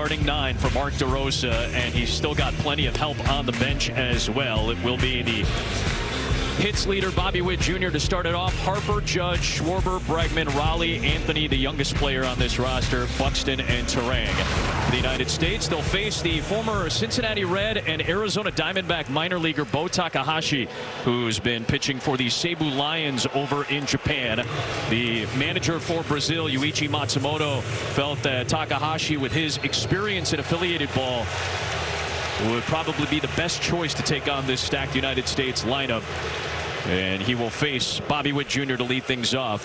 starting 9 for Mark DeRosa, and he's still got plenty of help on the bench as well. It will be the hits leader, Bobby Witt Jr., to start it off. Harper, Judge, Schwarber, Bregman, Raleigh, Anthony, the youngest player on this roster, Buxton, and Turang. For the United States, they'll face the former Cincinnati Red and Arizona Diamondback minor leaguer Bo Takahashi, who's been pitching for the Seibu Lions over in Japan. The manager for Brazil, Yuichi Matsumoto, felt that Takahashi, with his experience in affiliated ball, would probably be the best choice to take on this stacked United States lineup. And he will face Bobby Witt Jr. to lead things off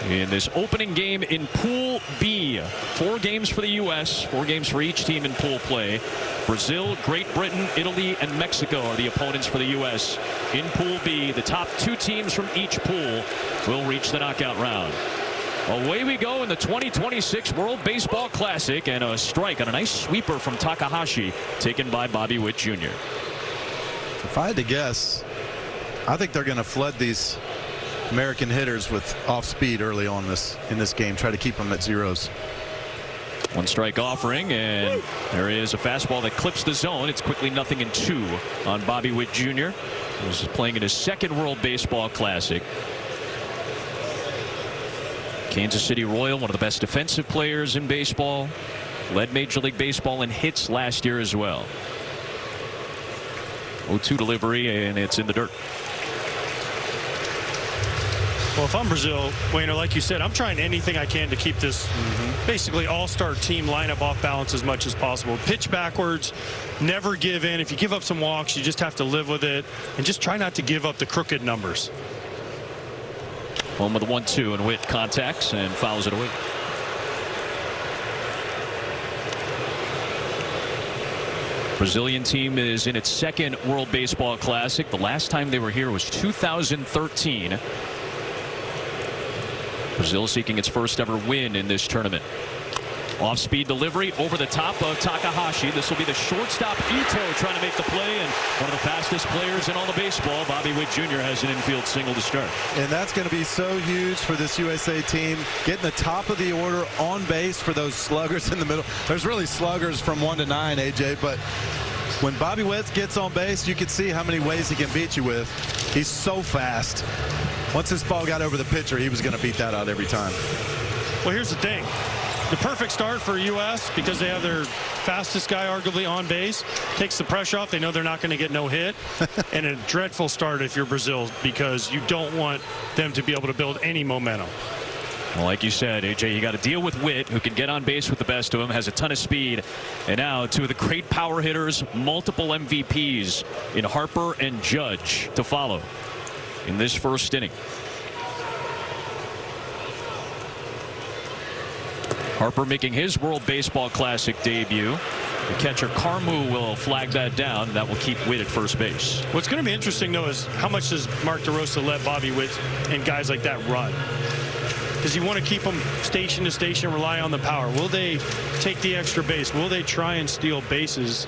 in this opening game in Pool B. 4 games for the U.S., 4 games for each team in pool play. Brazil, Great Britain, Italy, and Mexico are the opponents for the U.S. in Pool B. The top 2 teams from each pool will reach the knockout round. Away we go in the 2026 World Baseball Classic, and a strike on a nice sweeper from Takahashi, taken by Bobby Witt Jr. If I had to guess, I think they're going to flood these American hitters with off speed early on in this game, try to keep them at zeros. 1 strike offering, and there is a fastball that clips the zone. It's quickly 0-2 on Bobby Witt Jr., who's playing in his 2nd World Baseball Classic. Kansas City Royal, one of the best defensive players in baseball, led Major League Baseball in hits last year as well. 0-2 delivery, and it's in the dirt. Well, if I'm Brazil, Wayner, like you said, I'm trying anything I can to keep this basically all-star team lineup off balance as much as possible. Pitch backwards, never give in. If you give up some walks, you just have to live with it, and just try not to give up the crooked numbers. Home with a 1-2, and Witt contacts and fouls it away. Brazilian team is in its 2nd World Baseball Classic. The last time they were here was 2013. Brazil seeking its first ever win in this tournament. Off-speed delivery over the top of Takahashi. This will be the shortstop Ito trying to make the play, and one of the fastest players in all of baseball, Bobby Witt Jr., has an infield single to start. And that's going to be so huge for this USA team, getting the top of the order on base for those sluggers in the middle. There's really sluggers from 1 to 9, AJ, but when Bobby Witt gets on base, you can see how many ways he can beat you with. He's so fast. Once this ball got over the pitcher, he was going to beat that out every time. Well, here's the thing. The perfect start for U.S. because they have their fastest guy arguably on base. Takes the pressure off. They know they're not going to get no hit. And a dreadful start if you're Brazil, because you don't want them to be able to build any momentum. Well, like you said, AJ, you got to deal with Witt, who can get on base with the best of them, has a ton of speed. And now 2 of the great power hitters, multiple MVPs in Harper and Judge to follow in this first inning. Harper making his World Baseball Classic debut. The catcher Carmu will flag that down. That will keep Witt at first base. What's going to be interesting, though, is how much does Mark DeRosa let Bobby Witt and guys like that run? Because you want to keep them station to station, rely on the power. Will they take the extra base? Will they try and steal bases?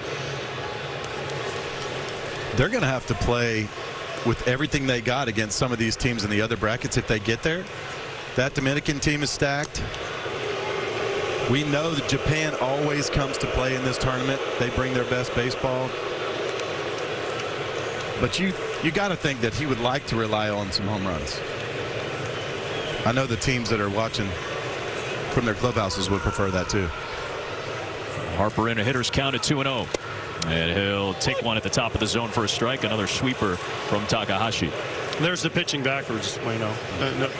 They're going to have to play with everything they got against some of these teams in the other brackets if they get there. That Dominican team is stacked. We know that Japan always comes to play in this tournament. They bring their best baseball. But you got to think that he would like to rely on some home runs. I know the teams that are watching from their clubhouses would prefer that too. Harper in a hitter's count at 2-0. And he'll take one at the top of the zone for a strike. Another sweeper from Takahashi. There's the pitching backwards, you know.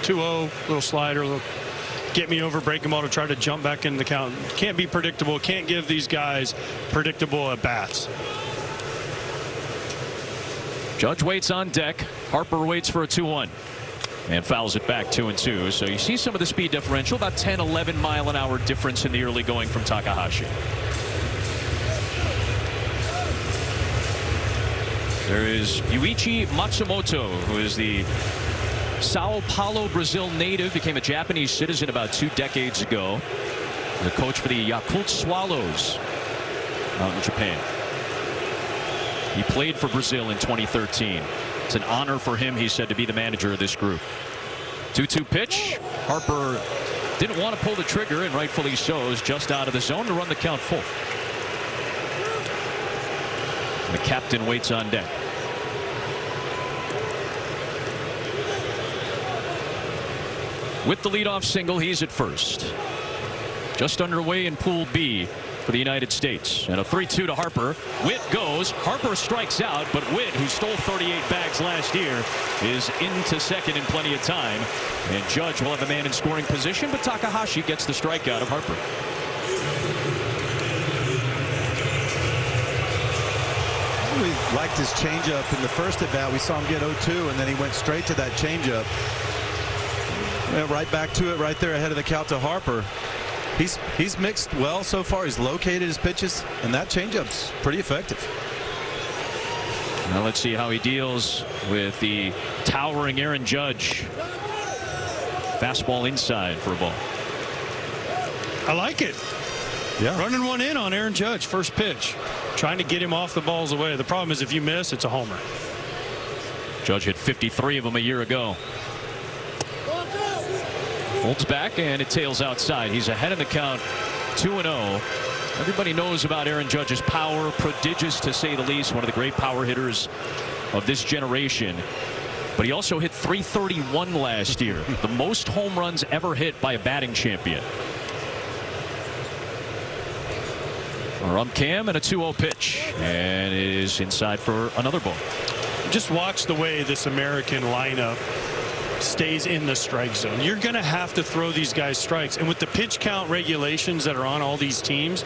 2-0, little slider, little get me over, break them all to try to jump back in the count. Can't be predictable. Can't give these guys predictable at bats. Judge waits on deck. Harper waits for a 2-1 and fouls it back 2-2. So you see some of the speed differential, about 10-11 mile-an-hour difference in the early going from Takahashi. There is Yuichi Matsumoto, who is the Sao Paulo, Brazil native, became a Japanese citizen about 2 decades ago. The coach for the Yakult Swallows out in Japan. He played for Brazil in 2013. It's an honor for him, he said, to be the manager of this group. 2-2 pitch. Harper didn't want to pull the trigger, and rightfully so, is just out of the zone to run the count full. The captain waits on deck. With the leadoff single, he's at first. Just underway in Pool B for the United States. And a 3-2 to Harper. Witt goes. Harper strikes out, but Witt, who stole 38 bags last year, is into second in plenty of time. And Judge will have a man in scoring position, but Takahashi gets the strikeout of Harper. We liked his changeup in the first at bat. We saw him get 0-2, and then he went straight to that changeup. Went right back to it right there ahead of the count to Harper. He's mixed well so far. He's located his pitches, and that changeup's pretty effective. Now let's see how he deals with the towering Aaron Judge. Fastball inside for a ball. I like it. Yeah. Running one in on Aaron Judge, first pitch. Trying to get him off the balls away. The problem is if you miss, it's a homer. Judge hit 53 of them a year ago. Holds back, and it tails outside. He's ahead of the count, 2-0. Everybody knows about Aaron Judge's power, prodigious to say the least, one of the great power hitters of this generation. But he also hit 331 last year, the most home runs ever hit by a batting champion. Rum Cam and a 2-0 pitch, and it is inside for another ball. Just watch the way this American lineup stays in the strike zone. You're going to have to throw these guys strikes, and with the pitch count regulations that are on all these teams,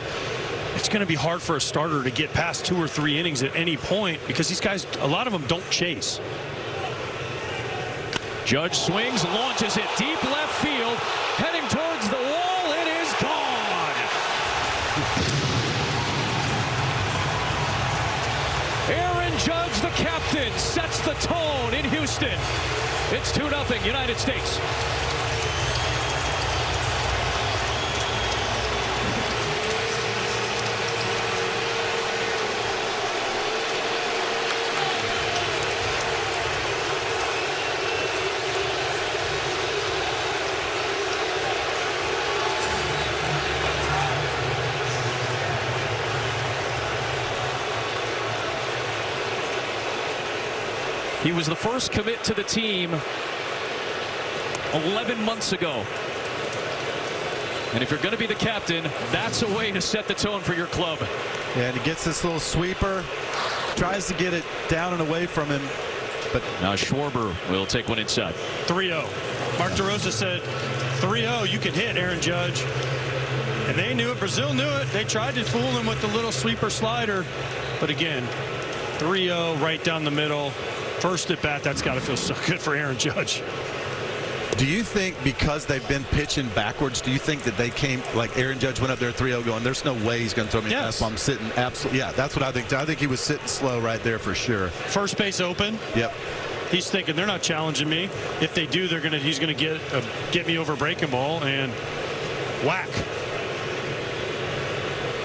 it's going to be hard for a starter to get past 2 or 3 innings at any point because these guys, a lot of them don't chase. Judge swings, launches it deep left field, heading towards the wall. It is gone. Aaron Judge, the captain, sets the tone in Houston. It's 2-0 United States. He was the first commit to the team 11 months ago. And if you're going to be the captain, that's a way to set the tone for your club. Yeah, and he gets this little sweeper, tries to get it down and away from him. But now Schwarber will take one inside. 3-0. Mark DeRosa said 3-0, you can hit Aaron Judge. And they knew it. Brazil knew it. They tried to fool him with the little sweeper slider. But again, 3-0 right down the middle. First at bat, that's got to feel so good for Aaron Judge. do you think because they've been pitching backwards, do you think that they came, like Aaron Judge went up there 3-0 going, there's no way he's going to throw me a fastball. I'm sitting absolutely. Yeah, that's what I think. I think he was sitting slow right there for sure. First base open. Yep. He's thinking they're not challenging me. If they do, he's gonna get me over breaking ball and whack.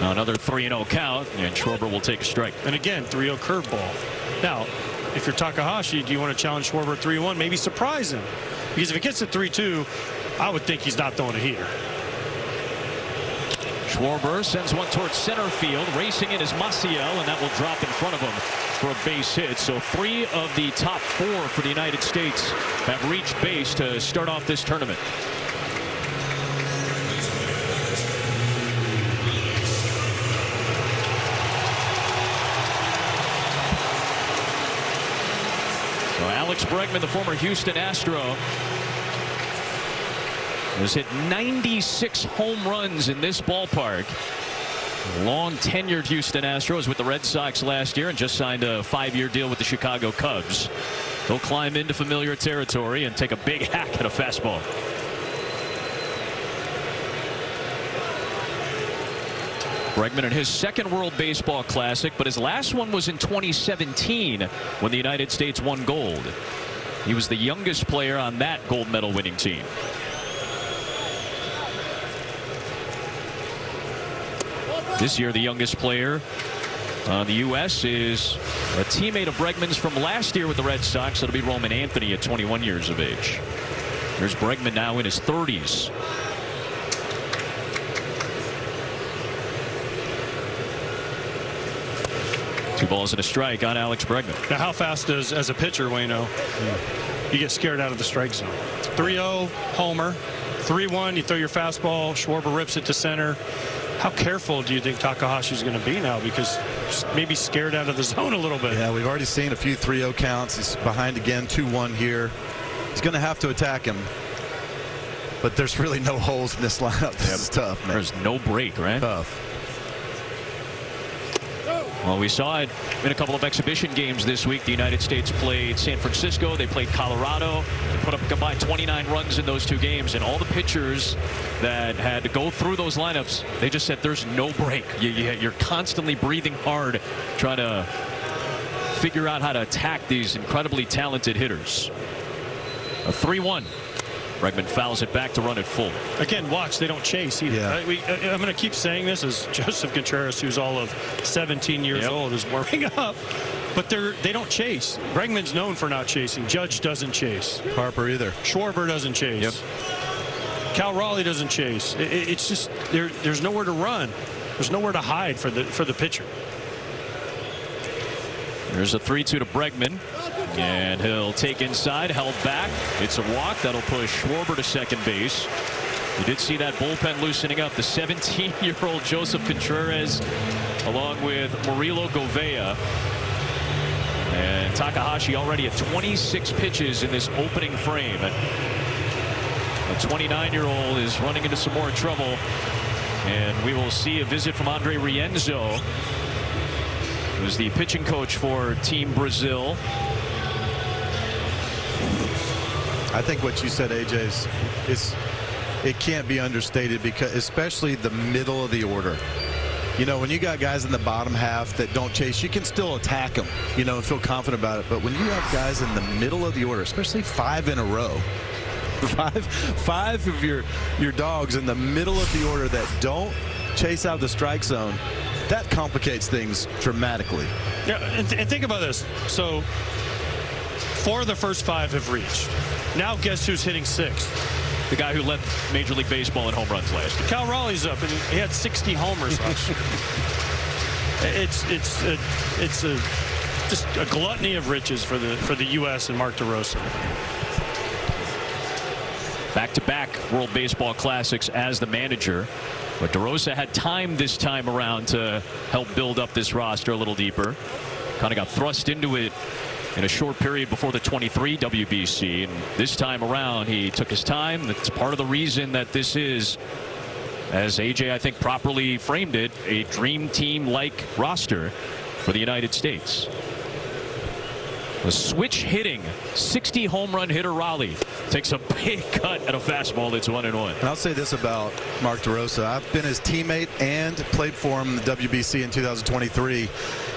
Now another 3-0 count, and Schwarber will take a strike. And again, 3-0 curveball. Now, if you're Takahashi, do you want to challenge Schwarber 3-1? Maybe surprise him. Because if it gets to 3-2, I would think he's not throwing it here. Schwarber sends one towards center field. Racing in is Maciel, and that will drop in front of him for a base hit. So 3 of the top 4 for the United States have reached base to start off this tournament. So Alex Bregman, the former Houston Astro, has hit 96 home runs in this ballpark. Long tenured Houston Astros with the Red Sox last year and just signed a 5-year deal with the Chicago Cubs. They'll climb into familiar territory and take a big hack at a fastball. Bregman in his second World Baseball Classic, but his last one was in 2017 when the United States won gold. He was the youngest player on that gold medal winning team. This year, the youngest player on the U.S. is a teammate of Bregman's from last year with the Red Sox. It'll be Roman Anthony at 21 years of age. Here's Bregman now in his 30s. 2 balls and a strike on Alex Bregman. Now, how fast does, as a pitcher, Waino, you get scared out of the strike zone? 3-0, homer. 3-1, you throw your fastball. Schwarber rips it to center. How careful do you think Takahashi's going to be now? Because maybe scared out of the zone a little bit. Yeah, we've already seen a few 3-0 counts. He's behind again, 2-1 here. He's going to have to attack him. But there's really no holes in this lineup. This is tough, man. There's no break, right? Tough. Well, we saw it in a couple of exhibition games this week. The United States played San Francisco. They played Colorado. They put up a combined 29 runs in those 2 games. And all the pitchers that had to go through those lineups, they just said there's no break. You're constantly breathing hard, trying to figure out how to attack these incredibly talented hitters. A 3-1. Bregman fouls it back to run it full. Again, watch, they don't chase either. Yeah. I'm going to keep saying this as Joseph Contreras, who's all of 17 years old, is warming up. But they don't chase. Bregman's known for not chasing. Judge doesn't chase. Harper either. Schwarber doesn't chase. Cal Raleigh doesn't chase. It's just there's nowhere to run. There's nowhere to hide for the pitcher. There's a 3-2 to Bregman. And he'll take inside, held back. It's a walk. That'll push Schwarber to second base. You did see that bullpen loosening up. The 17-year-old Joseph Contreras along with Murilo Gouveia. And Takahashi already at 26 pitches in this opening frame. The 29-year-old is running into some more trouble. And we will see a visit from Andre Rienzo, who's the pitching coach for Team Brazil. I think what you said, AJ, is it can't be understated, because especially the middle of the order. You know, when you got guys in the bottom half that don't chase, you can still attack them, you know, and feel confident about it. But when you have guys in the middle of the order, especially 5 in a row, five of your dogs in the middle of the order that don't chase out the strike zone, that complicates things dramatically. Yeah, and think about this. So 4 of the first 5 have reached. Now guess who's hitting 6th? The guy who led Major League Baseball in home runs last year. Cal Raleigh's up, and he had 60 homers last year. It's just a gluttony of riches for the U.S. and Mark DeRosa. Back-to-back World Baseball Classics as the manager. But DeRosa had time this time around to help build up this roster a little deeper. Kind of got thrust into it in a short period before the 23 WBC, and this time around he took his time. That's part of the reason that this is, as AJ I think properly framed it, a dream team like roster for the United States. The switch hitting 60 home run hitter Raleigh takes a big cut at a fastball that's 1-1. And I'll say this about Mark DeRosa. I've been his teammate and played for him in the WBC in 2023.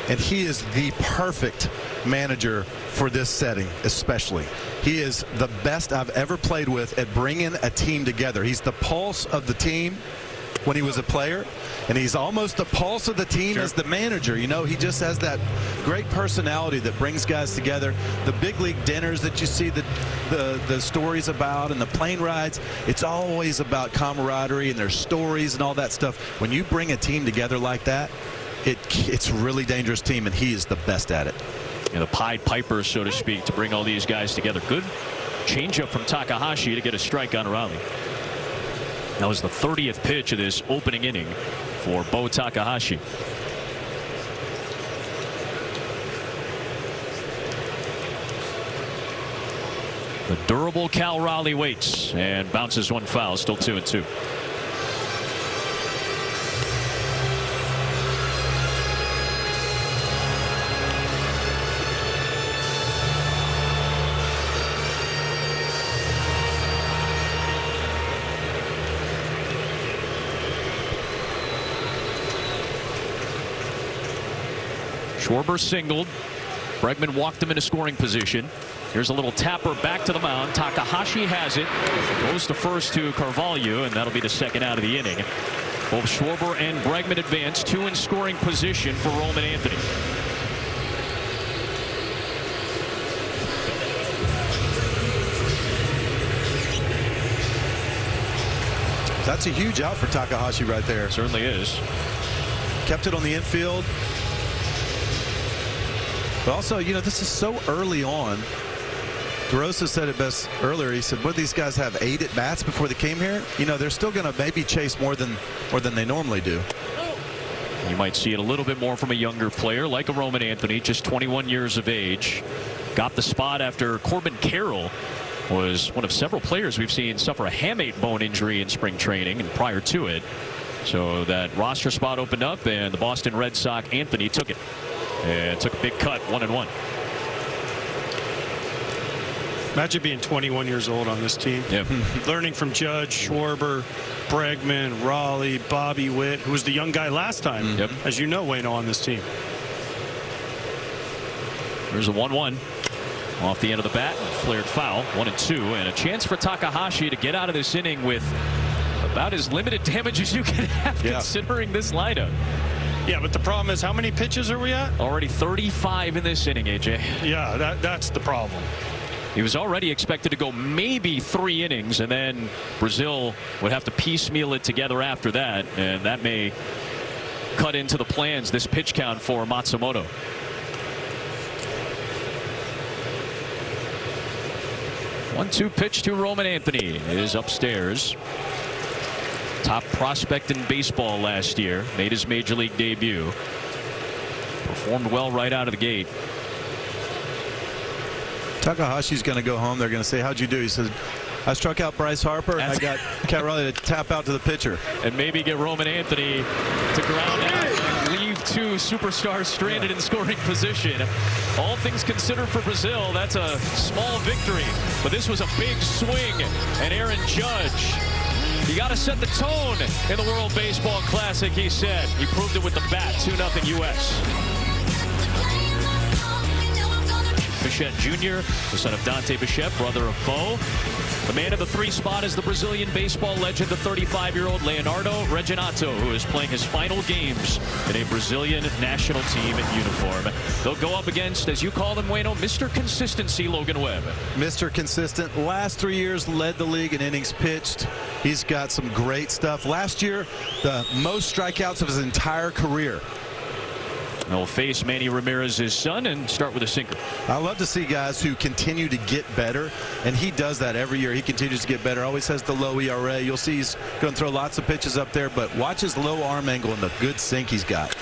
And he is the perfect manager for this setting, especially. He is the best I've ever played with at bringing a team together. He's the pulse of the team when he was a player, and he's almost the pulse of the team as the manager. You know, he just has that great personality that brings guys together. The big league dinners that you see the stories about, and the plane rides, it's always about camaraderie and their stories and all that stuff. When you bring a team together like that, it's a really dangerous team, and he is the best at it. Yeah, the Pied Piper, so to speak, to bring all these guys together. Good changeup from Takahashi to get a strike on Raleigh. That was the 30th pitch of this opening inning for Bo Takahashi. The durable Cal Raleigh waits and bounces one foul, still 2-2. Schwarber singled. Bregman walked him into scoring position. Here's a little tapper back to the mound. Takahashi has it. Goes to first to Carvalho, and that'll be the second out of the inning. Both Schwarber and Bregman advance, 2 in scoring position for Roman Anthony. That's a huge out for Takahashi right there. It certainly is. Kept it on the infield. But also, you know, this is so early on. DeRosa said it best earlier. He said, what, these guys have 8 at-bats before they came here? You know, they're still going to maybe chase more than they normally do. You might see it a little bit more from a younger player like a Roman Anthony, just 21 years of age. Got the spot after Corbin Carroll was one of several players we've seen suffer a hamate bone injury in spring training and prior to it. So that roster spot opened up, and the Boston Red Sox Anthony took it and took a big cut, 1-1. Imagine being 21 years old on this team. Yep. Learning from Judge, Schwarber, Bregman, Raleigh, Bobby Witt, who was the young guy last time. Yep. As you know, Wayno, on this team. There's a 1-1 off the end of the bat, flared foul, 1-2, and a chance for Takahashi to get out of this inning with about as limited damage as you can have considering this lineup. Yeah, but the problem is, how many pitches are we at? Already 35 in this inning, AJ. Yeah, that's the problem. He was already expected to go maybe 3 innings, and then Brazil would have to piecemeal it together after that, and that may cut into the plans, this pitch count for Matsumoto. One-two pitch to Roman Anthony is upstairs. Top prospect in baseball last year, made his major league debut. Performed well right out of the gate. Takahashi's going to go home. They're going to say, how'd you do? He said, I struck out Bryce Harper, and I got Cat Raleigh to tap out to the pitcher. And maybe get Roman Anthony to ground out and leave 2 superstars stranded in scoring position. All things considered for Brazil, that's a small victory. But this was a big swing. And Aaron Judge, you got to set the tone in the World Baseball Classic, he said. He proved it with the bat, 2-0 U.S. Bichette Jr., the son of Dante Bichette, brother of Bo. The man of the 3 spot is the Brazilian baseball legend, the 35-year-old Leonardo Reginato, who is playing his final games in a Brazilian national team uniform. They'll go up against, as you call him, Wayno, Mr. Consistency, Logan Webb. Mr. Consistent. Last 3 years led the league in innings pitched. He's got some great stuff. Last year, the most strikeouts of his entire career. They'll face Manny Ramirez's son and start with a sinker. I love to see guys who continue to get better, and he does that every year. He continues to get better. Always has the low ERA. You'll see he's going to throw lots of pitches up there, but watch his low arm angle and the good sink he's got.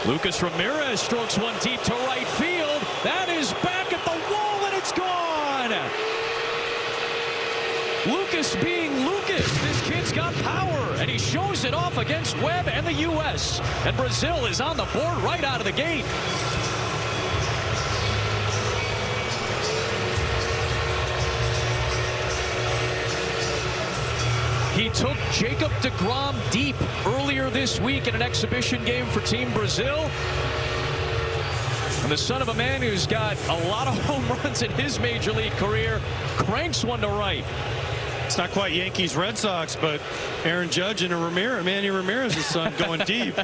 Lucas Ramirez strokes one deep to right field. That is back at the wall, and it's gone. Lucas being Lucas. This kid's got power, and he shows it off against Webb and the U.S. And Brazil is on the board right out of the gate. He took Jacob deGrom deep earlier this week in an exhibition game for Team Brazil. And the son of a man who's got a lot of home runs in his major league career cranks one to right. It's not quite Yankees Red Sox, but Aaron Judge and Manny Ramirez's son going deep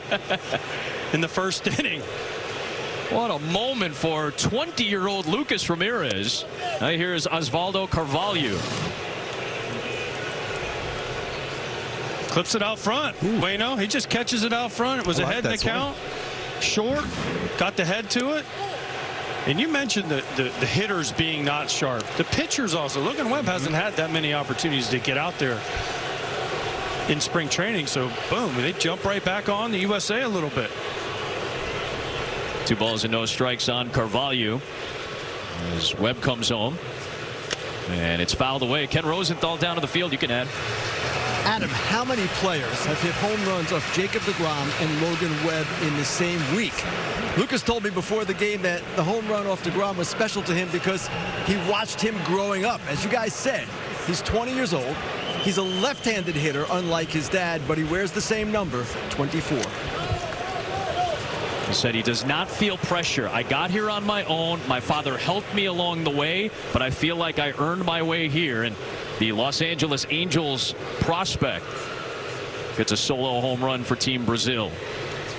in the first inning. What a moment for 20-year-old Lucas Ramirez. Now here's Osvaldo Carvalho. Clips it out front. Wayno, he just catches it out front. It was ahead in the count. Short, got the head to it. And you mentioned the hitters being not sharp. The pitchers also. Logan Webb hasn't had that many opportunities to get out there in spring training. So, boom, they jump right back on the USA a little bit. 2 balls and no strikes on Carvalho as Webb comes home. And it's fouled away. Ken Rosenthal down to the field. You can add. Adam, how many players have hit home runs off Jacob deGrom and Logan Webb in the same week? Lucas told me before the game that the home run off deGrom was special to him because he watched him growing up. As you guys said, he's 20 years old. He's a left-handed hitter, unlike his dad, but he wears the same number, 24. He said he does not feel pressure. I got here on my own. My father helped me along the way, but I feel like I earned my way here. And the Los Angeles Angels prospect gets a solo home run for Team Brazil.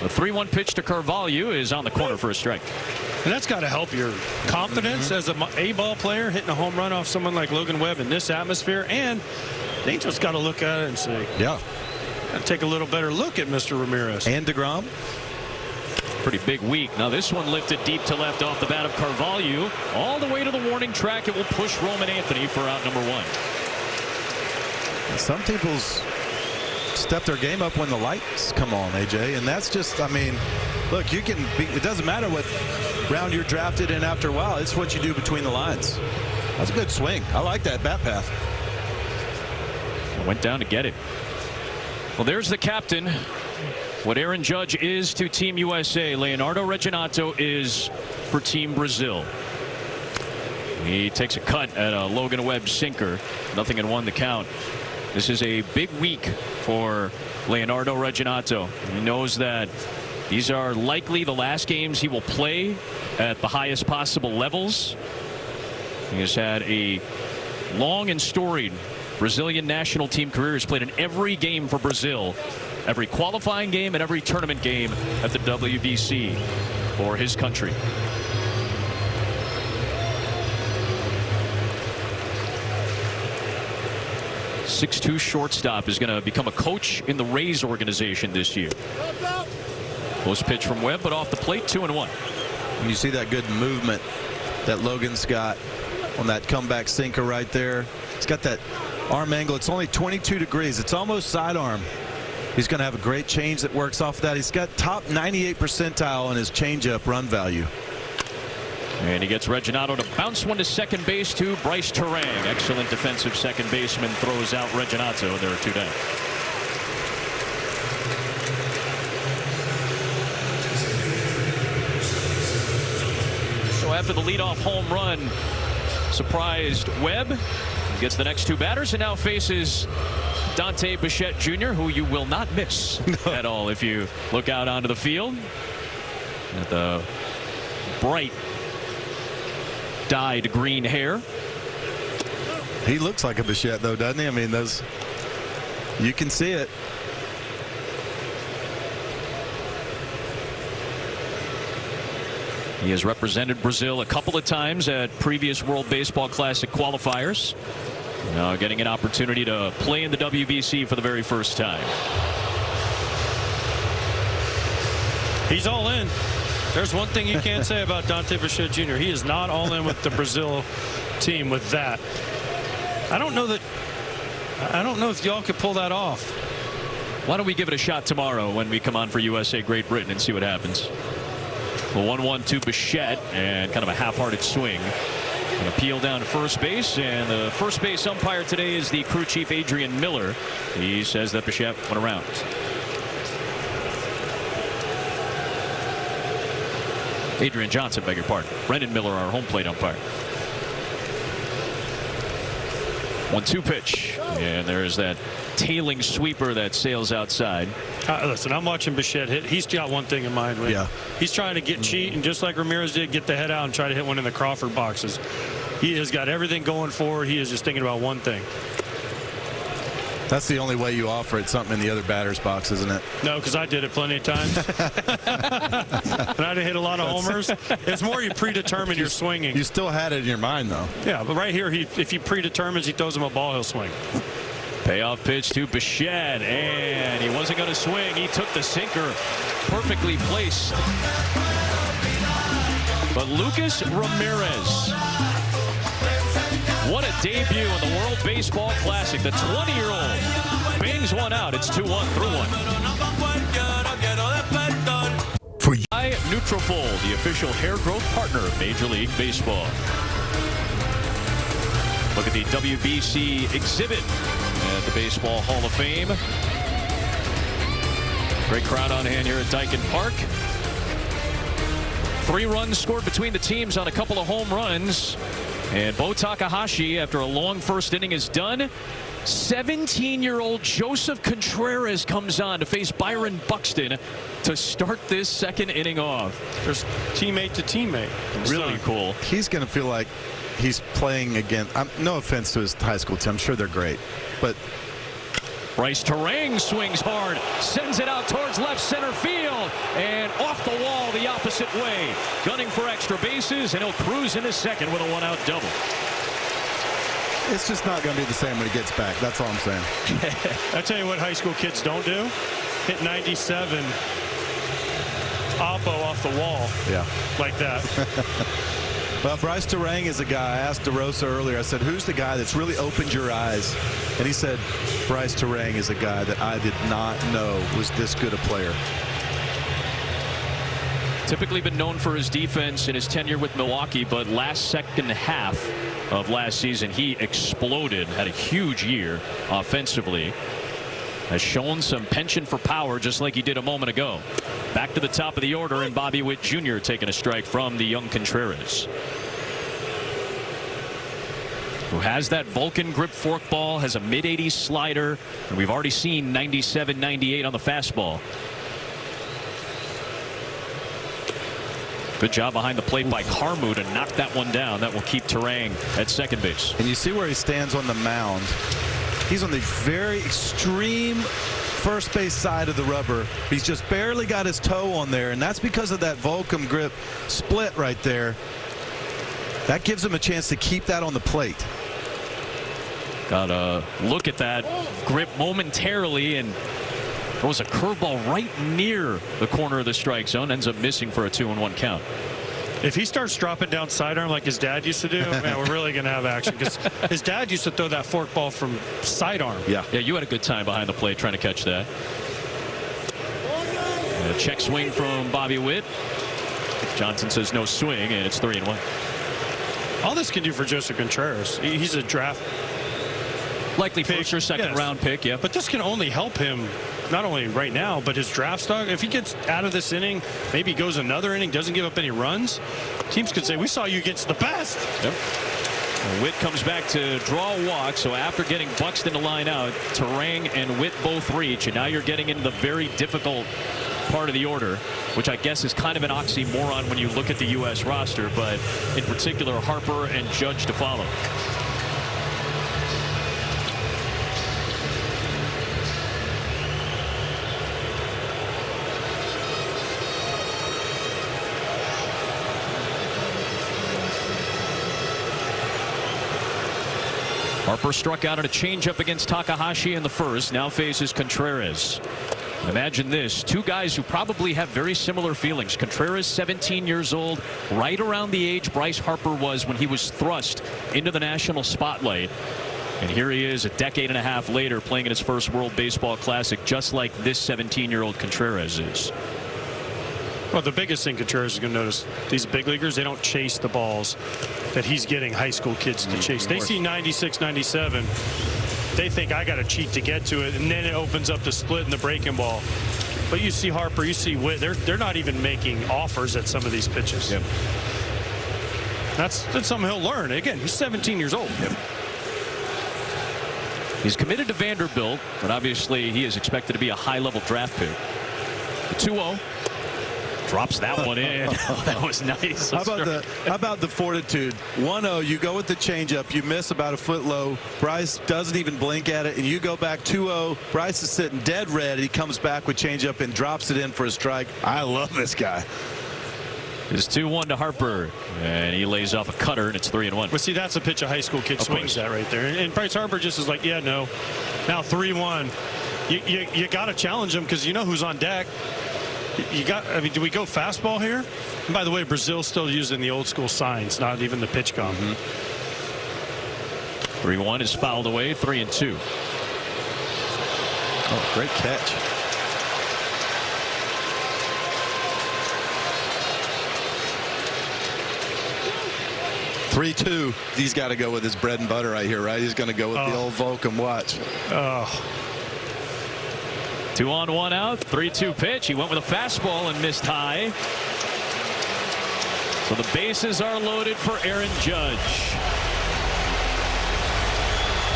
The 3-1 pitch to Carvalho is on the corner for a strike. And that's got to help your confidence as a A-ball player, hitting a home run off someone like Logan Webb in this atmosphere. And the Angels got to look at it and say, yeah, take a little better look at Mr. Ramirez. And deGrom. pretty big week. Now this one lifted deep to left off the bat of Carvalho. All the way to the warning track. It will push Roman Anthony for out number 1. Some people's step their game up when the lights come on, AJ, and that's just, I mean, look, you can be, it doesn't matter what round you're drafted in after a while. It's what you do between the lines. That's a good swing. I like that bat path. Went down to get it. Well, there's the captain. What Aaron Judge is to Team USA, Leonardo Reginato is for Team Brazil. He takes a cut at a Logan Webb sinker. 0-1 the count. This is a big week for Leonardo Reginato. He knows that these are likely the last games he will play at the highest possible levels. He has had a long and storied Brazilian national team career. He's played in every game for Brazil, every qualifying game and every tournament game at the WBC for his country. .62 shortstop is going to become a coach in the Rays organization this year. Close pitch from Webb, but off the plate, 2-1. You see that good movement that Logan's got on that comeback sinker right there. He's got that arm angle. It's only 22 degrees. It's almost sidearm. He's going to have a great change that works off of that. He's got top 98 percentile on his changeup run value. And he gets Reginato to bounce one to second base to Bryce Terang. Excellent defensive second baseman throws out Reginato. There are 2 down. So after the leadoff home run, surprised Webb. Gets the next 2 batters and now faces Dante Bichette Jr., who you will not miss at all if you look out onto the field. At the bright dyed green hair. He looks like a Bichette, though, doesn't he? I mean, those, you can see it. He has represented Brazil a couple of times at previous World Baseball Classic qualifiers. Now getting an opportunity to play in the WBC for the very first time. He's all in. There's one thing you can't say about Dante Bichette Jr. He is not all in with the Brazil team with that. I don't know if y'all could pull that off. Why don't we give it a shot tomorrow when we come on for USA Great Britain and see what happens. Well, 1-1 to Bichette and kind of a half-hearted swing. An appeal down to first base, and the first base umpire today is the crew chief Adrian Miller. He says that Bichette went around. Adrian Johnson, beg your pardon. Brendan Miller, our home plate umpire. 1-2 pitch, and there's that tailing sweeper that sails outside. Listen, I'm watching Bichette hit. He's got one thing in mind. Yeah. He's trying to get cheat, and just like Ramirez did, get the head out and try to hit one in the Crawford boxes. He has got everything going forward. He is just thinking about one thing. That's the only way you offer it, something in the other batter's box, isn't it? No, because I did it plenty of times. And I did hit a lot of homers. It's more you predetermine your swinging. You still had it in your mind, though. Yeah, but right here, if he predetermines he throws him a ball, he'll swing. Payoff pitch to Bichette, and he wasn't going to swing. He took the sinker, perfectly placed. But Lucas Ramirez, what a debut in the World Baseball Classic. The 20-year-old bangs one out. It's 2-1 through one. For you. By Nutrafol, the official hair growth partner of Major League Baseball. Look at the WBC exhibit at the Baseball Hall of Fame. Great crowd on hand here at Daikin Park. 3 runs scored between the teams on a couple of home runs. And Bo Takahashi, after a long first inning, is done. 17-year-old Joseph Contreras comes on to face Byron Buxton to start this second inning off. There's teammate to teammate. Really cool. He's going to feel like he's playing again. No offense to his high school team. I'm sure they're great. But Bryce Terang swings hard, sends it out towards left center field, and off the wall the opposite way. Gunning for extra bases, and he'll cruise into second with a 1-out double. it's just not going to be the same when he gets back. That's all I'm saying. I tell you what high school kids don't do. Hit 97 Oppo off the wall. Yeah. Like that. Well, Bryce Terang is a guy. I asked DeRosa earlier. I said, who's the guy that's really opened your eyes? And he said, Bryce Terang is a guy that I did not know was this good a player. Typically been known for his defense in his tenure with Milwaukee, but second half of last season, he exploded, had a huge year offensively. Has shown some penchant for power just like he did a moment ago. Back to the top of the order, and Bobby Witt Jr. taking a strike from the young Contreras, who has that Vulcan grip forkball, has a mid-80s slider, and we've already seen 97, 98 on the fastball. Good job behind the plate by Carmu to knock that one down. That will keep Terang at second base. And you see where he stands on the mound. He's on the very extreme first base side of the rubber. He's just barely got his toe on there, and that's because of that Vulcan grip split right there. That gives him a chance to keep that on the plate. Got a look at that grip momentarily, and throws a curveball right near the corner of the strike zone. Ends up missing for a 2-1 count. If he starts dropping down sidearm like his dad used to do, man, we're really going to have action. Because his dad used to throw that forkball from sidearm. Yeah, you had a good time behind the plate trying to catch that. A check swing from Bobby Witt. Johnson says no swing, and it's 3-1. All this can do for Joseph Contreras. He's a draft likely first or second round pick, yeah. But this can only help him, not only right now, but his draft stock. If he gets out of this inning, maybe goes another inning, doesn't give up any runs, teams could say, we saw you against the best. Yep. Witt comes back to draw a walk, so after getting Buxton to line out, Terang and Witt both reach, and now you're getting into the very difficult part of the order, which I guess is kind of an oxymoron when you look at the U.S. roster, but in particular Harper and Judge to follow. Harper struck out at a changeup against Takahashi in the first. Now faces Contreras. Imagine this, two guys who probably have very similar feelings. Contreras, 17 years old, right around the age Bryce Harper was when he was thrust into the national spotlight. And here he is a decade and a half later playing in his first World Baseball Classic, just like this 17-year-old Contreras is. Well, the biggest thing Contreras is going to notice, these big leaguers, they don't chase the balls that he's getting high school kids to chase. They see 96, 97. They think I got to cheat to get to it, and then it opens up the split and the breaking ball. But you see Harper, you see Witt, they're not even making offers at some of these pitches. Yep. That's something he'll learn. Again, he's 17 years old. Yep. He's committed to Vanderbilt, but obviously he is expected to be a high-level draft pick. The 2-0. Drops that one in. That was nice. How about the fortitude? 1-0, you go with the changeup, you miss about a foot low. Bryce doesn't even blink at it, and you go back 2-0. Bryce is sitting dead red. He comes back with changeup and drops it in for a strike. I love this guy. It's 2-1 to Harper, and he lays off a cutter, and it's 3-1. But see, that's a pitch a high school kid swings at right there. And Bryce Harper just is like, yeah, no. Now 3-1. You got to challenge him because you know who's on deck. I mean, do we go fastball here? And by the way, Brazil's still using the old school signs, not even the pitch com. 3-1 is fouled away, 3-2. Oh, great catch. (3-2). He's got to go with his bread and butter right here, right? He's going to go with the old Vulcan. Watch. 2 on, 1 out. 3-2 pitch. He went with a fastball and missed high. So the bases are loaded for Aaron Judge.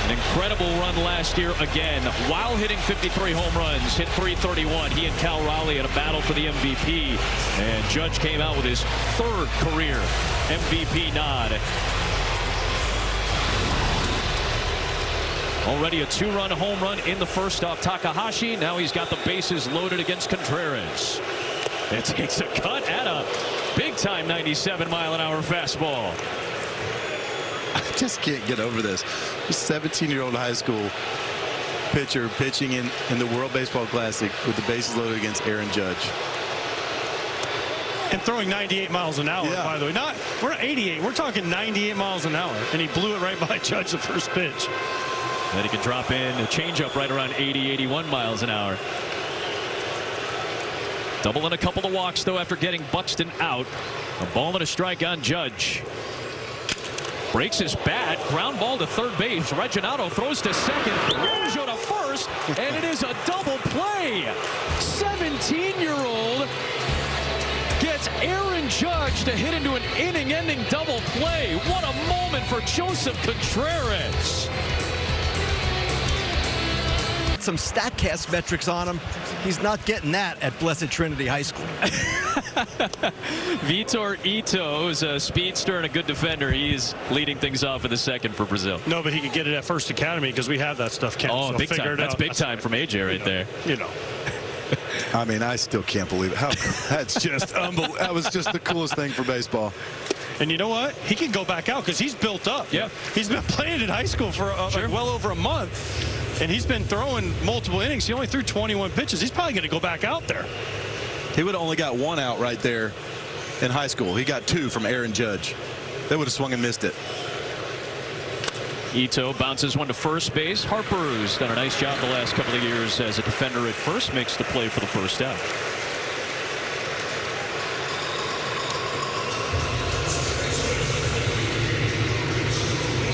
An incredible run last year again, while hitting 53 home runs, hit 331. He and Cal Raleigh in a battle for the MVP, and Judge came out with his third career MVP nod. Already a 2-run home run in the first off Takahashi. Now he's got the bases loaded against Contreras. It takes a cut at a big-time 97-mile-an-hour fastball. I just can't get over this. This 17-year-old high school pitcher pitching in the World Baseball Classic with the bases loaded against Aaron Judge. And throwing 98 miles an hour, Yeah. by the way. We're not 88. We're talking 98 miles an hour. And he blew it right by Judge the first pitch. Then he can drop in a changeup right around 80, 81 miles an hour. Doubling a couple of walks, though, after getting Buxton out. A ball and a strike on Judge. Breaks his bat. Ground ball to third base. Reginado throws to second. Rojo to first. And it is a double play. 17-year-old gets Aaron Judge to hit into an inning-ending double play. What a moment for Joseph Contreras. Some StatCast metrics on him. He's not getting that at Blessed Trinity High School. Vitor Ito is a speedster and a good defender. He's leading things off in the second for Brazil. No, but he could get it at First Academy because we have that stuff. Ken, Oh, so big figure time. it That's out. big time from AJ right there. You know. I mean, I still can't believe it. That's just unbelievable. That was just the coolest thing for baseball. And you know what? He can go back out because he's built up. Yeah. He's been playing in high school for like well over a month. And he's been throwing multiple innings. He only threw 21 pitches. He's probably going to go back out there. He would have only got one out right there in high school. He got two from Aaron Judge. They would have swung and missed it. Ito bounces one to first base. Harper's done a nice job the last couple of years as a defender at first. Makes the play for the first out.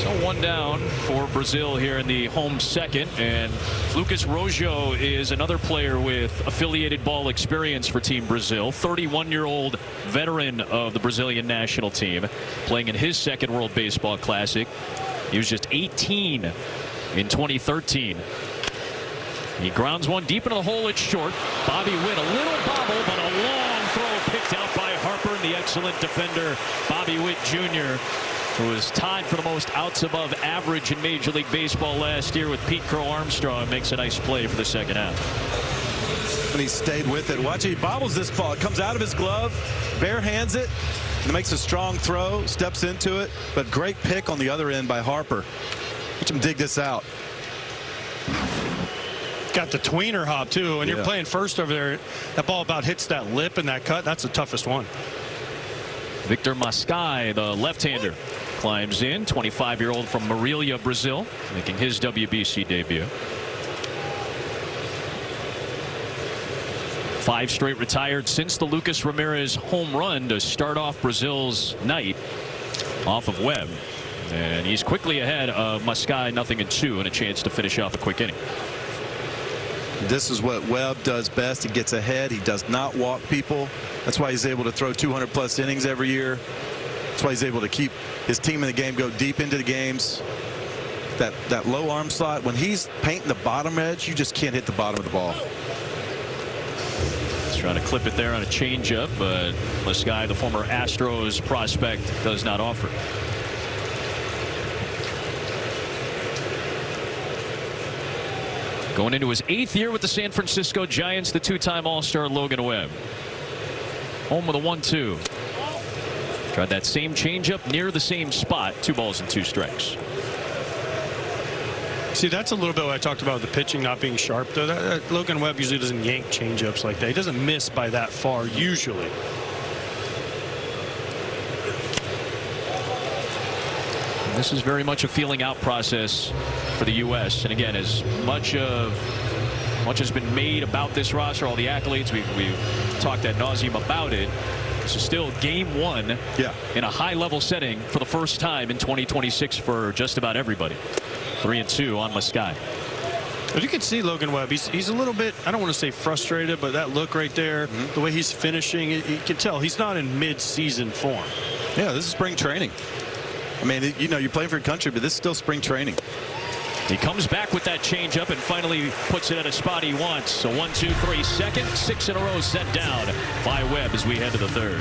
So one down for Brazil here in the home second. And Lucas Rojo is another player with affiliated ball experience for Team Brazil. 31-year-old veteran of the Brazilian national team, playing in his second World Baseball Classic. He was just 18 in 2013. He grounds one deep into the hole. It's short. Bobby Witt, a little bobble, but a long throw picked out by Harper, and the excellent defender, Bobby Witt Jr., who was tied for the most outs above average in Major League Baseball last year with Pete Crow Armstrong. Makes a nice play for the second out. And he stayed with it. Watch, he bobbles this ball. It comes out of his glove, bare hands it, and makes a strong throw, steps into it. But great pick on the other end by Harper. Watch him dig this out. Got the tweener hop, too. When you're playing first over there, that ball about hits that lip and that cut. That's the toughest one. Victor Mascai, the left-hander, climbs in. 25-year-old from Marília, Brazil, making his WBC debut. 5 straight retired since the Lucas Ramirez home run to start off Brazil's night off of Webb. And he's quickly ahead of Mascai, 0-2, and a chance to finish off a quick inning. This is what Webb does best. He gets ahead. He does not walk people. That's why he's able to throw 200+ innings every year. That's why he's able to keep his team in the game, go deep into the games. That low arm slot, when he's painting the bottom edge, you just can't hit the bottom of the ball. He's trying to clip it there on a changeup, but Mascai, the former Astros prospect, does not offer. Going into his 8th year with the San Francisco Giants, the 2-time All-Star Logan Webb. Home with a 1-2. Tried that same changeup near the same spot. 2 balls and 2 strikes. See, that's a little bit what I talked about, the pitching not being sharp, though. Logan Webb usually doesn't yank changeups like that. He doesn't miss by that far, usually. This is very much a feeling out process for the U.S. And again, as much has been made about this roster, all the accolades, we've talked ad nauseum about it. This is still game 1 in a high-level setting for the first time in 2026 for just about everybody. 3-2 on Mascai. But you can see Logan Webb. He's a little bit, I don't want to say frustrated, but that look right there, the way he's finishing, you can tell he's not in mid-season form. Yeah, this is spring training. I mean, you know, you're playing for your country, but this is still spring training. He comes back with that changeup and finally puts it at a spot he wants. So 1-2-3 second, 6 in a row set down by Webb as we head to the 3rd.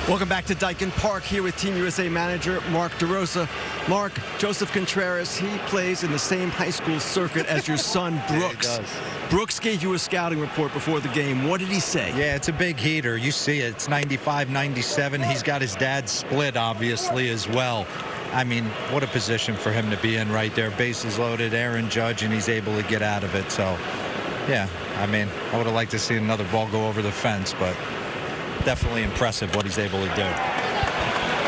Welcome back to Daikin Park here with Team USA manager Mark DeRosa. Mark, Joseph Contreras, he plays in the same high school circuit as your son Brooks. Brooks gave you a scouting report before the game. What did he say? Yeah, it's a big heater. You see it. It's 95, 97. He's got his dad split, obviously, as well. I mean, what a position for him to be in right there. Bases loaded, Aaron Judge, and he's able to get out of it. So Yeah, I mean, I would have liked to see another ball go over the fence, but definitely impressive what he's able to do.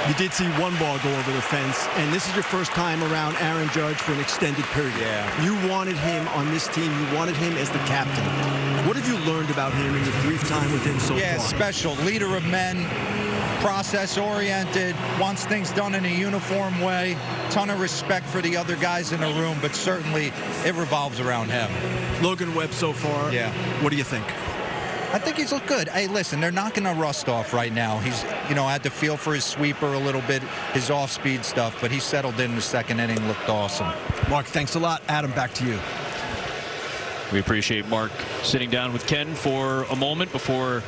You did see one ball go over the fence, and this is your first time around Aaron Judge for an extended period. Yeah. You wanted him on this team. You wanted him as the captain. What have you learned about him in your brief time with him so Yeah, far? special. Leader of men, process-oriented, wants things done in a uniform way. Ton of respect for the other guys in the room, but certainly it revolves around him. Logan Webb so far. Yeah. What do you think? I think he's looked good. Hey, listen, they're not going to rust off right now. He's, had to feel for his sweeper a little bit, his off-speed stuff, but he settled in the second inning, looked awesome. Mark, thanks a lot. Adam, back to you. We appreciate Mark sitting down with Ken for a moment before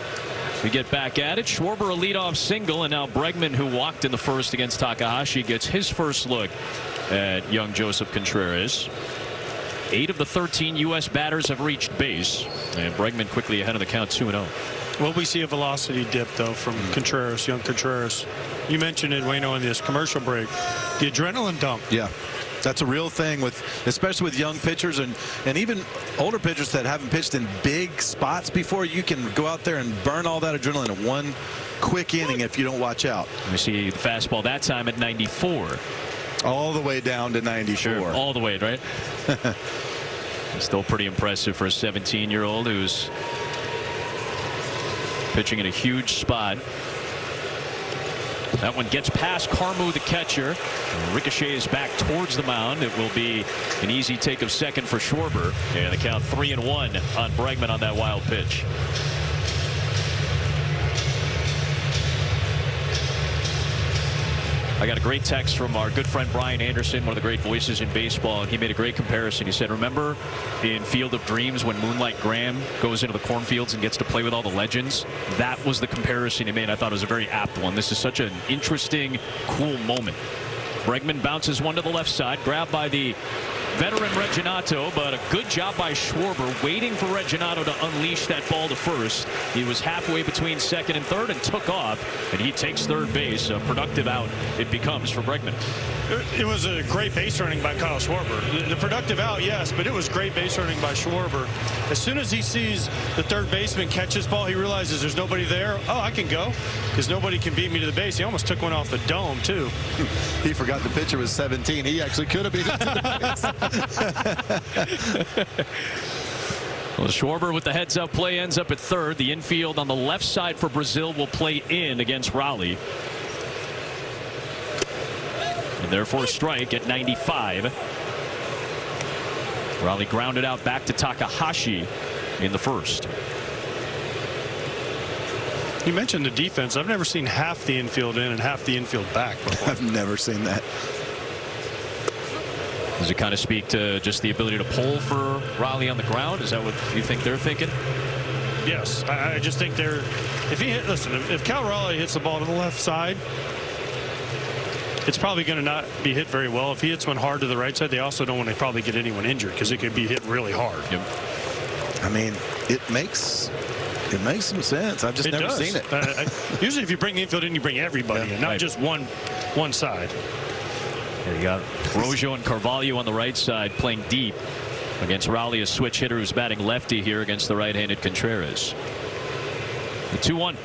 we get back at it. Schwarber a leadoff single, and now Bregman, who walked in the first against Takahashi, gets his first look at young Joseph Contreras. 8 of the 13 U.S. batters have reached base, and Bregman quickly ahead of the count 2-0. Well, we see a velocity dip, though, from Contreras, young Contreras. You mentioned it, Wayno, in this commercial break. The adrenaline dump. Yeah. That's a real thing, especially with young pitchers and even older pitchers that haven't pitched in big spots before. You can go out there and burn all that adrenaline in one quick inning if you don't watch out. We see the fastball that time at 94. All the way down to 94. Sure, all the way, right? Still pretty impressive for a 17-year-old who's pitching in a huge spot. That one gets past Carmu, the catcher. Ricochets back towards the mound. It will be an easy take of second for Schwarber. And the count 3-1 on Bregman on that wild pitch. I got a great text from our good friend Brian Anderson, one of the great voices in baseball, and he made a great comparison. He said, remember in Field of Dreams when Moonlight Graham goes into the cornfields and gets to play with all the legends? That was the comparison he made. I thought it was a very apt one. This is such an interesting, cool moment. Bregman bounces one to the left side, grabbed by the veteran Reginato, but a good job by Schwarber waiting for Reginato to unleash that ball to first. He was halfway between second and third and took off, and he takes third base. A productive out it becomes for Bregman. It was a great base running by Kyle Schwarber. The productive out, yes, but it was great base running by Schwarber. As soon as he sees the third baseman catch his ball, he realizes there's nobody there. Oh, I can go because nobody can beat me to the base. He almost took one off the dome, too. He forgot the pitcher was 17. He actually could have beat him to the base. Well, Schwarber with the heads-up play ends up at third. The infield on the left side for Brazil will play in against Raleigh. And therefore a strike at 95. Raleigh grounded out back to Takahashi in the first. You mentioned the defense. I've never seen half the infield in and half the infield back before. I've never seen that. Does it kind of speak to just the ability to pull for Raleigh on the ground? Is that what you think they're thinking? Yes, I just think they're. If Cal Raleigh hits the ball to the left side, it's probably going to not be hit very well. If he hits one hard to the right side, they also don't want to probably get anyone injured because it could be hit really hard. Yep. I mean, it makes some sense. I've just never seen it. Usually if you bring the infield in, you bring everybody in, not just one side. There you got Rojo and Carvalho on the right side playing deep against Raleigh, a switch hitter who's batting lefty here against the right-handed Contreras. The 2-1.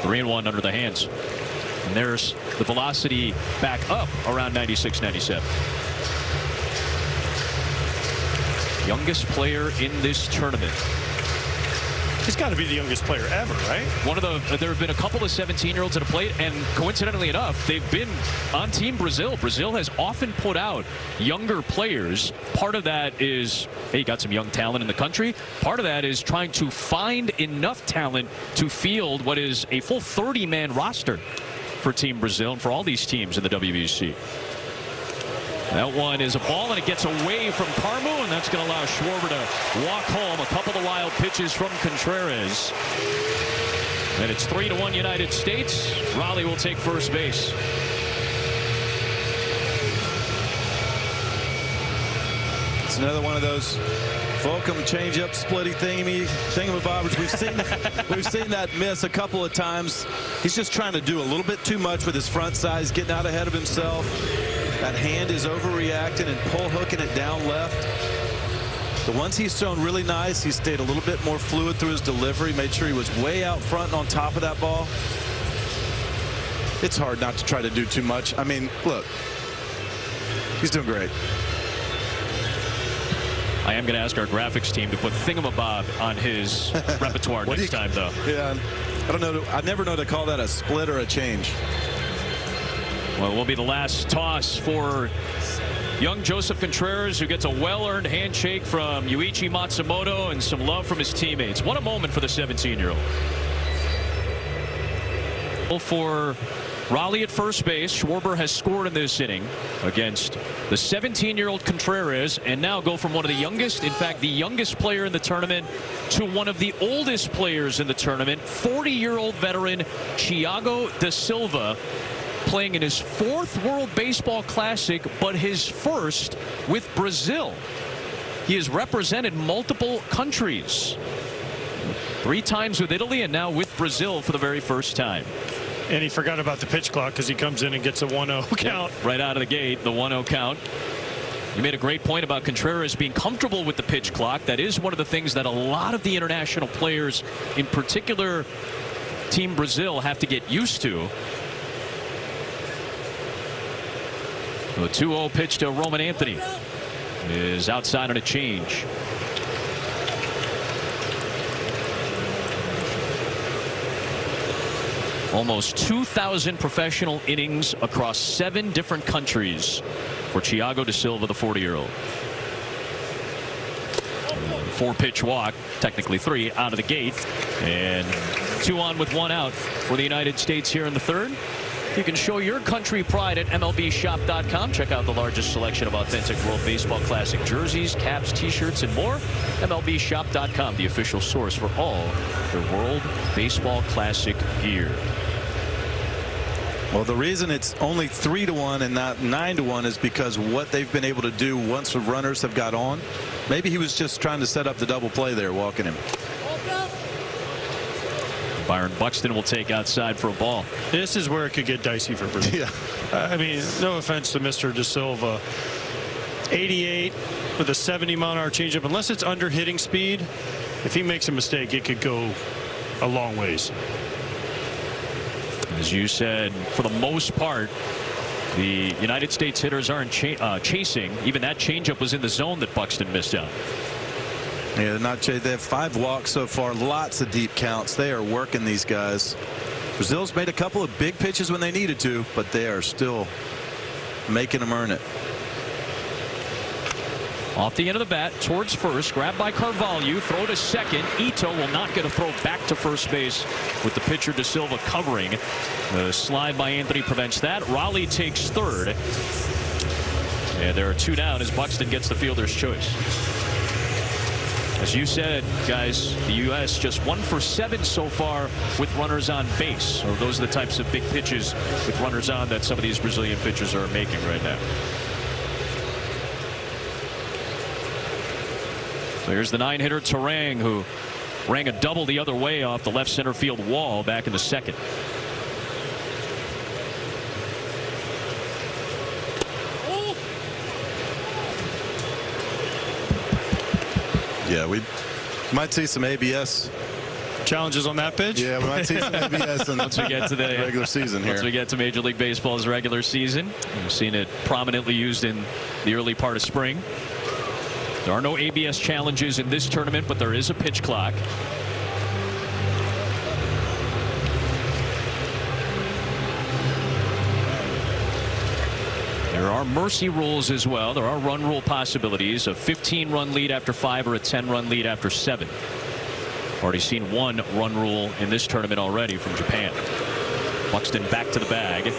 3-1 under the hands. And there's the velocity back up around 96, 97. Youngest player in this tournament. He's got to be the youngest player ever, right? There have been a couple of 17-year-olds that have played, and coincidentally enough, they've been on Team Brazil. Brazil has often put out younger players. Part of that is, hey, got some young talent in the country. Part of that is trying to find enough talent to field what is a full 30-man roster for Team Brazil and for all these teams in the WBC. That one is a ball, and it gets away from Carmu, and that's going to allow Schwarber to walk home. A couple of wild pitches from Contreras. And it's 3-1 United States. Raleigh will take first base. It's another one of those Fulcum changeup splitty thingamabobbers. We've seen that miss a couple of times. He's just trying to do a little bit too much with his front side. He's getting out ahead of himself. That hand is overreacting and pull hooking it down left. The ones he's shown really nice, he stayed a little bit more fluid through his delivery, made sure he was way out front and on top of that ball. It's hard not to try to do too much. I mean, look, he's doing great. I am going to ask our graphics team to put Thingamabob on his repertoire next time, though. Yeah, I don't know. I never know to call that a split or a change. Well, it will be the last toss for young Joseph Contreras, who gets a well-earned handshake from Yuichi Matsumoto and some love from his teammates. What a moment for the 17-year-old. For Raleigh at first base, Schwarber has scored in this inning against the 17-year-old Contreras, and now go from one of the youngest, in fact, the youngest player in the tournament, to one of the oldest players in the tournament, 40-year-old veteran Thiago da Silva, playing in his 4th World Baseball Classic, but his first with Brazil. He has represented multiple countries. 3 times with Italy and now with Brazil for the very first time. And he forgot about the pitch clock because he comes in and gets a 1-0 count. Right out of the gate, the 1-0 count. You made a great point about Contreras being comfortable with the pitch clock. That is one of the things that a lot of the international players, in particular Team Brazil, have to get used to. The 2-0 pitch to Roman Anthony is outside on a change. Almost 2,000 professional innings across 7 different countries for Thiago da Silva, the 40-year-old. 4-pitch walk, technically 3 out of the gate, and 2 on with 1 out for the United States here in the 3rd. You can show your country pride at MLBshop.com. Check out the largest selection of authentic World Baseball Classic jerseys, caps, t-shirts, and more. MLBshop.com, the official source for all the World Baseball Classic gear. Well, the reason it's only 3-1 and not 9-1 is because what they've been able to do once the runners have got on. Maybe he was just trying to set up the double play there, walking him. Byron Buxton will take outside for a ball. This is where it could get dicey for Brazil. Yeah. I mean, no offense to Mr. Da Silva. 88 with a 70-mile-an-hour changeup. Unless it's under hitting speed, if he makes a mistake, it could go a long ways. As you said, for the most part, the United States hitters aren't chasing. Even that changeup was in the zone that Buxton missed out. Yeah, they have 5 walks so far, lots of deep counts. They are working these guys. Brazil's made a couple of big pitches when they needed to, but they are still making them earn it. Off the end of the bat, towards first, grabbed by Carvalho, throw to second. Ito will not get a throw back to first base with the pitcher Da Silva covering. The slide by Anthony prevents that. Raleigh takes 3rd. And there are 2 down as Buxton gets the fielder's choice. As you said, guys, the U.S. just 1 for 7 so far with runners on base. So those are the types of big pitches with runners on that some of these Brazilian pitchers are making right now. So here's the 9-hitter Terang, who rang a double the other way off the left center field wall back in the 2nd. Yeah, we might see some ABS challenges on that pitch. Yeah, we might see some ABS in once we get to the regular season here. Once we get to Major League Baseball's regular season, we've seen it prominently used in the early part of spring. There are no ABS challenges in this tournament, but there is a pitch clock. There are mercy rules as well. There are run rule possibilities. A 15-run lead after 5 or a 10-run lead after 7. Already seen 1 run rule in this tournament already from Japan. Buxton back to the bag.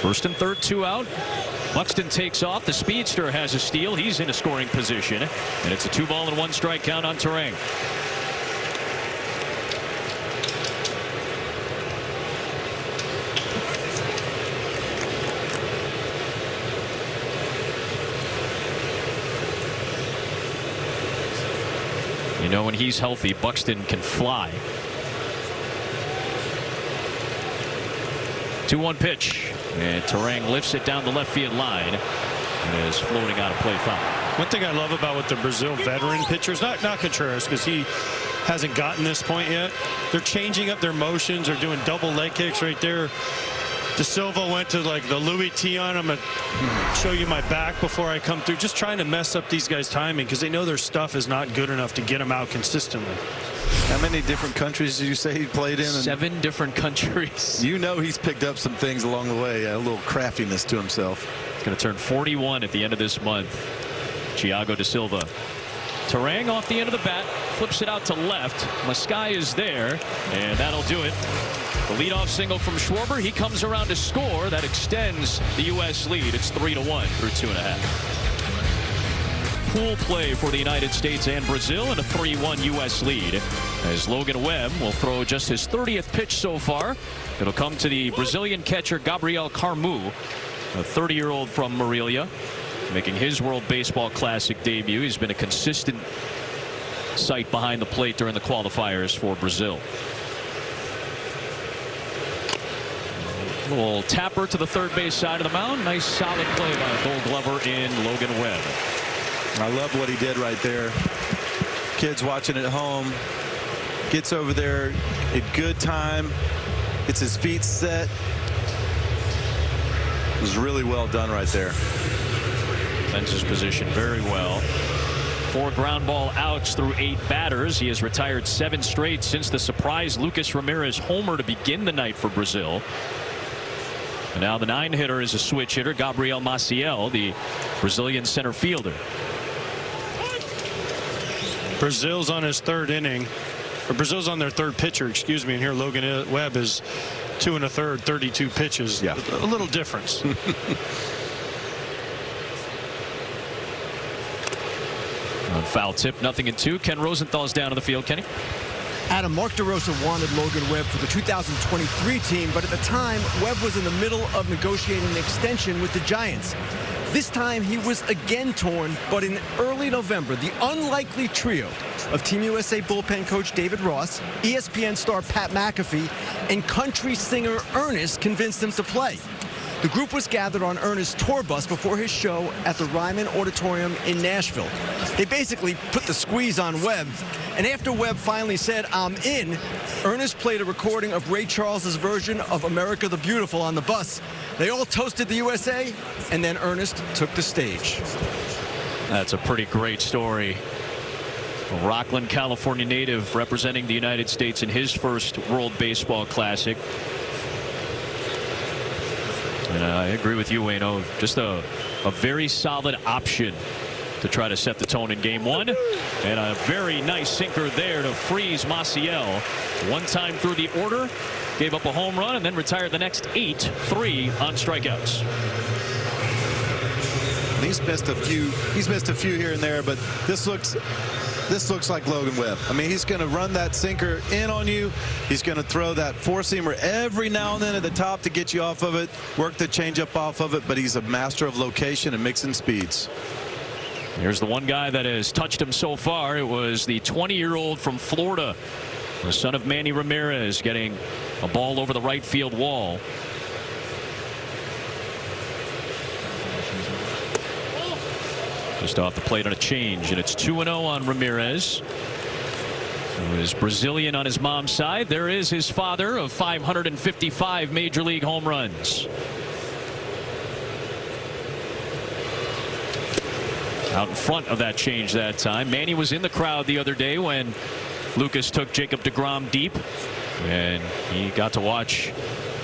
First and third, 2 out. Buxton takes off. The speedster has a steal. He's in a scoring position. And it's a 2-ball and 1 strike count on Terang. When he's healthy, Buxton can fly. 2-1 pitch, and Turang lifts it down the left field line and is floating out of play foul. One thing I love about with the Brazil veteran pitchers, not Contreras, because he hasn't gotten this point yet. They're changing up their motions. They're doing double leg kicks right there. De Silva went to like the Louis T on him and show you my back before I come through. Just trying to mess up these guys' timing because they know their stuff is not good enough to get them out consistently. How many different countries did you say he played in? 7 different countries. You know he's picked up some things along the way, a little craftiness to himself. He's going to turn 41 at the end of this month. Thiago De Silva. Turang off the end of the bat, flips it out to left. Maskai is there, and that'll do it. The leadoff single from Schwarber. He comes around to score. That extends the U.S. lead. It's 3-1 through 2.5. Pool play for the United States and Brazil in a 3-1 U.S. lead, as Logan Webb will throw just his 30th pitch so far. It'll come to the Brazilian catcher Gabriel Carmu, a 30-year-old from Morelia, making his World Baseball Classic debut. He's been a consistent sight behind the plate during the qualifiers for Brazil. Little tapper to the third base side of the mound. Nice solid play by Gold Glover in Logan Webb. I love what he did right there. Kids watching at home. Gets over there at good time. Gets his feet set. It was really well done right there. Defends his position very well. 4 ground ball outs through 8 batters. He has retired 7 straight since the surprise Lucas Ramirez homer to begin the night for Brazil. And now the 9-hitter is a switch hitter, Gabriel Maciel, the Brazilian center fielder. Brazil's on his 3rd inning, or Brazil's on their 3rd pitcher, excuse me, and here Logan Webb is 2 1/3, 32 pitches. Yeah. A little difference. On foul tip, 0-2. Ken Rosenthal's down to the field. Kenny? Adam, Mark DeRosa wanted Logan Webb for the 2023 team, but at the time, Webb was in the middle of negotiating an extension with the Giants. This time, he was again torn, but in early November, the unlikely trio of Team USA bullpen coach David Ross, ESPN star Pat McAfee, and country singer Ernest convinced him to play. The group was gathered on Ernest's tour bus before his show at the Ryman Auditorium in Nashville. They basically put the squeeze on Webb, and after Webb finally said, "I'm in," Ernest played a recording of Ray Charles's version of America the Beautiful on the bus. They all toasted the USA, and then Ernest took the stage. That's a pretty great story. A Rockland, California native representing the United States in his first World Baseball Classic. And I agree with you, Wayno. Just a very solid option to try to set the tone in game 1. And a very nice sinker there to freeze Maciel. 1 time through the order, gave up a home run, and then retired the next 8, 3 on strikeouts. He's missed a few. He's missed a few here and there, but this looks like Logan Webb. I mean, he's going to run that sinker in on you. He's going to throw that 4-seamer every now and then at the top to get you off of it, work the changeup off of it, but he's a master of location and mixing speeds. Here's the one guy that has touched him so far. It was the 20-year-old from Florida, the son of Manny Ramirez, getting a ball over the right field wall. Just off the plate on a change, and it's 2-0 on Ramirez, who is Brazilian on his mom's side. There is his father of 555 Major League home runs. Out in front of that change that time. Manny was in the crowd the other day when Lucas took Jacob deGrom deep, and he got to watch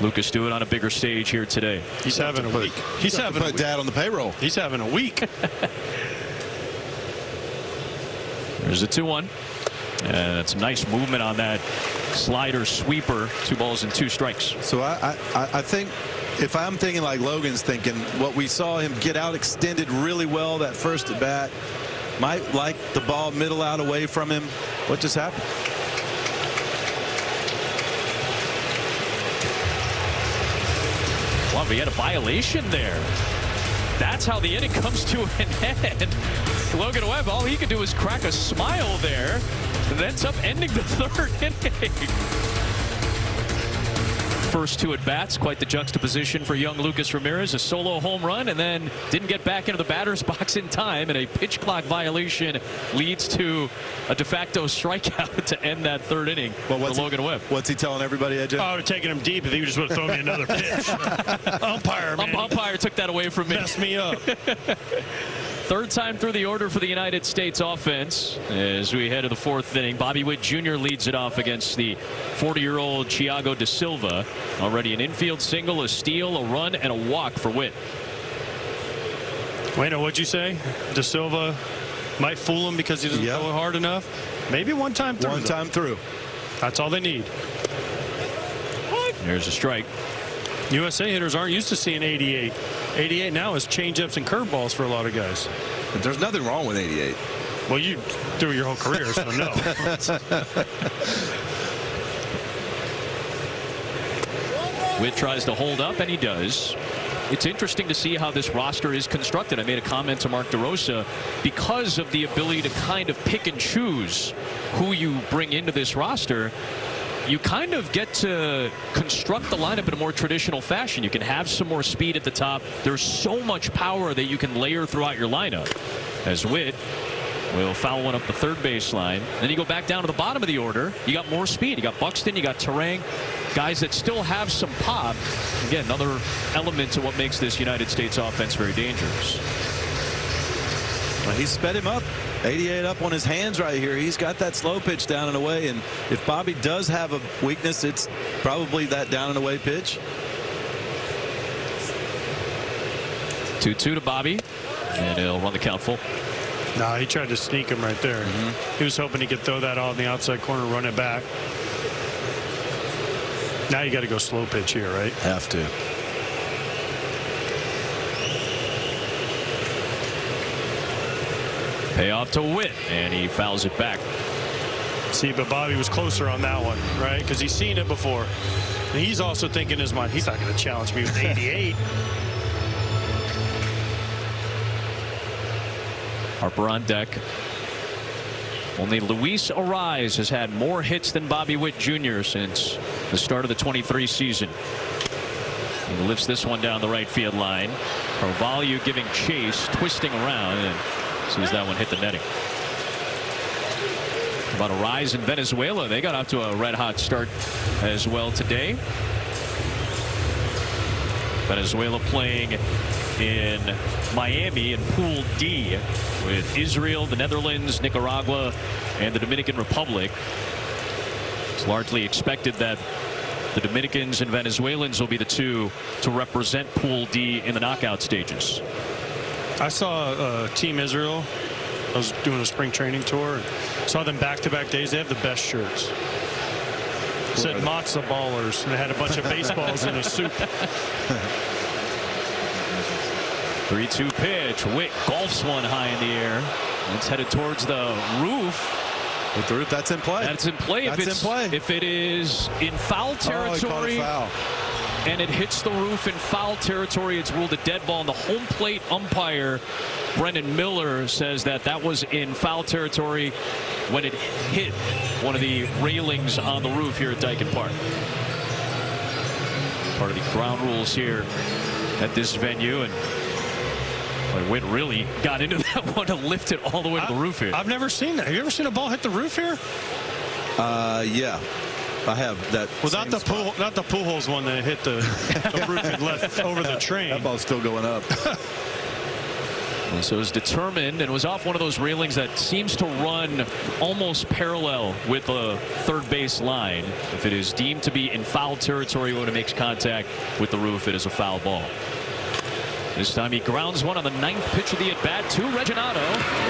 Lucas do it on a bigger stage here today. He's having a week. He's having a Put week. Dad on the payroll. He's having a week. There's a 2-1. And it's nice movement on that slider sweeper. 2 balls and 2 strikes. So I think, if I'm thinking like Logan's thinking, what we saw him get out extended really well that first at bat, might like the ball middle out away from him. What just happened? Well, we had a violation there. That's how the inning comes to an end. Logan Webb, all he could do was crack a smile there. and ends up ending the third inning. First two at bats, quite the juxtaposition for young Lucas Ramirez. A solo home run, and then didn't get back into the batter's box in time, and a pitch clock violation leads to a de facto strikeout to end that third inning for Logan Webb. What's he telling everybody, AJ? I would have taken him deep if he just would have thrown me another pitch. Umpire, man. Umpire took that away from me. Messed me up. Third time through the order for the United States offense as we head to the fourth inning. Bobby Witt Jr. leads it off against the 40-year-old Thiago Da Silva. Already an infield single, a steal, a run, and a walk for Witt. Wayno, what'd you say? Da Silva might fool him because he doesn't throw hard enough. Maybe one time through. One time through. That's all they need. There's a strike. USA hitters aren't used to seeing 88. 88 now is changeups and curveballs for a lot of guys. But there's nothing wrong with 88. Well, you threw your whole career, so no. Witt tries to hold up, and he does. It's interesting to see how this roster is constructed. I made a comment to Mark DeRosa because of the ability to kind of pick and choose who you bring into this roster. You kind of get to construct the lineup in a more traditional fashion. You can have some more speed at the top. There's so much power that you can layer throughout your lineup. As Witt will foul one up the third baseline. Then you go back down to the bottom of the order. You got more speed. You got Buxton. You got Terang. Guys that still have some pop. Again, another element to what makes this United States offense very dangerous. Well, he sped him up. 88 up on his hands right here. He's got that slow pitch down and away, and if Bobby does have a weakness, it's probably that down and away pitch. 2-2 to Bobby, and he'll run the count full. No, he tried to sneak him right there. He was hoping he could throw that on the outside corner, run it back. Now you got to go slow pitch here, right? Have to. Payoff to Witt, and he fouls it back. See, but Bobby was closer on that one, right? Because he's seen it before. And he's also thinking in his mind, he's not going to challenge me with 88. Harper on deck. Only Luis Arraez has had more hits than Bobby Witt Jr. since the start of the 23 season. He lifts this one down the right field line. Carvalho giving chase, twisting around, and sees that one hit the netting. About Arraez in Venezuela. They got off to a red-hot start as well today. Venezuela playing in Miami in Pool D with Israel, the Netherlands, Nicaragua, and the Dominican Republic. It's largely expected that the Dominicans and Venezuelans will be the two to represent Pool D in the knockout stages. I saw Team Israel. I was doing a spring training tour and saw them back-to-back days. They have the best shirts. It said Matzo Ballers, and they had a bunch of baseballs in a soup. 3-2 pitch. Witt golfs one high in the air. It's headed towards the roof. With the roof, that's in play. That's in play. That's in play. If it is in foul territory, foul. And it hits the roof in foul territory, it's ruled a dead ball. And the home plate umpire, Brendan Miller, says that that was in foul territory when it hit one of the railings on the roof here at Daikin Park. Part of the ground rules here at this venue, and Witt really got into that one to lift it all the way to the roof here. I've never seen that. Have you ever seen a ball hit the roof here? Yeah. I have that. Well, not the Pujols one that hit the roof and left over the train. That ball's still going up. And so it was determined and was off one of those railings that seems to run almost parallel with the third base line. If it is deemed to be in foul territory when it makes contact with the roof, it is a foul ball. This time he grounds one on the ninth pitch of the at-bat to Reginado.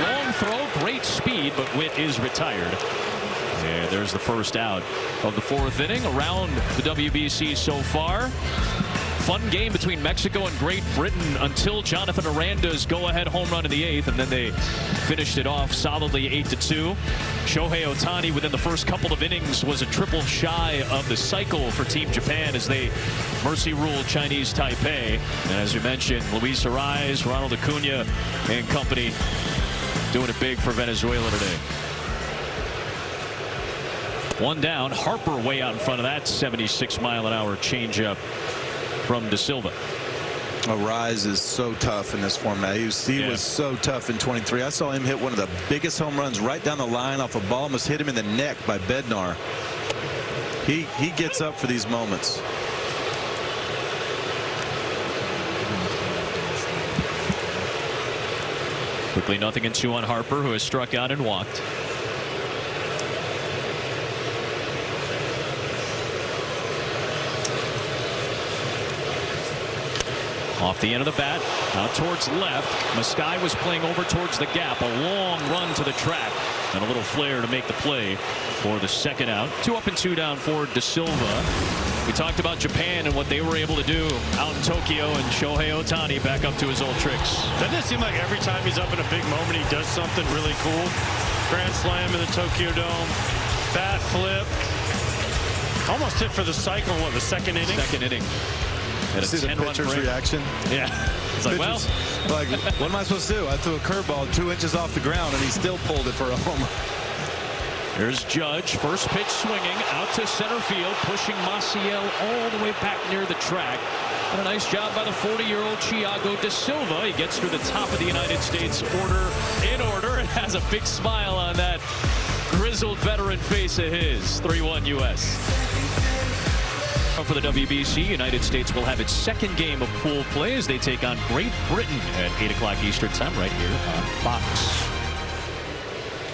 Long throw, great speed, but Witt is retired. And there's the first out of the fourth inning around the WBC so far. Fun game between Mexico and Great Britain until Jonathan Aranda's go-ahead home run in the eighth, and then they finished it off solidly 8-2. Shohei Ohtani within the first couple of innings was a triple shy of the cycle for Team Japan as they mercy ruled Chinese Taipei. And as we mentioned, Luis Arraez, Ronald Acuna, and company doing it big for Venezuela today. One down. Harper way out in front of that 76-mile-an-hour changeup from De Silva. Rise is so tough in this format. He was so tough in 23. I saw him hit one of the biggest home runs right down the line off a ball, almost hit him in the neck by Bednar. He gets up for these moments. Quickly 0-2 on Harper, who has struck out and walked. Off the end of the bat, out towards left. Maskai was playing over towards the gap. A long run to the track and a little flare to make the play for the second out. 2 up and 2 down for De Silva. We talked about Japan and what they were able to do out in Tokyo, and Shohei Ohtani back up to his old tricks. Doesn't it seem like every time he's up in a big moment, he does something really cool? Grand slam in the Tokyo Dome, bat flip. Almost hit for the cycle in, what, the second inning? Second inning. At a See the 10-run pitcher's break. reaction? Yeah. It's like, well. Like, what am I supposed to do? I threw a curveball 2 inches off the ground, and he still pulled it for a homer. Here's Judge. First pitch swinging out to center field, pushing Maciel all the way back near the track. And a nice job by the 40-year-old Thiago De Silva. He gets through the top of the United States in order and has a big smile on that grizzled veteran face of his. 3-1 U.S. For the WBC, United States will have its second game of pool play as they take on Great Britain at 8 o'clock Eastern time right here on Fox.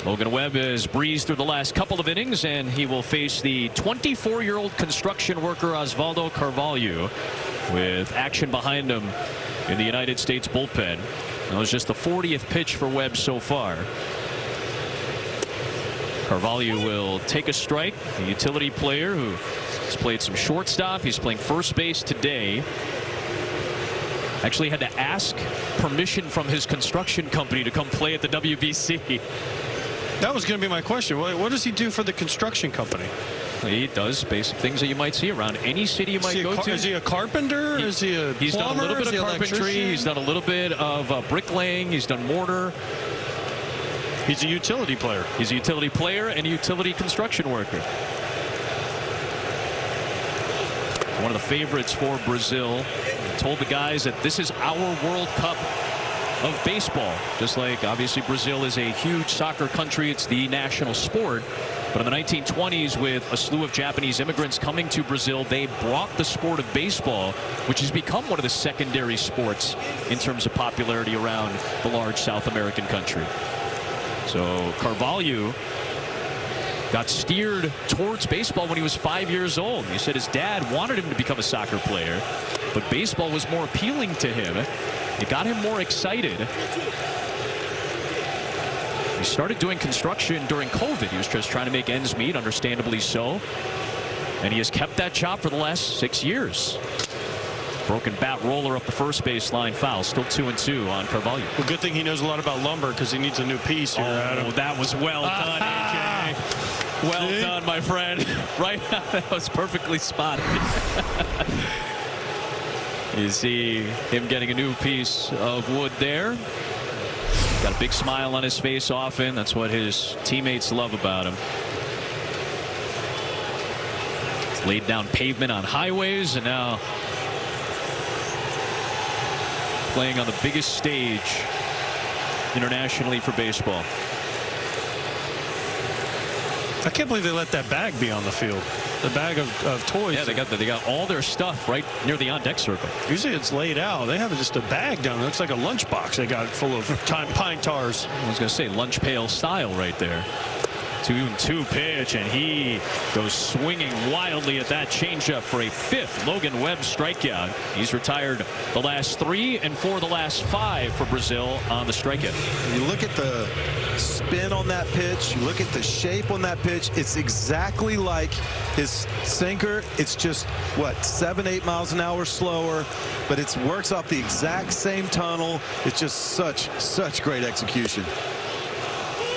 Logan Webb has breezed through the last couple of innings, and he will face the 24-year-old construction worker Osvaldo Carvalho with action behind him in the United States bullpen. That was just the 40th pitch for Webb so far. Carvalho will take a strike, the utility player who has played some shortstop. He's playing first base today. Actually had to ask permission from his construction company to come play at the WBC. That was going to be my question. What does he do for the construction company? He does basic things that you might see around any city you might go to. Is he a carpenter? Is he a He's plumber? done a little bit Is of he carpentry. He's done a little bit of bricklaying. He's done mortar. He's a utility player. He's a utility player and a utility construction worker. One of the favorites for Brazil. Told the guys that this is our World Cup of baseball. Just like obviously Brazil is a huge soccer country. It's the national sport. But in the 1920s, with a slew of Japanese immigrants coming to Brazil, they brought the sport of baseball, which has become one of the secondary sports in terms of popularity around the large South American country. So Carvalho got steered towards baseball when he was 5 years old. He said his dad wanted him to become a soccer player, but baseball was more appealing to him. It got him more excited. He started doing construction during COVID. He was just trying to make ends meet, understandably so. And he has kept that job for the last 6 years. Broken bat roller up the first baseline, foul. Still 2-2 on Carvalho. Well, good thing he knows a lot about lumber because he needs a new piece here, Adam. That was well done, AJ. Well done, my friend. Right, that was perfectly spotted. You see him getting a new piece of wood there. Got a big smile on his face often. That's what his teammates love about him. He's laid down pavement on highways and now playing on the biggest stage internationally for baseball. I can't believe they let that bag be on the field. The bag of toys. Yeah, they got all their stuff right near the on-deck circle. Usually it's laid out. They have just a bag down there. It looks like a lunchbox they got full of pine tars. I was going to say lunch pail style right there. 2-2 pitch, and he goes swinging wildly at that changeup for a fifth Logan Webb strikeout. He's retired the last 3 and for the last 5 for Brazil on the strikeout. You look at the spin on that pitch, you look at the shape on that pitch, it's exactly like his sinker. It's just, what, 7-8 miles an hour slower, but it works off the exact same tunnel. It's just such great execution.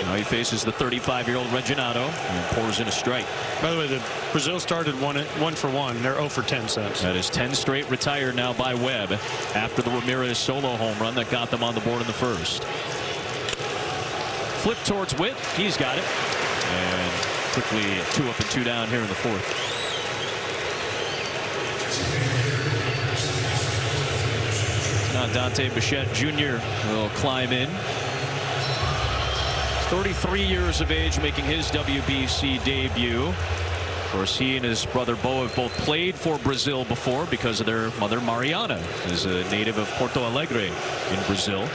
Now he faces the 35-year-old Reginado and pours in a strike. By the way, Brazil started 1 for 1. They're 0 for 10 since. That is 10 straight retired now by Webb after the Ramirez solo home run that got them on the board in the first. Flip towards Witt. He's got it. And Quickly 2 up and 2 down here in the fourth. Now Dante Bichette Jr. will climb in. 33 years of age, making his WBC debut. Of course, he and his brother Bo have both played for Brazil before because of their mother Mariana, who's a native of Porto Alegre in Brazil.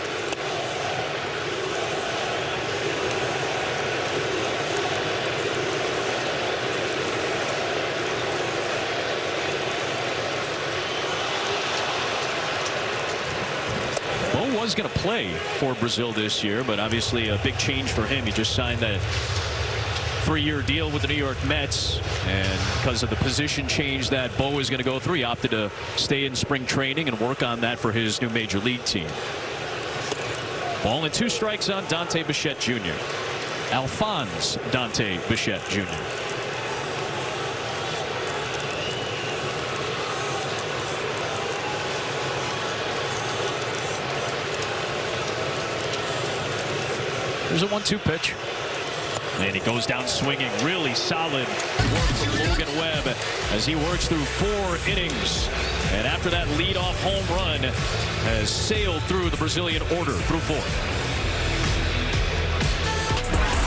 Was going to play for Brazil this year, but obviously a big change for him. He just signed that 3-year deal with the New York Mets, and because of the position change that Bo is going to go through, he opted to stay in spring training and work on that for his new major league team. Ball and 2 strikes on Dante Bichette Jr. Alphonse Dante Bichette Jr. There's a 1-2 pitch. And he goes down swinging. Really solid work from Logan Webb as he works through 4 innings. And after that leadoff home run has sailed through the Brazilian order through 4.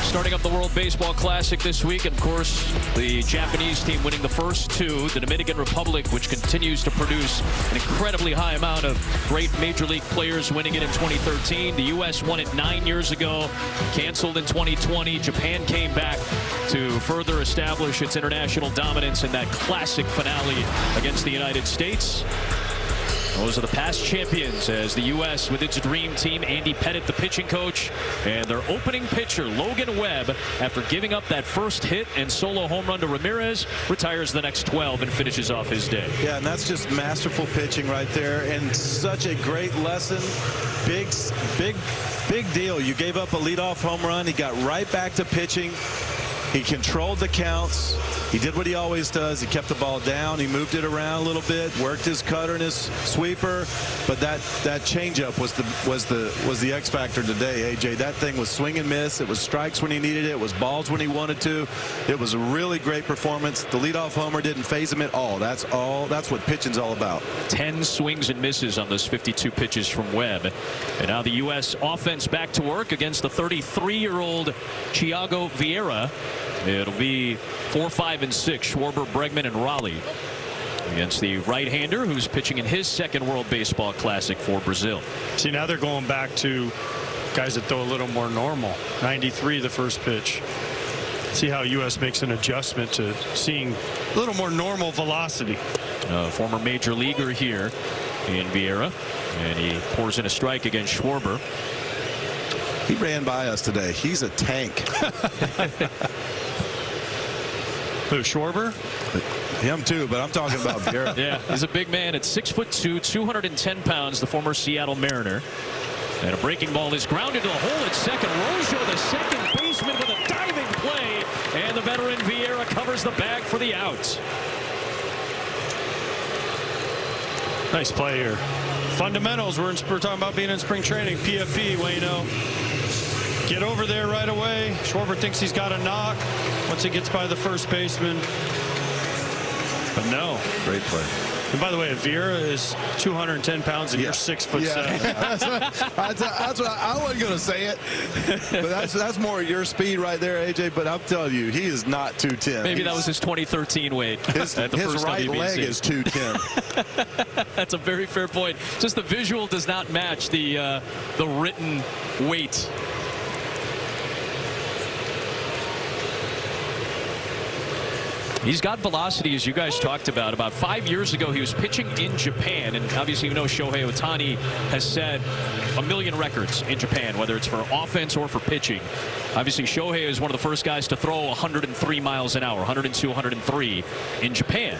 Starting up the World Baseball Classic this week, and of course, the Japanese team winning the first 2. The Dominican Republic, which continues to produce an incredibly high amount of great Major League players, winning it in 2013. The U.S. won it 9 years ago, canceled in 2020. Japan came back to further establish its international dominance in that classic finale against the United States. Those are the past champions, as the U.S. with its dream team, Andy Pettitte, the pitching coach, and their opening pitcher, Logan Webb, after giving up that first hit and solo home run to Ramirez, retires the next 12 and finishes off his day. Yeah, and that's just masterful pitching right there, and such a great lesson. Big deal. You gave up a leadoff home run. He got right back to pitching. He controlled the counts. He did what he always does. He kept the ball down. He moved it around a little bit, worked his cutter and his sweeper. But that changeup was the X factor today, AJ. That thing was swing and miss. It was strikes when he needed it. It was balls when he wanted to. It was a really great performance. The leadoff homer didn't phase him at all. That's what pitching's all about. 10 swings and misses on those 52 pitches from Webb. And now the U.S. offense back to work against the 33-year-old Thiago Vieira. It'll be 4, 5, and 6, Schwarber, Bregman, and Raleigh against the right-hander who's pitching in his second World Baseball Classic for Brazil. See, now they're going back to guys that throw a little more normal. 93, the first pitch. See how U.S. makes an adjustment to seeing a little more normal velocity. Former major leaguer here in Vieira, and he pours in a strike against Schwarber. He ran by us today. He's a tank. Who, Schwarber? Him too, but I'm talking about Vieira. Yeah, he's a big man at 6'2", 210 pounds, the former Seattle Mariner. And a breaking ball is grounded to the hole at second. Rojo, the second baseman, with a diving play. And the veteran Vieira covers the bag for the out. Nice play here. Fundamentals, we're talking about being in spring training. PFP, Wayno. Get over there right away. Schwarber thinks he's got a knock once he gets by the first baseman. But no. Great play. And by the way, Vieira is 210 pounds and you're 6'7". That's what I wasn't going to say it, but that's more your speed right there, AJ. But I'm telling you, he is not 210. Maybe that was his 2013 weight. His at the his first right WBC. leg is 210. That's a very fair point. Just the visual does not match the written weight. He's got velocity, as you guys talked about. About 5 years ago, he was pitching in Japan. And obviously, you know, Shohei Ohtani has set a million records in Japan, whether it's for offense or for pitching. Obviously, Shohei is one of the first guys to throw 103 miles an hour, 102, 103 in Japan.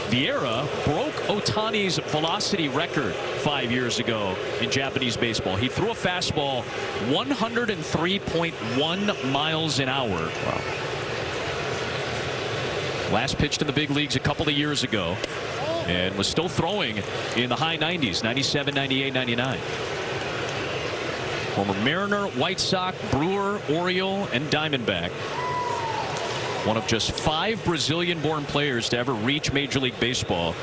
Vieira broke Ohtani's velocity record 5 years ago in Japanese baseball. He threw a fastball 103.1 miles an hour. Wow. Last pitched in the big leagues a couple of years ago and was still throwing in the high 90s, 97, 98, 99. Former Mariner, White Sox, Brewer, Oriole, and Diamondback. One of just 5 Brazilian-born players to ever reach Major League Baseball.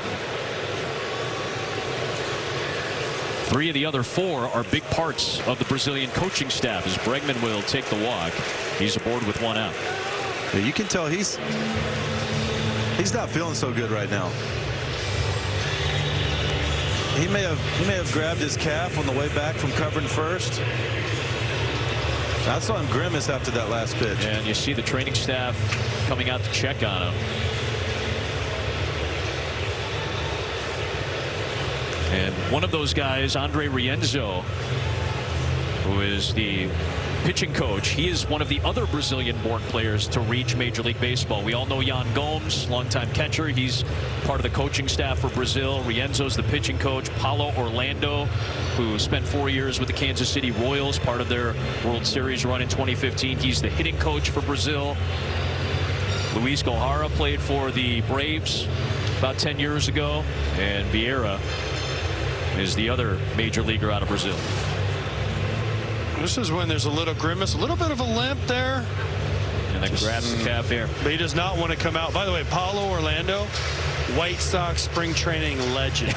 3 of the other 4 are big parts of the Brazilian coaching staff as Bregman will take the walk. He's aboard with 1 out. Yeah, you can tell he's not feeling so good right now. He may have grabbed his calf on the way back from covering first. I saw him grimace after that last pitch. And you see the training staff coming out to check on him. And one of those guys, Andre Rienzo, who is the pitching coach, he is one of the other Brazilian-born players to reach Major League Baseball. We all know Yan Gomes, longtime catcher. He's part of the coaching staff for Brazil. Rienzo's the pitching coach. Paulo Orlando, who spent 4 years with the Kansas City Royals, part of their World Series run in 2015. He's the hitting coach for Brazil. Luis Gohara played for the Braves about 10 years ago. And Vieira is the other major leaguer out of Brazil. This is when there's a little grimace, a little bit of a limp there. And then grabs the calf here. But he does not want to come out. By the way, Paulo Orlando, White Sox spring training legend.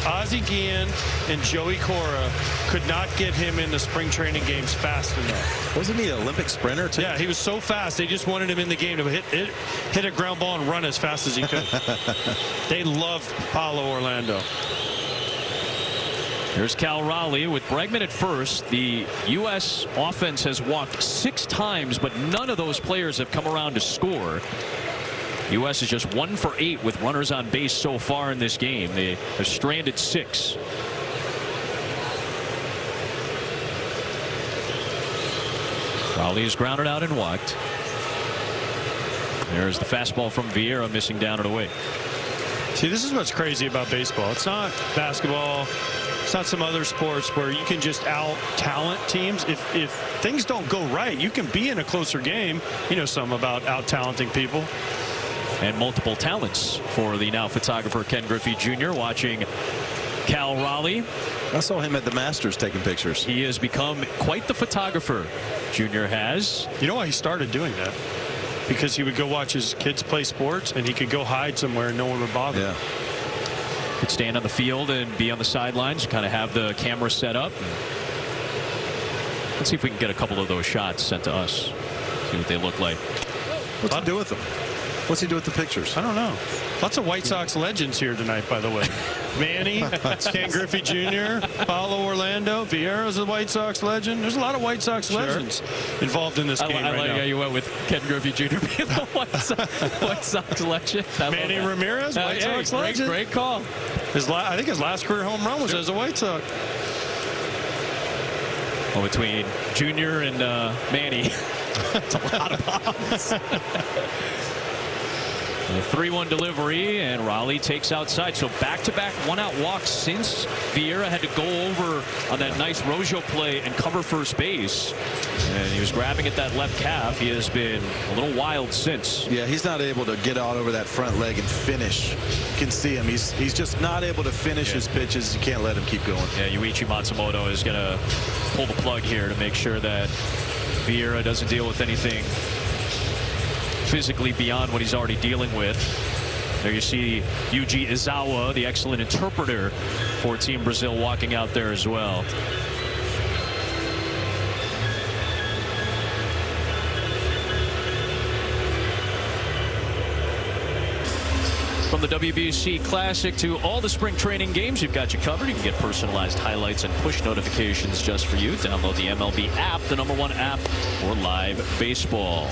Ozzie Guillen and Joey Cora could not get him in the spring training games fast enough. Wasn't he an Olympic sprinter too? Yeah, he was so fast. They just wanted him in the game to hit a ground ball and run as fast as he could. They loved Paulo Orlando. Here's Cal Raleigh with Bregman at first. The U.S. offense has walked 6 times, but none of those players have come around to score. U.S. is just 1 for 8 with runners on base so far in this game. They have stranded 6. Raleigh is grounded out and walked. There's the fastball from Vieira, missing down and away. See, this is what's crazy about baseball. It's not basketball. It's not some other sports where you can just out-talent teams. If things don't go right, you can be in a closer game. You know something about out-talenting people. And multiple talents for the now photographer Ken Griffey Jr. watching Cal Raleigh. I saw him at the Masters taking pictures. He has become quite the photographer. Junior has. You know why he started doing that? Because he would go watch his kids play sports and he could go hide somewhere and no one would bother him. Could stand on the field and be on the sidelines, kind of have the camera set up. Let's see if we can get a couple of those shots sent to us. See what they look like. What's he do with them? What's he do with the pictures? I don't know. Lots of White Sox legends here tonight, by the way. Manny, Ken Griffey Jr., Paulo Orlando, Vieira's a White Sox legend. There's a lot of White Sox legends involved in this game I like now. how you went with Ken Griffey Jr. being the White Sox legend. Manny Ramirez, White Sox legend. Great call. I think his last career home run was as a White Sox. Well, between Junior and Manny, it's a lot of bombs. A 3-1 delivery, and Raleigh takes outside. So back-to-back one-out walks since Vieira had to go over on that nice Rojo play and cover first base. And he was grabbing at that left calf. He has been a little wild since. Yeah, he's not able to get out over that front leg and finish. You can see him. He's just not able to finish his pitches. You can't let him keep going. Yeah, Yuichi Matsumoto is going to pull the plug here to make sure that Vieira doesn't deal with anything physically beyond what he's already dealing with. There you see Yuji Izawa, the excellent interpreter for Team Brazil, walking out there as well. From the WBC Classic to all the spring training games, we've got you covered. You can get personalized highlights and push notifications just for you. Download the MLB app, the #1 app for live baseball.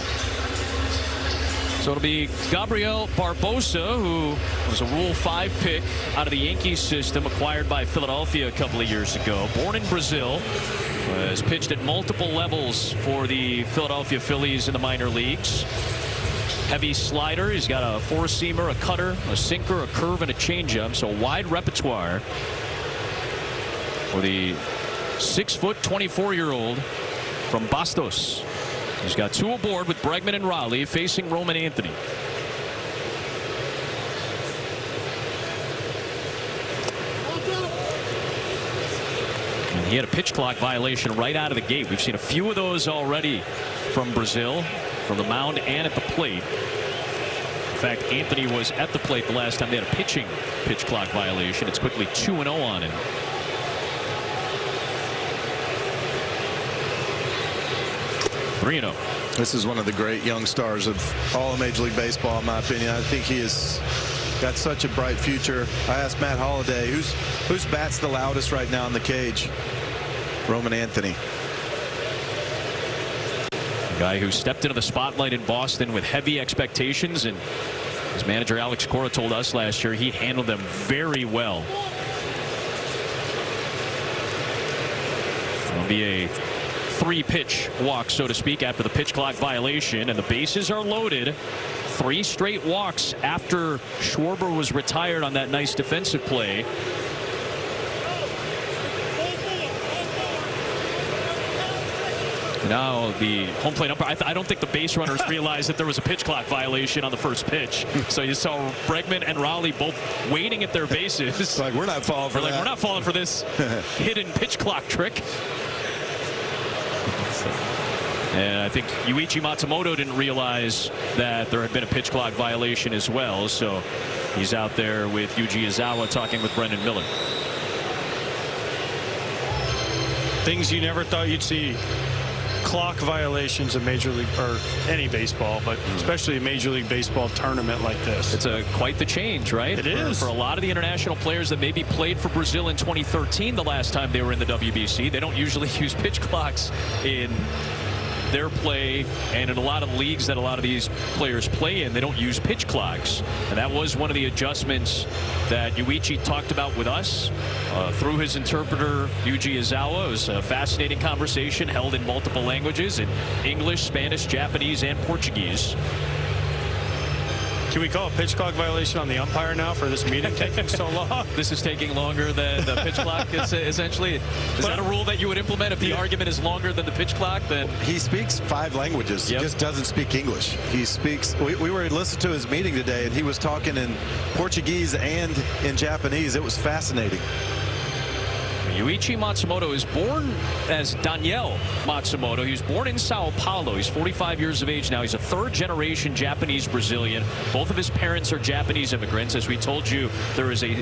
So it'll be Gabriel Barbosa, who was a Rule 5 pick out of the Yankees system, acquired by Philadelphia a couple of years ago. Born in Brazil, has pitched at multiple levels for the Philadelphia Phillies in the minor leagues. Heavy slider. He's got a four-seamer, a cutter, a sinker, a curve, and a changeup. So a wide repertoire for the 6-foot, 24-year-old from Bastos. He's got 2 aboard with Bregman and Raleigh facing Roman Anthony. And he had a pitch clock violation right out of the gate. We've seen a few of those already from Brazil. from the mound and at the plate. In fact, Anthony was at the plate the last time they had a pitch clock violation. It's quickly 2-0 on him. This is one of the great young stars of all of Major League Baseball, in my opinion. I think he has got such a bright future. I asked Matt Holliday, who's bats the loudest right now in the cage? Roman Anthony. A guy who stepped into the spotlight in Boston with heavy expectations, and as manager Alex Cora told us last year, he handled them very well. It'll be a 3-pitch walk, so to speak, after the pitch clock violation, and the bases are loaded. 3 straight walks after Schwarber was retired on that nice defensive play. Now the home plate umpire, I don't think the base runners realized that there was a pitch clock violation on the first pitch. So you saw Bregman and Raleigh both waiting at their bases. It's like, we're not falling for that. We're not falling for this hidden pitch clock trick. And I think Yuichi Matsumoto didn't realize that there had been a pitch clock violation as well. So he's out there with Yuji Izawa talking with Brendan Miller. Things you never thought you'd see. Clock violations in Major League, or any baseball, but especially a Major League Baseball tournament like this. It's quite the change, right? It is. For a lot of the international players that maybe played for Brazil in 2013, the last time they were in the WBC, they don't usually use pitch clocks in their play, and in a lot of leagues that a lot of these players play in, they don't use pitch clocks. And that was one of the adjustments that Yuichi talked about with us through his interpreter, Yuji Izawa. It was a fascinating conversation held in multiple languages, in English, Spanish, Japanese, and Portuguese. Can we call a pitch clock violation on the umpire now for this meeting taking so long? This is taking longer than the pitch clock, essentially. Is that a rule that you would implement if the argument is longer than the pitch clock? Then he speaks 5 languages. Yep. He just doesn't speak English. He speaks. We were listening to his meeting today, and he was talking in Portuguese and in Japanese. It was fascinating. Yuichi Matsumoto is born as Daniel Matsumoto. He was born in Sao Paulo. He's 45 years of age now. He's a 3rd-generation Japanese Brazilian. Both of his parents are Japanese immigrants. As we told you, there is a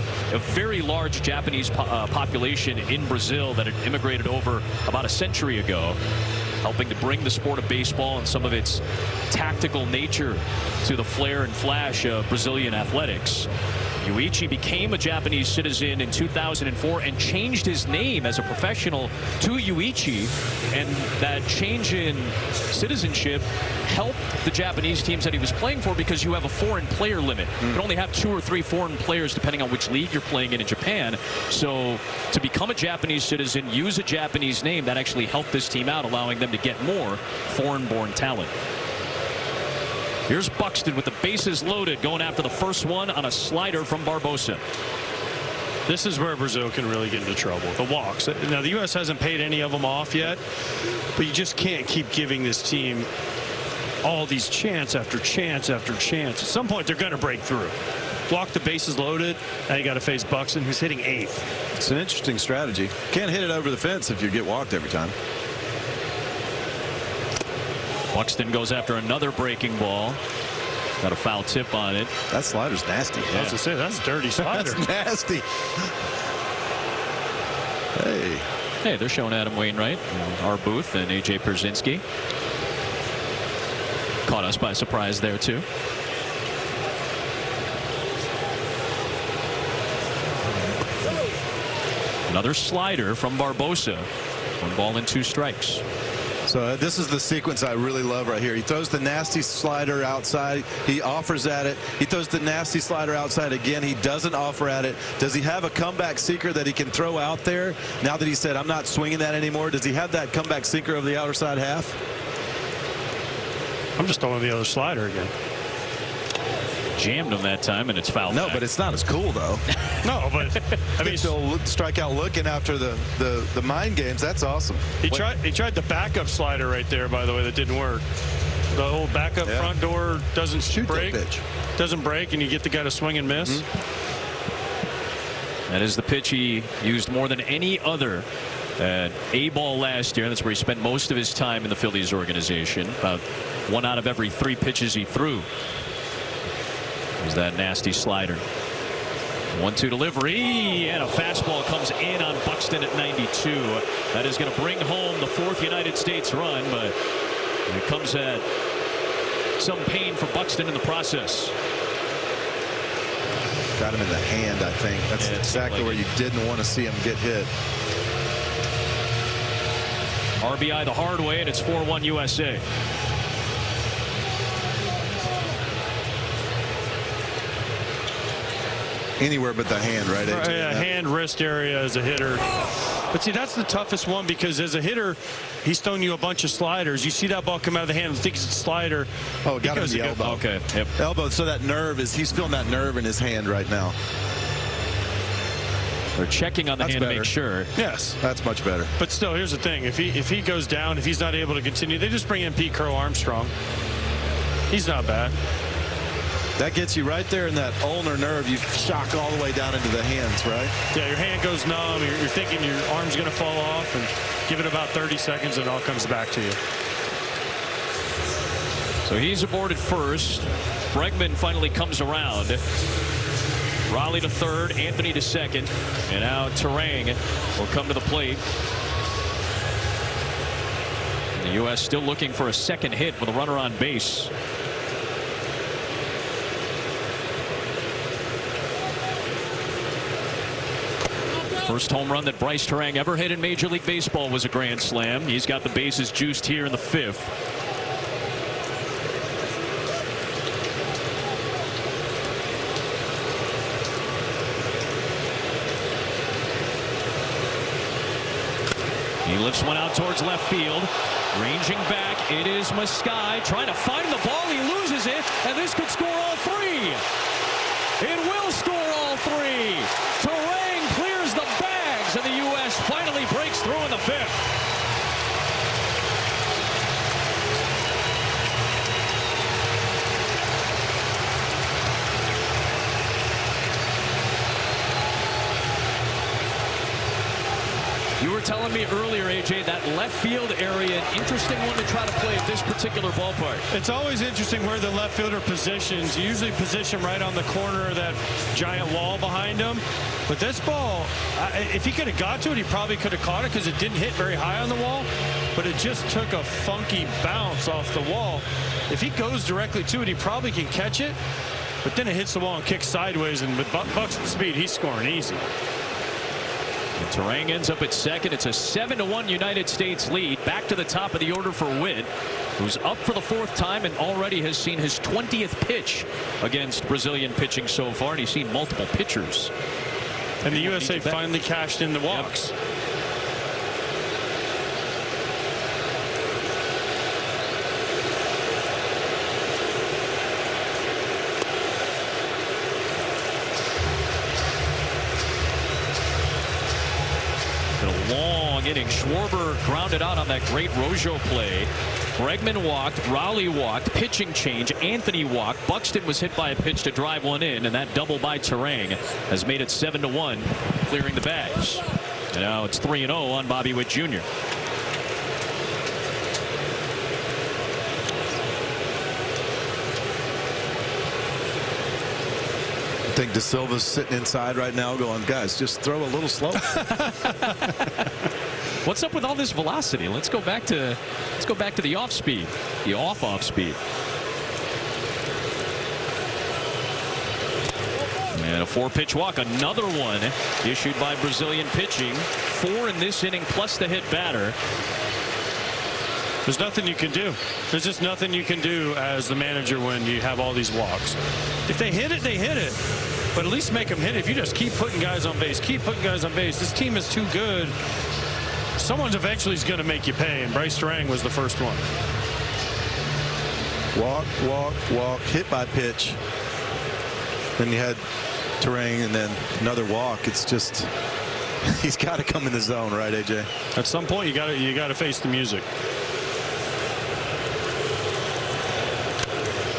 very large Japanese population in Brazil that had immigrated over about a century ago, helping to bring the sport of baseball and some of its tactical nature to the flair and flash of Brazilian athletics. Yuichi became a Japanese citizen in 2004 and changed his name as a professional to Yuichi, and that change in citizenship helped the Japanese teams that he was playing for, because you have a foreign player limit. You can only have 2 or 3 foreign players depending on which league you're playing in Japan. So to become a Japanese citizen, use a Japanese name, that actually helped this team out, allowing them to get more foreign-born talent. Here's Buxton with the bases loaded, going after the first one on a slider from Barbosa. This is where Brazil can really get into trouble. The walks. Now, the U.S. hasn't paid any of them off yet, but you just can't keep giving this team all these chance after chance after chance. At some point, they're going to break through. Walk the bases loaded. Now you got to face Buxton, who's hitting 8th. It's an interesting strategy. Can't hit it over the fence if you get walked every time. Buxton goes after another breaking ball. Got a foul tip on it. That slider's nasty. I was going to say, that's a dirty slider. That's nasty. Hey, they're showing Adam Wainwright in our booth and A.J. Pierzynski. Caught us by surprise there, too. Another slider from Barbosa. 1 ball and 2 strikes. So this is the sequence I really love right here. He throws the nasty slider outside. He offers at it. He throws the nasty slider outside again. He doesn't offer at it. Does he have a comeback sinker that he can throw out there now that he said, I'm not swinging that anymore? Does he have that comeback sinker over the outer side half? I'm just throwing the other slider again. Jammed him that time, and it's fouled. No, back. but it's not as cool, though. No, but I mean, still strikeout looking after the mind games. That's awesome. He tried the backup slider right there, by the way, that didn't work. The old backup front door doesn't break. Doesn't break, and you get the guy to swing and miss. That is the pitch he used more than any other at A-ball last year. That's where he spent most of his time in the Phillies organization. About 1 out of every 3 pitches he threw was that nasty slider. 1-2 delivery, and a fastball comes in on Buxton at 92. That is going to bring home the 4th United States run, but it comes at some pain for Buxton in the process. Got him in the hand, I think. That's exactly where you didn't want to see him get hit. RBI the hard way, and it's 4-1 USA. Anywhere but the hand, right? AJ? Yeah, hand, wrist area as a hitter. But see, that's the toughest one, because as a hitter, he's throwing you a bunch of sliders. You see that ball come out of the hand and thinks it's a slider. Oh, it got him in the elbow. Okay. Yep. Elbow. So that nerve he's feeling that nerve in his hand right now. They're checking on the hand to make sure. Yes. That's much better. But still, here's the thing. If he goes down, if he's not able to continue, they just bring in Pete Crow Armstrong. He's not bad. That gets you right there in that ulnar nerve. You shock all the way down into the hands, right? Yeah, your hand goes numb. You're thinking your arm's going to fall off, and give it about 30 seconds and it all comes back to you. So he's aboard at first. Bregman finally comes around. Raleigh to third, Anthony to second, and now Turang will come to the plate. And the U.S. still looking for a second hit with a runner on base. First home run that Bryce Turang ever hit in Major League Baseball was a grand slam. He's got the bases juiced here in the 5th. He lifts one out towards left field. Ranging back, it is Muskai trying to find the ball. He loses it, and this could score all 3. It will score all 3. Turang clears the bags, and the U.S. finally breaks through in the 5th. You were telling me earlier, AJ, that left field area, an interesting one to try to play at this particular ballpark. It's always interesting where the left fielder positions. You usually position right on the corner of that giant wall behind him. But this ball, if he could have got to it, he probably could have caught it, because it didn't hit very high on the wall. But it just took a funky bounce off the wall. If he goes directly to it, he probably can catch it. But then it hits the wall and kicks sideways. And with Buxton's speed, he's scoring easy. Turang ends up at second. It's a 7-1 United States lead. Back to the top of the order for Witt, who's up for the 4th time and already has seen his 20th pitch against Brazilian pitching so far, and he's seen multiple pitchers. And the USA finally cashed in the walks. Yep. Long inning. Schwarber grounded out on that great Rojo play. Bregman walked, Raleigh walked, pitching change, Anthony walked, Buxton was hit by a pitch to drive one in, and that double by Turang has made it 7-1, clearing the bags. And now it's 3-0 on Bobby Witt Jr. I think De Silva's sitting inside right now going, guys, just throw a little slow. What's up with all this velocity? Let's go back to the off speed, the off speed. And a 4-pitch walk, another one issued by Brazilian pitching. 4 in this inning plus the hit batter. There's nothing you can do. There's just nothing you can do as the manager when you have all these walks. If they hit it, they hit it. But at least make them hit it. If you just keep putting guys on base, this team is too good. Someone's eventually going to make you pay, and Bryce Turang was the first one. Walk, walk, walk, hit by pitch. Then you had Turang and then another walk. It's just, he's got to come in the zone, right, AJ? At some point, you got to face the music.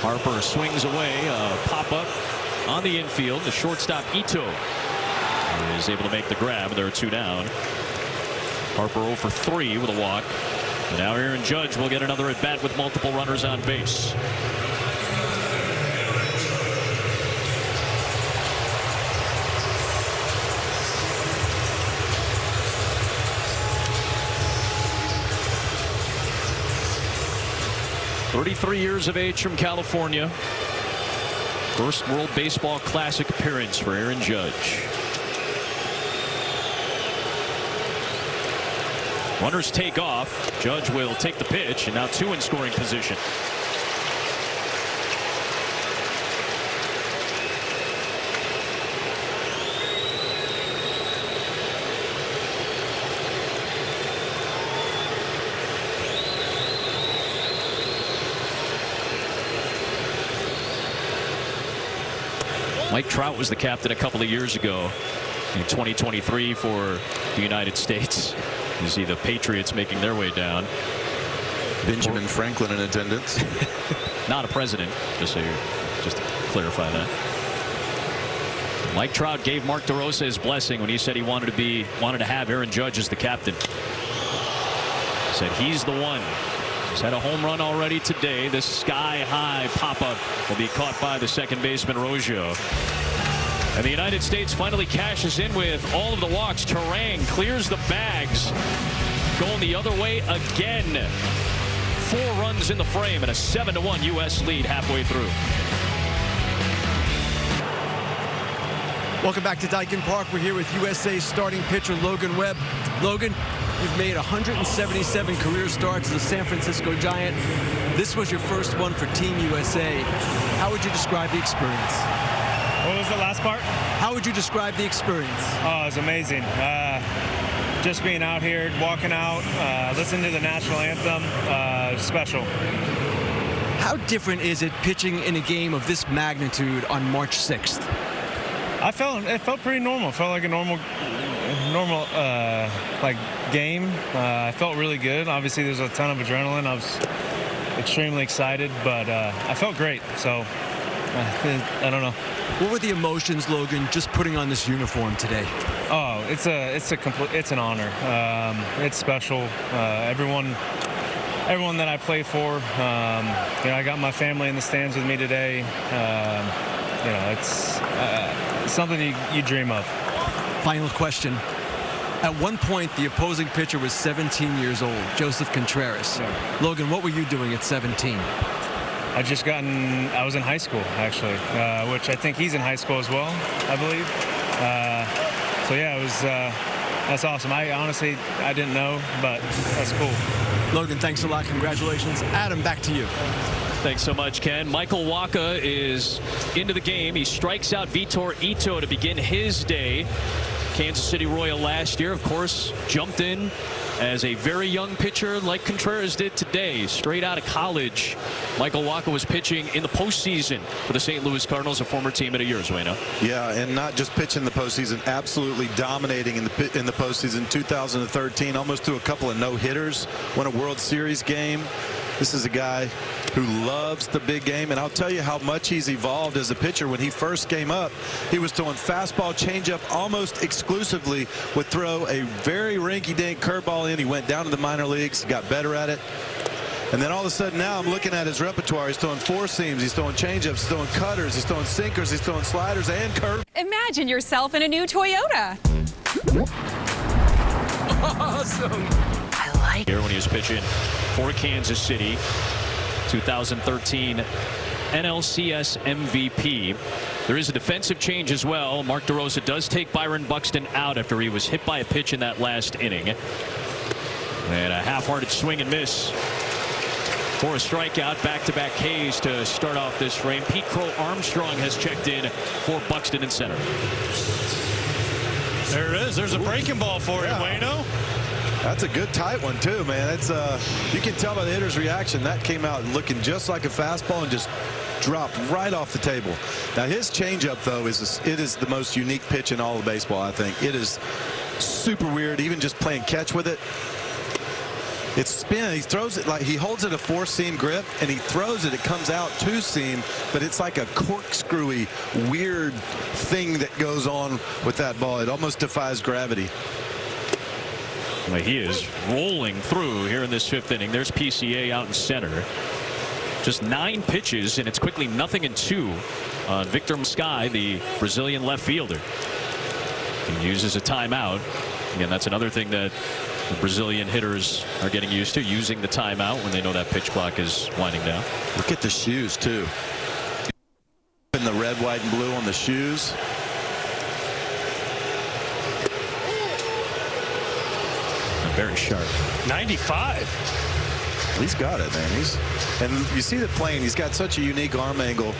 Harper swings away, pop-up on the infield. The shortstop, Ito, is able to make the grab. There are 2 down. Harper 0 for 3 with a walk. And now Aaron Judge will get another at bat with multiple runners on base. "33 years of age from California. First World Baseball Classic appearance for Aaron Judge. Runners take off. Judge will take the pitch, and now 2 in scoring position. Mike Trout was the captain a couple of years ago in 2023 for the United States. You see the Patriots making their way down. Benjamin Franklin in attendance. Not a president, just to clarify that. Mike Trout gave Mark DeRosa his blessing when he said he wanted to have Aaron Judge as the captain. Said he's the one. He's had a home run already today. This sky-high pop-up will be caught by the second baseman, Roggio. And the United States finally cashes in with all of the walks. Turang clears the bags. Going the other way again. 4 runs in the frame and a 7-1 U.S. lead halfway through. Welcome back to Daikin Park. We're here with USA starting pitcher Logan Webb. Logan, you've made 177 career starts as a San Francisco Giant. This was your first one for Team USA. How would you describe the experience? What was the last part? How would you describe the experience? Oh, it was amazing. Just being out here, walking out, listening to the national anthem, special. How different is it pitching in a game of this magnitude on March 6th? It felt pretty normal. It felt like a normal like game. I felt really good. Obviously, there's a ton of adrenaline. I was extremely excited, but I felt great. So I don't know. What were the emotions, Logan, just putting on this uniform today? Oh, it's an honor. It's special. Everyone that I play for. I got my family in the stands with me today. It's something you dream of. Final question. At one point, the opposing pitcher was 17 years old, Joseph Contreras. Yeah. Logan, what were you doing at 17? I was in high school, actually, which I think he's in high school as well, I believe. So yeah, it was, that's awesome. I didn't know, but that's cool. Logan, thanks a lot. Congratulations. Adam, back to you. Thanks so much, Ken. Michael Wacha is into the game. He strikes out Vitor Ito to begin his day. Kansas City Royal last year, of course, jumped in as a very young pitcher like Contreras did today. Straight out of college, Michael Wacha was pitching in the postseason for the St. Louis Cardinals, a former teammate of yours, Wayno. Yeah, and not just pitching the postseason, absolutely dominating in the postseason. 2013, almost threw a couple of no-hitters, won a World Series game. This is a guy who loves the big game, and I'll tell you how much he's evolved as a pitcher. When he first came up, he was throwing fastball, changeup almost exclusively, would throw a very rinky-dink curveball in. He went down to the minor leagues, got better at it. And then all of a sudden now I'm looking at his repertoire. He's throwing 4 seams, he's throwing changeups, he's throwing cutters, he's throwing sinkers, he's throwing sliders and curves. Imagine yourself in a new Toyota. Awesome. I like Here when he was pitching for Kansas City, 2013 NLCS MVP. There is a defensive change as well. Mark DeRosa does take Byron Buxton out after he was hit by a pitch in that last inning. And a half-hearted swing and miss for a strikeout. Back-to-back Ks to start off this frame. Pete Crow Armstrong has checked in for Buxton in center. There it is. There's a breaking ball for you, Wayno. That's a good tight one too, man. It's you can tell by the hitter's reaction that came out looking just like a fastball and just dropped right off the table. Now his changeup though is the most unique pitch in all of baseball. I think it is super weird. Even just playing catch with it. It's spin. He throws it like he holds it a 4-seam grip and he throws it. It comes out 2-seam, but it's like a corkscrewy, weird thing that goes on with that ball. It almost defies gravity. Well, he is rolling through here in this 5th inning. There's PCA out in center. Just 9 pitches, and it's quickly 0-2 on Victor Moscai, the Brazilian left fielder. He uses a timeout. Again, that's another thing that the Brazilian hitters are getting used to, using the timeout when they know that pitch clock is winding down. Look at the shoes, too. In the red, white, and blue on the shoes. Very sharp. 95. He's got it, man. And you see the plane. He's got such a unique arm angle.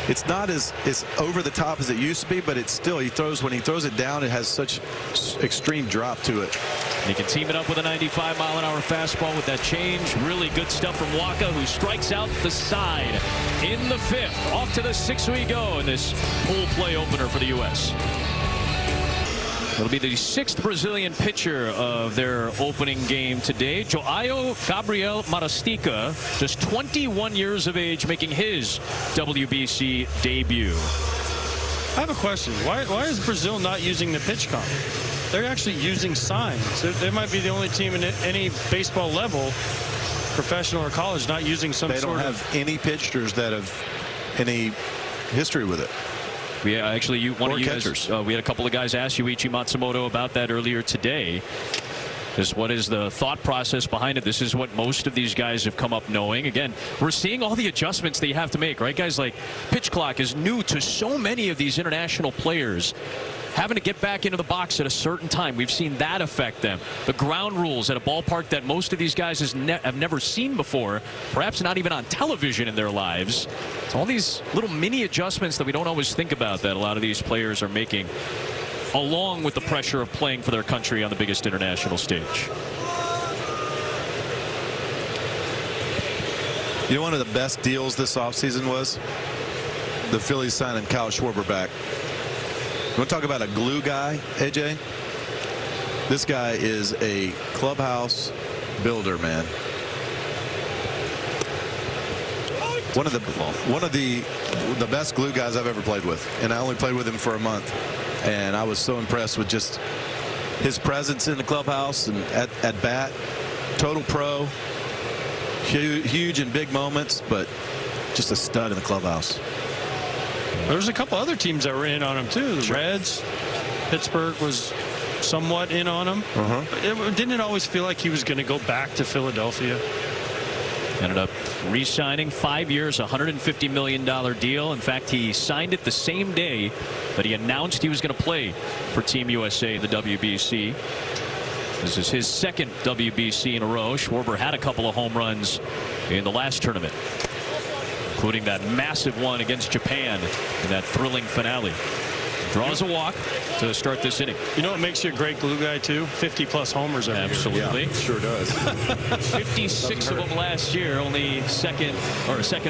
It's not as over the top as it used to be, but it's still, when he throws it down, it has such extreme drop to it. And he can team it up with a 95-mile-an-hour fastball with that change. Really good stuff from Waka, who strikes out the side in the 5th. Off to the 6th we go in this pool play opener for the U.S. It'll be the 6th Brazilian pitcher of their opening game today. Joao Gabriel Marastica, just 21 years of age, making his WBC debut. I have a question. Why is Brazil not using the pitch count? They're actually using signs. They might be the only team in any baseball level, professional or college, not using some They don't have any pitchers that have any history with it. Yeah, actually, we had a couple of guys ask Yuichi Matsumoto about that earlier today. Just what is the thought process behind it? This is what most of these guys have come up knowing. Again, we're seeing all the adjustments that you have to make, right? Guys, like pitch clock is new to so many of these international players. Having to get back into the box at a certain time, we've seen that affect them. The ground rules at a ballpark that most of these guys have never seen before, perhaps not even on television in their lives. It's all these little mini adjustments that we don't always think about that a lot of these players are making, along with the pressure of playing for their country on the biggest international stage. You know, one of the best deals this offseason was the Phillies signing Kyle Schwarber back. You want to talk about a glue guy, AJ? This guy is a clubhouse builder, man. One of the best glue guys I've ever played with, and I only played with him for a month, and I was so impressed with just his presence in the clubhouse and at bat. Total pro, huge in big moments, but just a stud in the clubhouse. There's a couple other teams that were in on him too. The Reds, Pittsburgh was somewhat in on him. Didn't it always feel like he was going to go back to Philadelphia? Ended up re-signing 5 years, $150 million deal. In fact, he signed it the same day that he announced he was going to play for Team USA in the WBC. This is his 2nd WBC in a row. Schwarber had a couple of home runs in the last tournament, including that massive one against Japan in that thrilling finale. Draws a walk to start this inning. You know what makes you a great glue guy too? 50+ homers every Absolutely. Yeah, sure does. 56 of them last year, second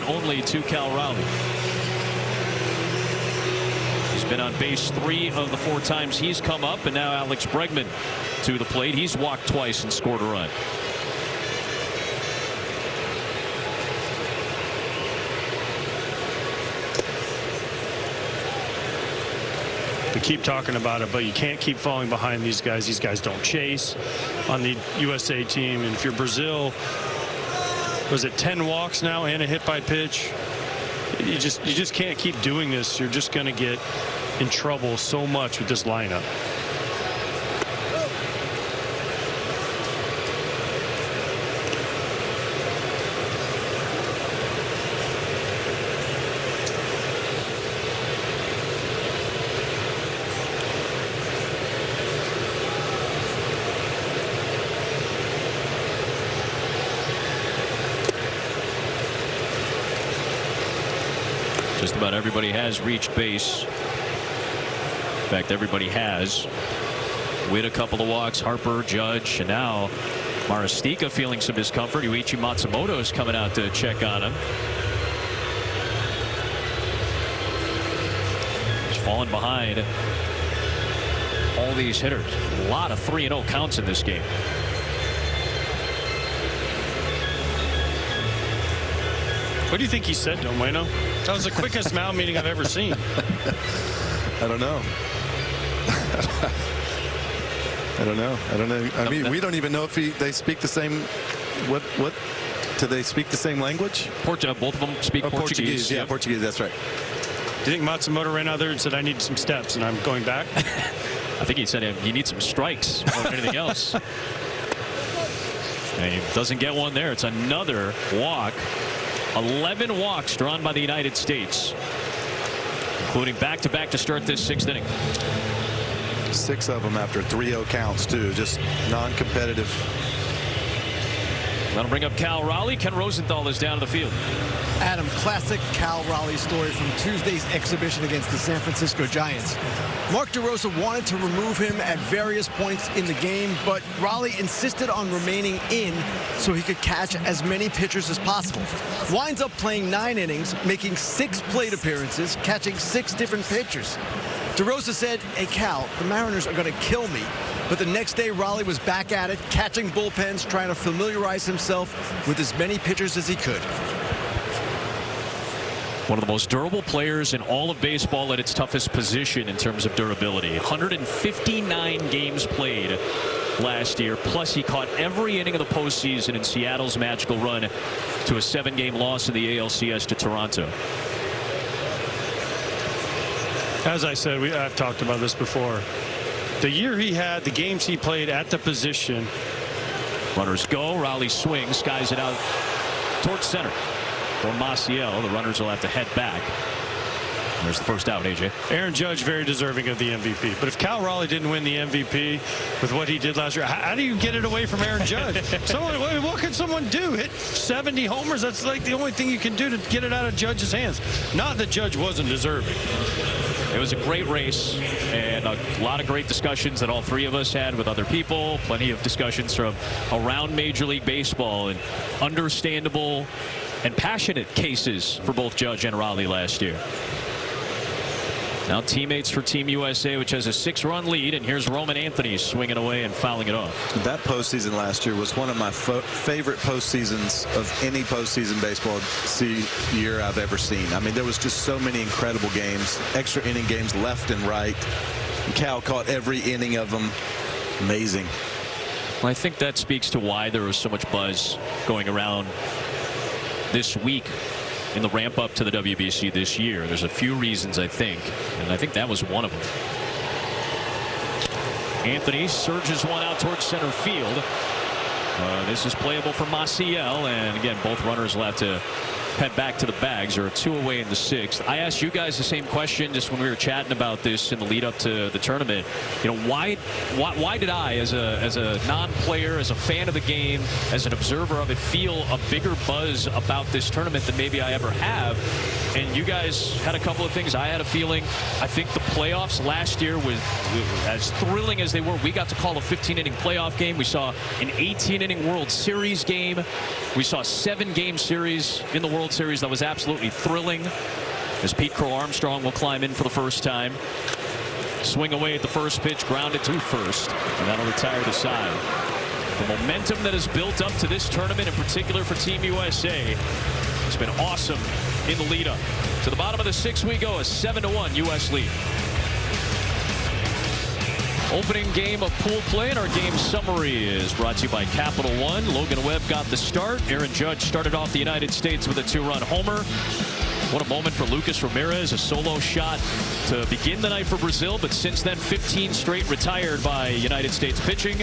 only to Cal Raleigh. He's been on base 3 of the 4 times he's come up, and now Alex Bregman to the plate. He's walked twice and scored a run. We keep talking about it, but you can't keep falling behind these guys. These guys don't chase on the USA team. And if you're Brazil, was it 10 walks now and a hit by pitch? You just can't keep doing this. You're just going to get in trouble so much with this lineup. Just about everybody has reached base. In fact, everybody has. With a couple of walks, Harper, Judge, and now Marastica feeling some discomfort. Yuichi Matsumoto is coming out to check on him. He's falling behind all these hitters. A lot of 3-0 counts in this game. What do you think he said to him, Wayno? That was the quickest mound meeting I've ever seen. I don't know. I don't know. I mean, we don't even know if they speak the same. What? Do they speak the same language? Both of them speak Portuguese. Yeah, Yep. Portuguese. That's right. Do you think Matsumoto ran out there and said, I need some steps, and I'm going back? I think he said he needs some strikes more than anything else. And he doesn't get one there. It's another walk. 11 walks drawn by the United States, including back-to-back to start this 6th inning. 6 of them after 3-0 counts, too. Just non-competitive. That'll bring up Cal Raleigh. Ken Rosenthal is down to the field. Adam, classic Cal Raleigh story from Tuesday's exhibition against the San Francisco Giants. Mark DeRosa wanted to remove him at various points in the game, but Raleigh insisted on remaining in so he could catch as many pitchers as possible. Winds up playing 9 innings, making 6 plate appearances, catching 6 different pitchers. DeRosa said, hey, Cal, the Mariners are going to kill me. But the next day, Raleigh was back at it, catching bullpens, trying to familiarize himself with as many pitchers as he could. One of the most durable players in all of baseball at its toughest position in terms of durability. 159 games played last year, plus he caught every inning of the postseason in Seattle's magical run to a 7-game loss in the ALCS to Toronto. As I said, I've talked about this before. The year he had, the games he played at the position. Runners go. Raleigh swings, skies it out towards center. For Maciel, the runners will have to head back. There's the first out, AJ. Aaron Judge very deserving of the MVP. But if Cal Raleigh didn't win the MVP with what he did last year, how do you get it away from Aaron Judge? What can someone do? Hit 70 homers? That's like the only thing you can do to get it out of Judge's hands. Not that Judge wasn't deserving. It was a great race and a lot of great discussions that all 3 of us had with other people. Plenty of discussions from around Major League Baseball and understandable and passionate cases for both Judge and Raleigh last year. Now teammates for Team USA, which has a 6-run lead, and here's Roman Anthony swinging away and fouling it off. That postseason last year was one of my favorite postseasons of any postseason baseball year I've ever seen. I mean, there was just so many incredible games, extra inning games left and right. And Cal caught every inning of them. Amazing. Well, I think that speaks to why there was so much buzz going around this week in the ramp up to the WBC this year. There's a few reasons, I think, and I think that was one of them. Anthony surges one out towards center field. This is playable for Maciel, and again, both runners will have to head back to the bags. There are 2 away in the 6th. I asked you guys the same question just when we were chatting about this in the lead up to the tournament. You know, why did I, as a non-player, as a fan of the game, as an observer of it, feel a bigger buzz about this tournament than maybe I ever have? And you guys had a couple of things. I had a feeling. I think the playoffs last year was as thrilling as they were. We got to call a 15-inning playoff game. We saw an 18-inning World Series game. We saw a 7-game series in the World Series that was absolutely thrilling, as Pete Crow Armstrong will climb in for the first time. Swing away at the first pitch, grounded to first, and that'll retire the side. The momentum that has built up to this tournament, in particular for Team USA, has been awesome in the lead up. To the bottom of the 6th we go, a 7-1 U.S. lead. Opening game of pool play, and our game summary is brought to you by Capital One. Logan Webb got the start. Aaron Judge started off the United States with a 2-run homer. What a moment for Lucas Ramirez, a solo shot to begin the night for Brazil, but since then 15 straight retired by United States pitching.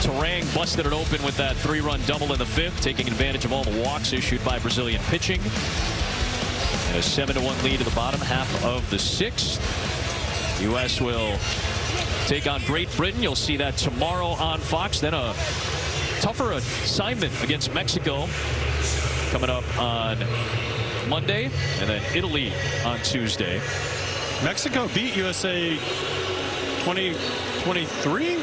Terang busted it open with that 3-run double in the 5th, taking advantage of all the walks issued by Brazilian pitching. And a 7-1 lead to the bottom half of the 6th. U.S. will take on Great Britain. You'll see that tomorrow on Fox. Then a tougher assignment against Mexico coming up on Monday, and then Italy on Tuesday. Mexico beat USA 2023?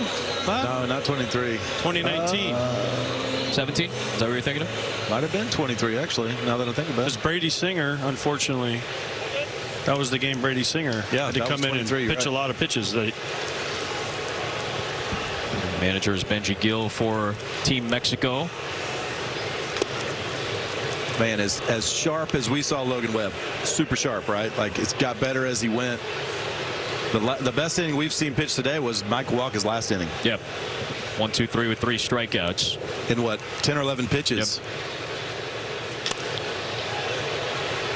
No, not 23. 2019. 17? Is that what you're thinking of? Might have been 23, actually, now that I think about it. Because Brady Singer, unfortunately, that was the game Brady Singer had to come in and pitch a lot of pitches. Manager is Benji Gill for Team Mexico. Man, as sharp as we saw Logan Webb, super sharp, right? Like, it's got better as he went. The best inning we've seen pitched today was Michael Wacha's last inning. Yep. 1, 2, 3 with 3 strikeouts. In what, 10 or 11 pitches? Yep.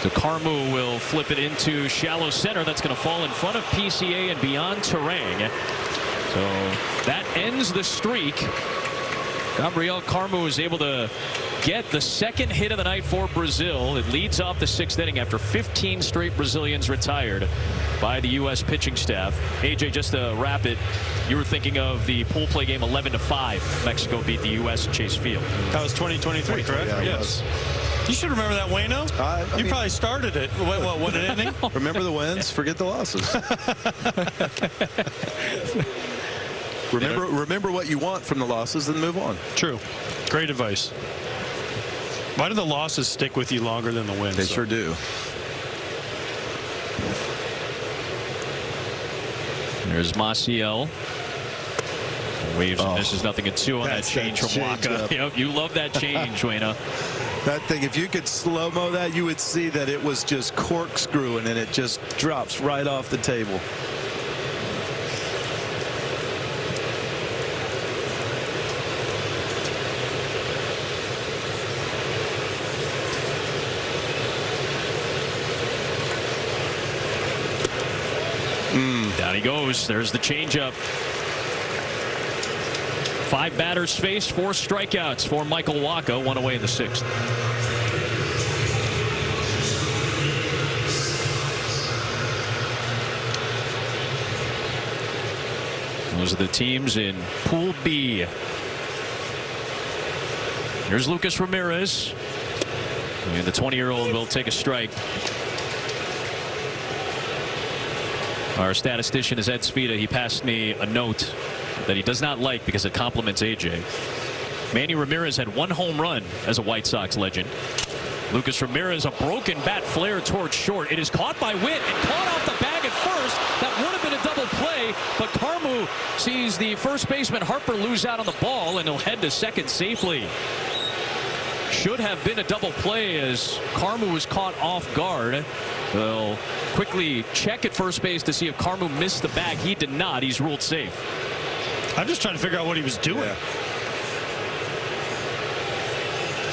So Carmu will flip it into shallow center. That's going to fall in front of PCA and beyond Terang. So that ends the streak. Gabriel Carmu is able to get the second hit of the night for Brazil. It leads off the 6th inning after 15 straight Brazilians retired by the U.S. pitching staff. AJ, just to wrap it, you were thinking of the pool play game 11-5. Mexico beat the U.S. at Chase Field. That was 2023, correct? Yeah, yes. You should remember that, Wayno. You probably started it. What an inning? Remember the wins, forget the losses. Remember what you want from the losses, then move on. True. Great advice. Why do the losses stick with you longer than the wins? They sure do. There's Maciel. Waves and misses nothing at 2 on that change from Wacha. Yep, you love that change, Wayno. That thing, if you could slow-mo that, you would see that it was just corkscrewing and it just drops right off the table. Down he goes. There's the changeup. 5 batters faced, 4 strikeouts for Michael Wacha. 1 away in the 6th. Those are the teams in Pool B. Here's Lucas Ramirez. And the 20-year-old will take a strike. Our statistician is Ed Svita. He passed me a note that he does not like because it compliments AJ. Manny Ramirez had 1 home run as a White Sox legend. Lucas Ramirez, a broken bat flare towards short. It is caught by Witt and caught off the bag at first. That would have been a double play, but Carmu sees the first baseman Harper lose out on the ball, and he'll head to second safely. Should have been a double play as Carmu was caught off guard. They'll quickly check at first base to see if Carmu missed the bag. He did not. He's ruled safe. I'm just trying to figure out what he was doing. Yeah.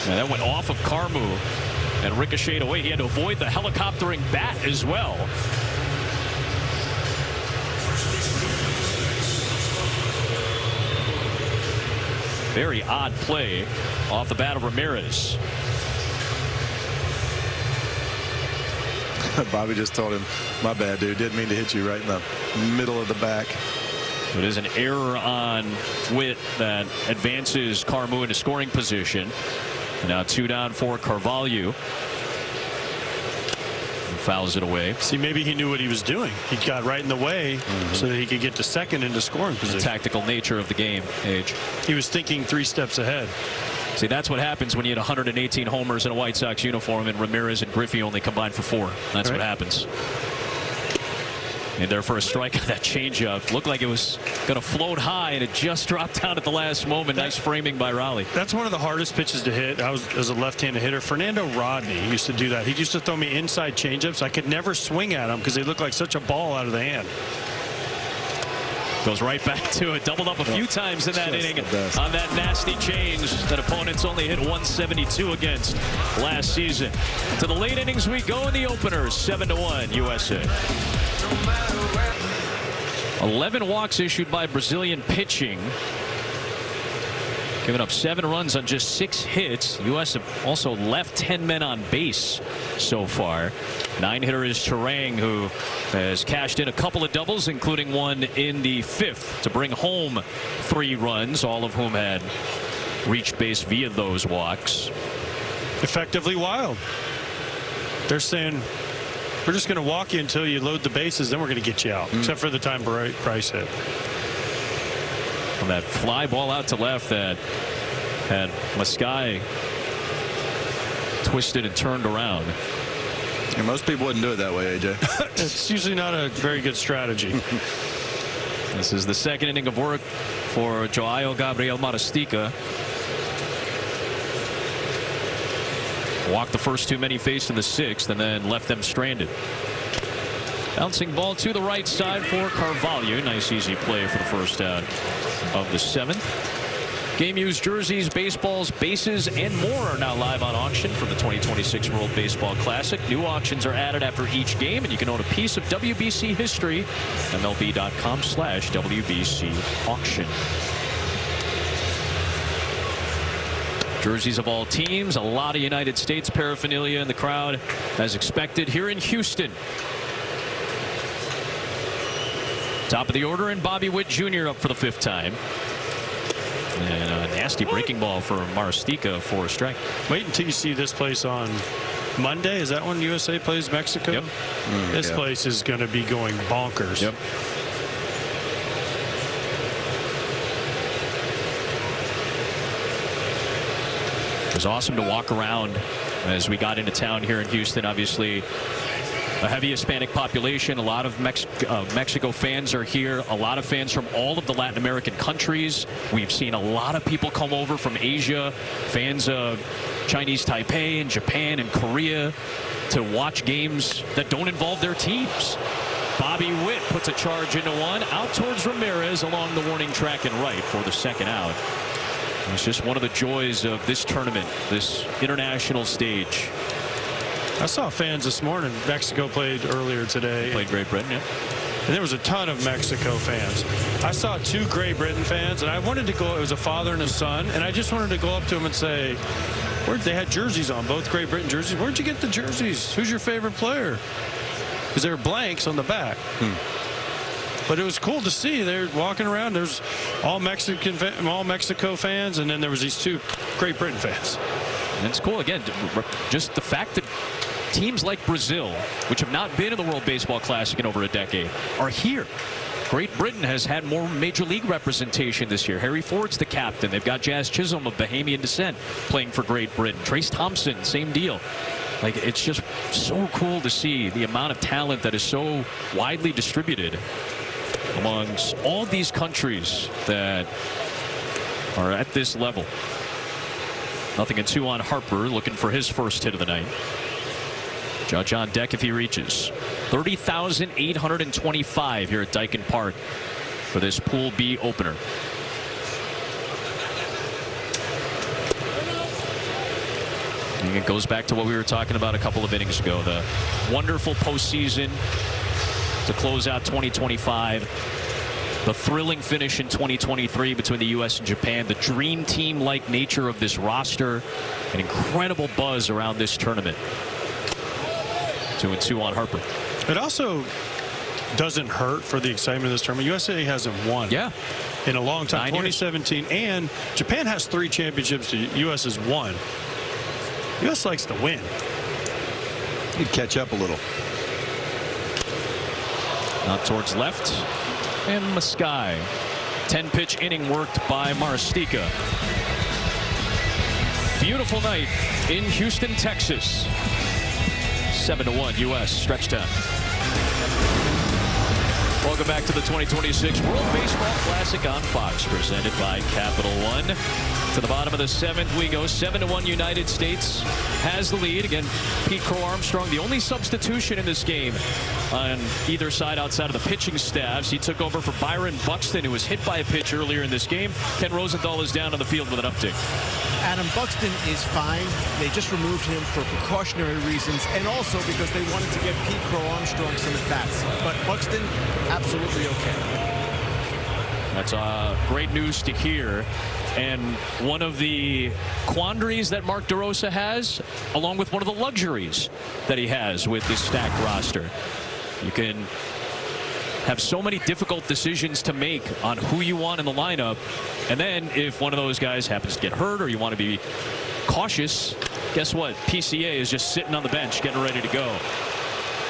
And that went off of Carmu and ricocheted away. He had to avoid the helicoptering bat as well. Very odd play off the bat of Ramirez. Bobby just told him, my bad, dude. Didn't mean to hit you right in the middle of the back. It is an error on Witt that advances Carmu into scoring position. Now 2 down for Carvalho. Fouls it away. See, maybe he knew what he was doing. He got right in the way so that he could get to second into scoring position. The tactical nature of the game, Age. He was thinking 3 steps ahead. See, that's what happens when you had 118 homers in a White Sox uniform and Ramirez and Griffey only combined for 4. That's right. what happens. And there for a strike on that changeup. Looked like it was going to float high, and it just dropped down at the last moment. Nice framing by Raleigh. That's one of the hardest pitches to hit. I was as a left-handed hitter. Fernando Rodney used to do that. He used to throw me inside changeups. I could never swing at them because they looked like such a ball out of the hand. Goes right back to it. Doubled up a few times in that inning on that nasty change that opponents only hit 172 against last season. To the late innings we go in the openers. 7-1 USA. 11 walks issued by Brazilian pitching. Giving up 7 runs on just 6 hits. U.S. have also left 10 men on base so far. 9-hitter is Terang, who has cashed in a couple of doubles, including one in the 5th, to bring home 3 runs, all of whom had reached base via those walks. Effectively wild. They're saying, we're just going to walk you until you load the bases, then we're going to get you out, except for the time Price hit. On that fly ball out to left that had Mascai twisted and turned around. And most people wouldn't do it that way, AJ. It's usually not a very good strategy. This is the 2nd inning of work for Joao Gabriel Maristica. Walked the first 2 men he faced in the 6th and then left them stranded. Bouncing ball to the right side for Carvalho. Nice easy play for the first out of the 7th. Game used jerseys, baseballs, bases, and more are now live on auction for the 2026 World Baseball Classic. New auctions are added after each game, and you can own a piece of WBC history. MLB.com/WBC auction. Jerseys of all teams, a lot of United States paraphernalia in the crowd, as expected here in Houston. Top of the order, and Bobby Witt Jr. up for the 5th time. And a nasty breaking ball for Marastica for a strike. Wait until you see this place on Monday. Is that when USA plays Mexico? Yep. This place is going to be going bonkers. Yep. It was awesome to walk around as we got into town here in Houston. Obviously, a heavy Hispanic population. A lot of Mexico fans are here. A lot of fans from all of the Latin American countries. We've seen a lot of people come over from Asia, fans of Chinese Taipei and Japan and Korea, to watch games that don't involve their teams. Bobby Witt puts a charge into one, out towards Ramirez along the warning track and right for the 2nd out. It's just one of the joys of this tournament, this international stage. I saw fans this morning. Mexico played earlier today. Played Great Britain, yeah. And there was a ton of Mexico fans. I saw 2 Great Britain fans, and I wanted to go. It was a father and a son, and I just wanted to go up to them and say, they had jerseys on, both Great Britain jerseys. Where'd you get the jerseys? Who's your favorite player? Because there were blanks on the back. But it was cool to see. They're walking around. There's all Mexico fans, and then there was these 2 Great Britain fans. And it's cool, again, just the fact that teams like Brazil, which have not been in the World Baseball Classic in over a decade, are here. Great Britain has had more Major League representation this year. Harry Ford's the captain. They've got Jazz Chisholm of Bahamian descent playing for Great Britain. Trace Thompson, same deal. Like, it's just so cool to see the amount of talent that is so widely distributed amongst all these countries that are at this level. 0-2 on Harper, looking for his first hit of the night. Judge on deck if he reaches. 30,825 here at Daikin Park for this Pool B opener. And it goes back to what we were talking about a couple of innings ago. The wonderful postseason to close out 2025. The thrilling finish in 2023 between the U.S. and Japan. The dream team-like nature of this roster. An incredible buzz around this tournament. 2-2 on Harper. It also doesn't hurt for the excitement of this tournament. USA hasn't won in a long time. 2017. And Japan has 3 championships. The U.S. has 1. U.S. likes to win. He'd catch up a little. Out towards left. And Maskai. 10-pitch inning worked by Marastica. Beautiful night in Houston, Texas. 7-1 U.S. stretch time. Welcome back to the 2026 World Baseball Classic on Fox, presented by Capital One. To the bottom of the 7th we go. 7-1 United States has the lead. Again, Pete Crow Armstrong, the only substitution in this game on either side outside of the pitching staffs. He took over for Byron Buxton, who was hit by a pitch earlier in this game. Ken Rosenthal is down on the field with an update. Adam Buxton is fine. They just removed him for precautionary reasons and also because they wanted to get Pete Crow Armstrong some at-bats. But Buxton, absolutely okay. That's great news to hear. And one of the quandaries that Mark DeRosa has, along with one of the luxuries that he has with this stacked roster. You can have so many difficult decisions to make on who you want in the lineup. And then if one of those guys happens to get hurt or you want to be cautious, guess what? PCA is just sitting on the bench getting ready to go.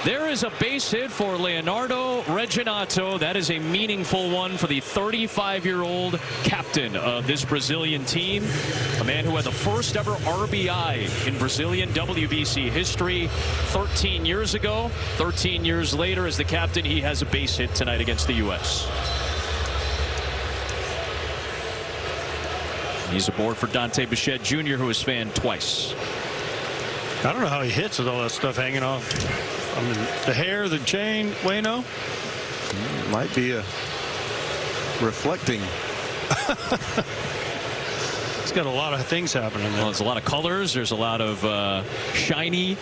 There is a base hit for Leonardo Reginato. That is a meaningful one for the 35-year-old captain of this Brazilian team. A man who had the first ever RBI in Brazilian WBC history 13 years ago. 13 years later, as the captain, he has a base hit tonight against the U.S. He's aboard for Dante Bichette Jr., who was fanned twice. I don't know how he hits with all that stuff hanging off I mean, the hair, the chain, Waino. Might be a reflecting. It's got a lot of things happening there. Well, there's a lot of colors. There's a lot of shiny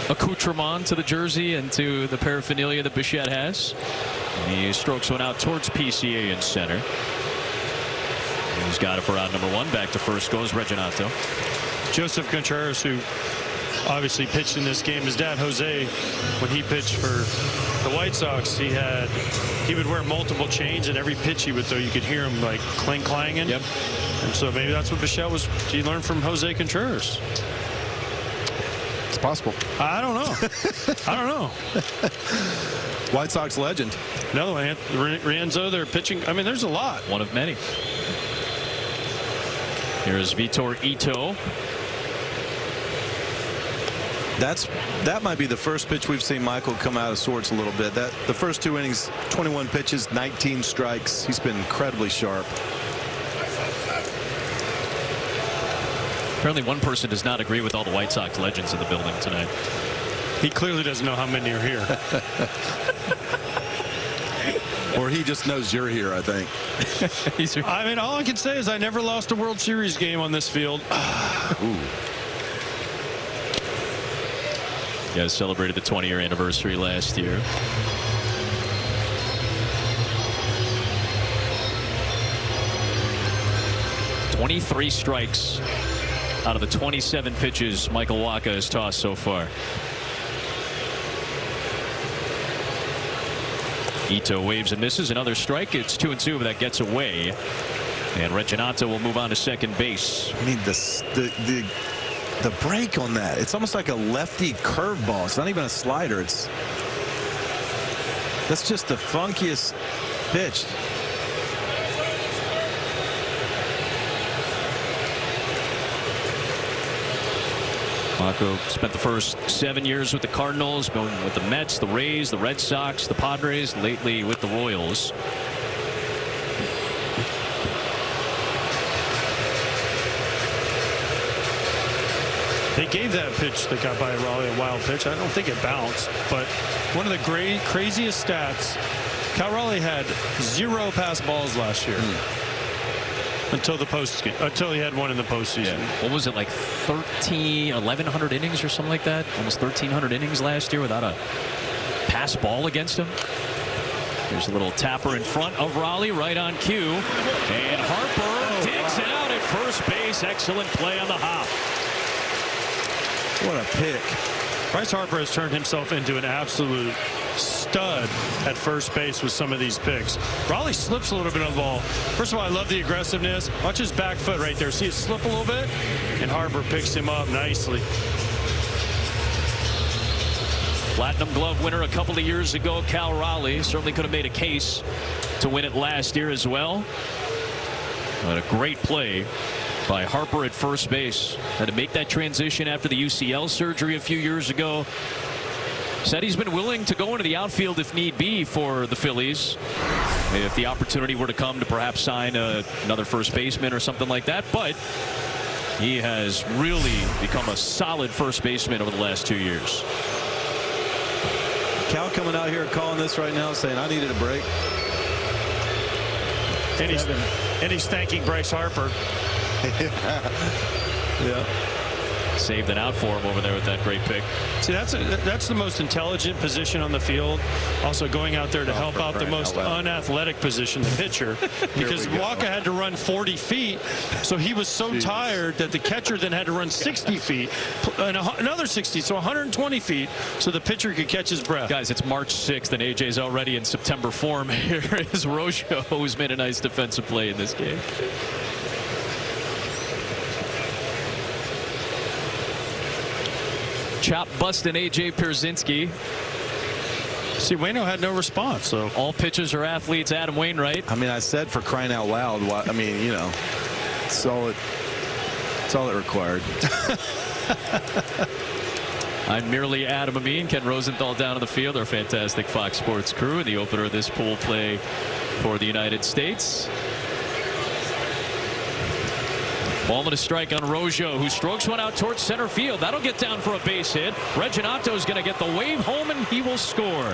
accoutrement to the jersey and to the paraphernalia that Bichette has. And he strokes one out towards PCA in center. He's got it for out number 1. Back to first goes Reginato. Joseph Contreras, who obviously pitched in this game. His dad, Jose, when he pitched for the White Sox, he would wear multiple chains, and every pitch he would throw, you could hear him like clanging. Yep. And so maybe that's what Bichette he learned from Jose Contreras. It's possible. I don't know. I don't know. White Sox legend. Another one, Rienzo, they're pitching. I mean, there's a lot. One of many. Here's Vitor Ito. That might be the first pitch we've seen Michael come out of sorts a little bit. The first 2 innings, 21 pitches, 19 strikes. He's been incredibly sharp. Apparently one person does not agree with all the White Sox legends in the building tonight. He clearly doesn't know how many are here. Or he just knows you're here, I think. I mean, all I can say is I never lost a World Series game on this field. You guys celebrated the 20-year anniversary last year. "23 strikes out of the 27 pitches Michael Wacha has tossed so far. Ito waves and misses. Another strike. It's 2-2, but that gets away. And Reginato will move on to second base. I mean, the break on that, it's almost like a lefty curveball. It's not even a slider. That's just the funkiest pitch. Wacha spent the first 7 years with the Cardinals, been with the Mets, the Rays, the Red Sox, the Padres, lately with the Royals. They gave that pitch that got by Raleigh a wild pitch. I don't think it bounced, but one of the craziest stats, Cal Raleigh had 0 pass balls last year. Until the until he had one in the postseason. Yeah. What was it, like 1,100 innings or something like that? Almost 1,300 innings last year without a pass ball against him. There's a little tapper in front of Raleigh, right on cue. And Harper digs it out at first base. Excellent play on the hop. What a pick. Bryce Harper has turned himself into an absolute stud at first base with some of these picks. Raleigh slips a little bit on the ball. First of all, I love the aggressiveness. Watch his back foot right there. See it slip a little bit? And Harper picks him up nicely. Platinum Glove winner a couple of years ago, Cal Raleigh. Certainly could have made a case to win it last year as well. But a great play by Harper at first base. Had to make that transition after the UCL surgery a few years ago. Said he's been willing to go into the outfield if need be for the Phillies, if the opportunity were to come to perhaps sign another first baseman or something like that. But he has really become a solid first baseman over the last 2 years. Cal coming out here calling this right now, saying I needed a break. And he's thanking Bryce Harper. Yeah. Saved it out for him over there with that great pick. See, that's the most intelligent position on the field. Also going out there to help out the most unathletic position, the pitcher, because Wacha had to run 40 feet, so he was so tired that the catcher then had to run 60 feet, and another 60, so 120 feet, so the pitcher could catch his breath. Guys, it's March 6th, and AJ's already in September form. Here is Rojo, who's made a nice defensive play in this game. Chop busting AJ Pierzynski. See, Waino had no response. So all pitchers are athletes. Adam Wainwright. I mean, I said for crying out loud. I mean, you know, it's all it required. I'm merely Adam Amin. Ken Rosenthal down in the field. Our fantastic Fox Sports crew in the opener of this pool play for the United States. Ball and a strike on Rojo, who strokes one out towards center field. That'll get down for a base hit. Reginato's going to get the wave home, and he will score.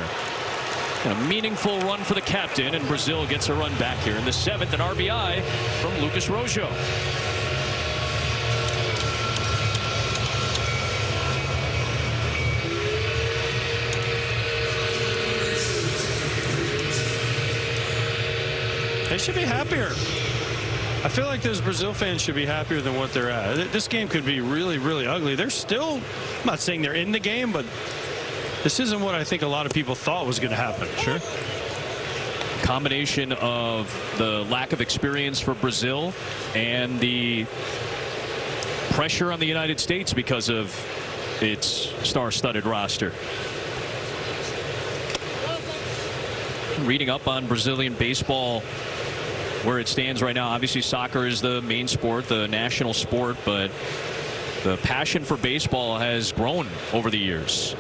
And a meaningful run for the captain, and Brazil gets a run back here in the 7th, an RBI from Lucas Rojo. They should be happier. I feel like those Brazil fans should be happier than what they're at. This game could be really, really ugly. They're still, I'm not saying they're in the game, but this isn't what I think a lot of people thought was going to happen. Sure. Combination of the lack of experience for Brazil and the pressure on the United States because of its star-studded roster. Reading up on Brazilian baseball, where it stands right now. Obviously, soccer is the main sport, the national sport, but the passion for baseball has grown over the years.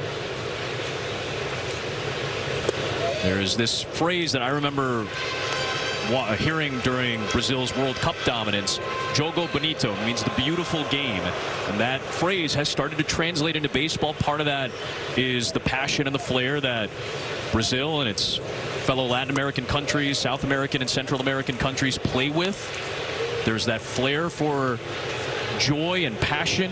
There is this phrase that I remember hearing during Brazil's World Cup dominance. Jogo Bonito means the beautiful game. And that phrase has started to translate into baseball. Part of that is the passion and the flair that Brazil and its fellow Latin American countries, South American and Central American countries play with. There's that flair for joy and passion,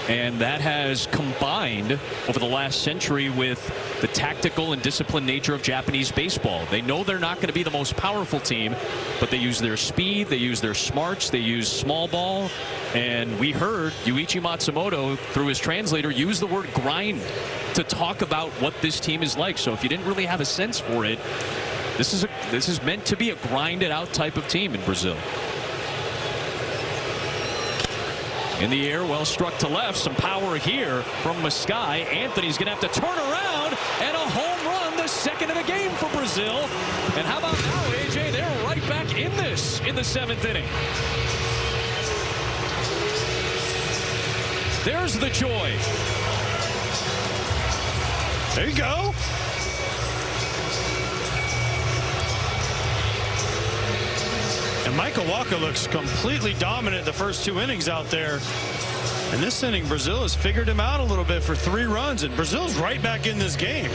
and that has combined over the last century with the tactical and disciplined nature of Japanese baseball. They know they're not going to be the most powerful team, but they use their speed, they use their smarts, they use small ball, and we heard Yuichi Matsumoto, through his translator, use the word grind to talk about what this team is like. So if you didn't really have a sense for it, this is meant to be a grinded out type of team in Brazil. In the air, well struck to left. Some power here from Maskai. Anthony's going to have to turn around, and a home run, the second of the game for Brazil. And how about now, AJ? They're right back in this in the 7th inning. There's the joy. There you go. And Michael Wacha looks completely dominant the first 2 innings out there. And this inning, Brazil has figured him out a little bit for 3 runs, and Brazil's right back in this game.